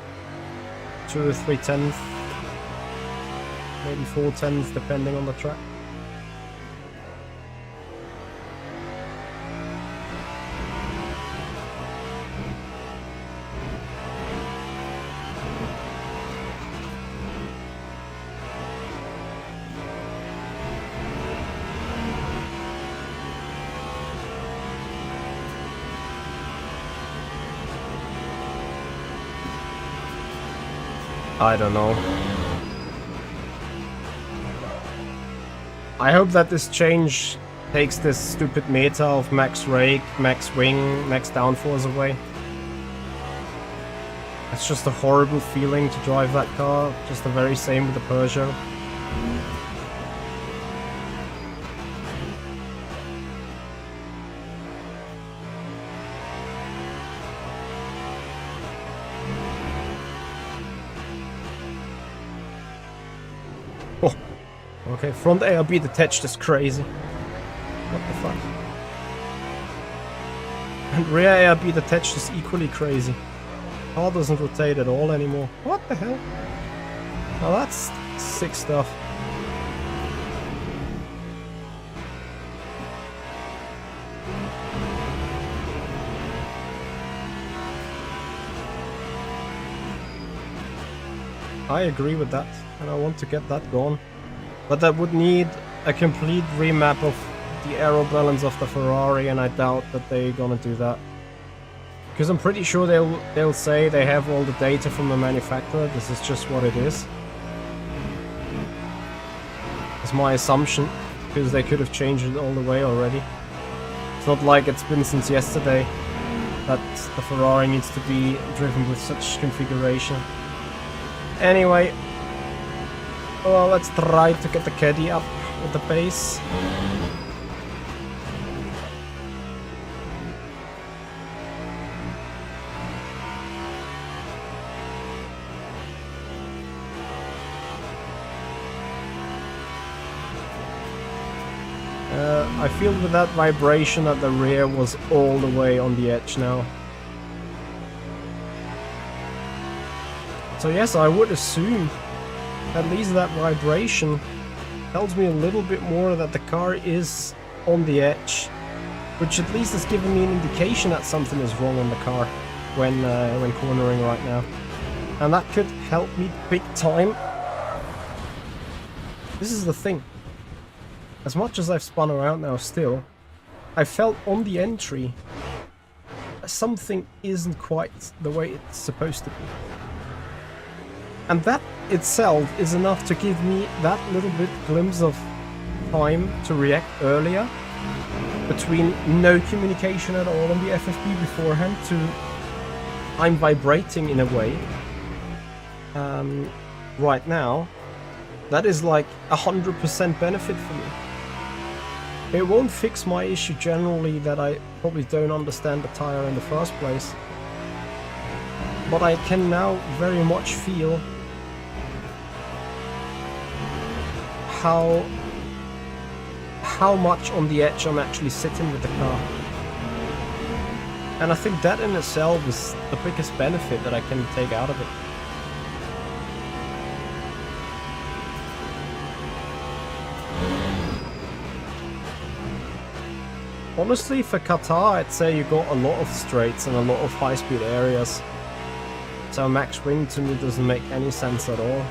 2 or 3/10, maybe 4/10 depending on the track. I don't know. I hope that this change takes this stupid meta of max rake, max wing, max downforce away. It's just a horrible feeling to drive that car, just the very same with the Peugeot. Okay, front ARB detached is crazy. What the fuck? And rear ARB detached is equally crazy. Car doesn't rotate at all anymore. What the hell? Now that's sick stuff. I agree with that, and I want to get that gone. But that would need a complete remap of the aero balance of the Ferrari, and I doubt that they're gonna do that. Because I'm pretty sure they'll say they have all the data from the manufacturer. This is just what it is. It's my assumption, because they could have changed it all the way already. It's not like it's been since yesterday that the Ferrari needs to be driven with such configuration. Anyway, well, let's try to get the Caddy up with the pace. I feel with that vibration at the rear was all the way on the edge now. So yes, I would assume at least that vibration tells me a little bit more that the car is on the edge, which at least is giving me an indication that something is wrong on the car when cornering right now. And that could help me big time. This is the thing. As much as I've spun around now still, I felt on the entry something isn't quite the way it's supposed to be. And that itself is enough to give me that little bit glimpse of time to react earlier, between no communication at all on the FFP beforehand to I'm vibrating in a way right now. That is like 100% benefit for me. It won't fix my issue generally that I probably don't understand the tire in the first place, but I can now very much feel how much on the edge I'm actually sitting with the car. And I think that in itself is the biggest benefit that I can take out of it. Honestly, for Qatar, I'd say you got a lot of straights and a lot of high-speed areas. So max wing to me doesn't make any sense at all.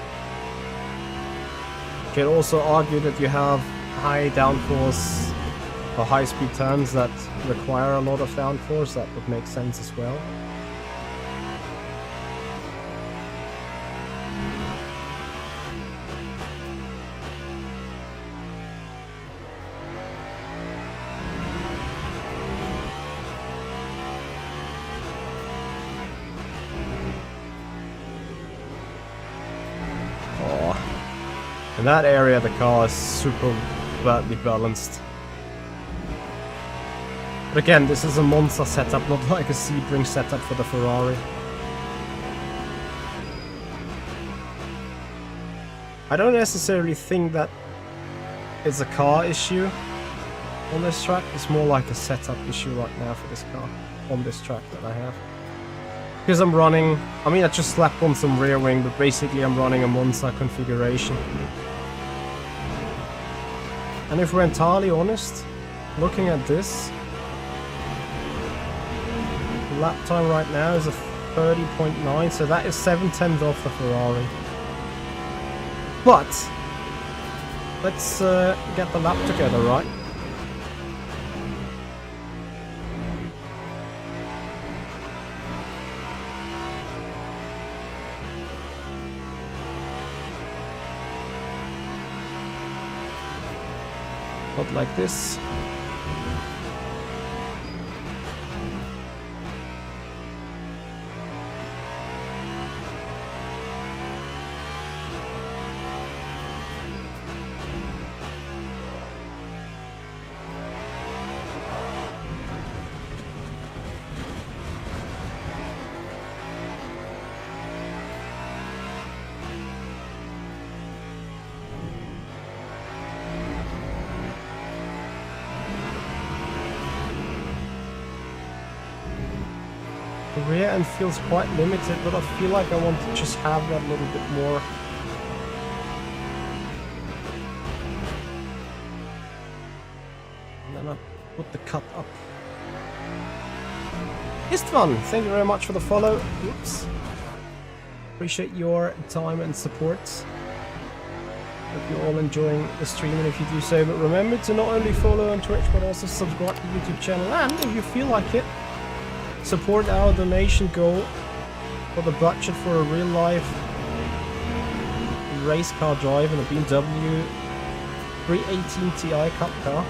You could also argue that you have high downforce or high-speed turns that require a lot of downforce. That would make sense as well. In that area the car is super badly balanced. But again, this is a Monza setup, not like a Sebring setup for the Ferrari. I don't necessarily think that it's a car issue on this track. It's more like a setup issue right now for this car on this track that I have. Because I'm running, I mean I just slapped on some rear wing, but basically I'm running a Monza configuration. And if we're entirely honest, looking at this, lap time right now is a 30.9, so that is 7/10 off the Ferrari. But let's get the lap together, right? Not like this. The rear end feels quite limited, but I feel like I want to just have that little bit more. And then I put the cut up. Istvan, thank you very much for the follow. Oops. Appreciate your time and support. Hope you're all enjoying the stream, and if you do so, but remember to not only follow on Twitch, but also subscribe to the YouTube channel, and if you feel like it, support our donation goal for the budget for a real-life race car drive in a BMW 318 Ti Cup car.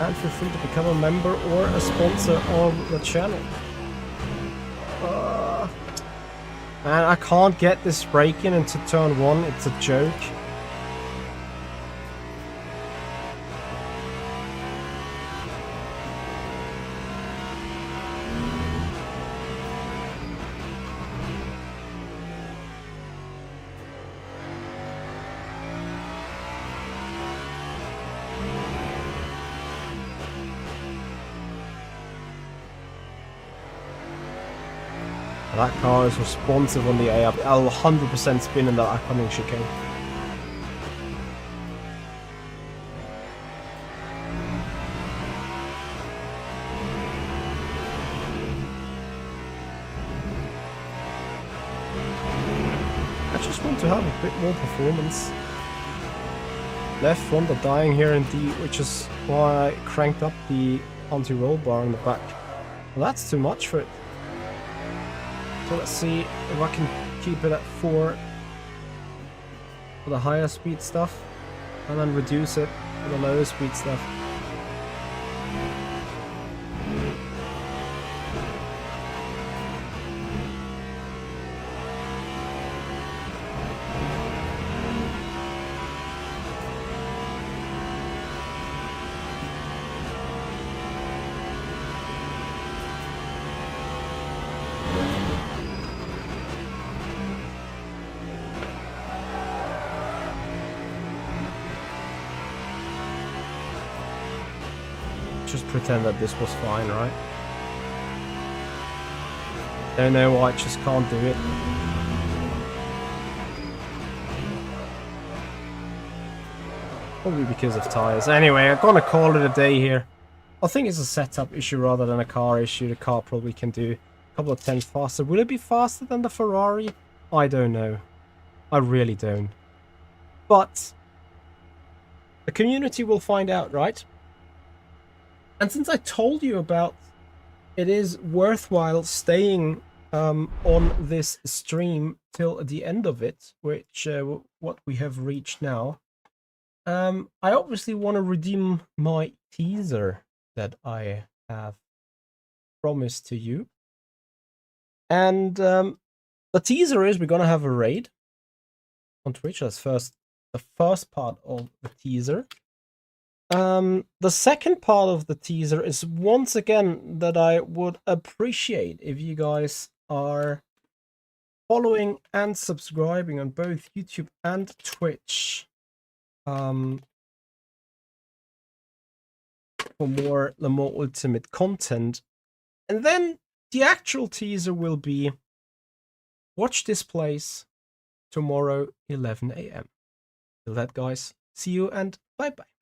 And feel free to become a member or a sponsor of the channel. Man, I can't get this braking into turn 1, it's a joke. That car is responsive on the A up. I'll 100% spin in that upcoming chicane. I just want to have a bit more performance. Left front are dying here indeed, which is why I cranked up the anti-roll bar in the back. Well, that's too much for it. So let's see if I can keep it at 4 for the higher speed stuff, and then reduce it for the lower speed stuff. Just pretend that this was fine, right? Don't know why I just can't do it. Probably because of tires. Anyway, I'm gonna call it a day here. I think it's a setup issue rather than a car issue. The car probably can do a couple of tenths faster. Will it be faster than the Ferrari? I don't know. I really don't. But the community will find out, right? And since I told you about it is worthwhile staying on this stream till the end of it, which what we have reached now, I obviously want to redeem my teaser that I have promised to you. And the teaser is we're going to have a raid on Twitch. That's the first part of the teaser. The second part of the teaser is once again that I would appreciate if you guys are following and subscribing on both YouTube and Twitch. For more Le Mans Ultimate content. And then the actual teaser will be watch this place tomorrow 11 a.m. Till that, guys, see you and bye bye.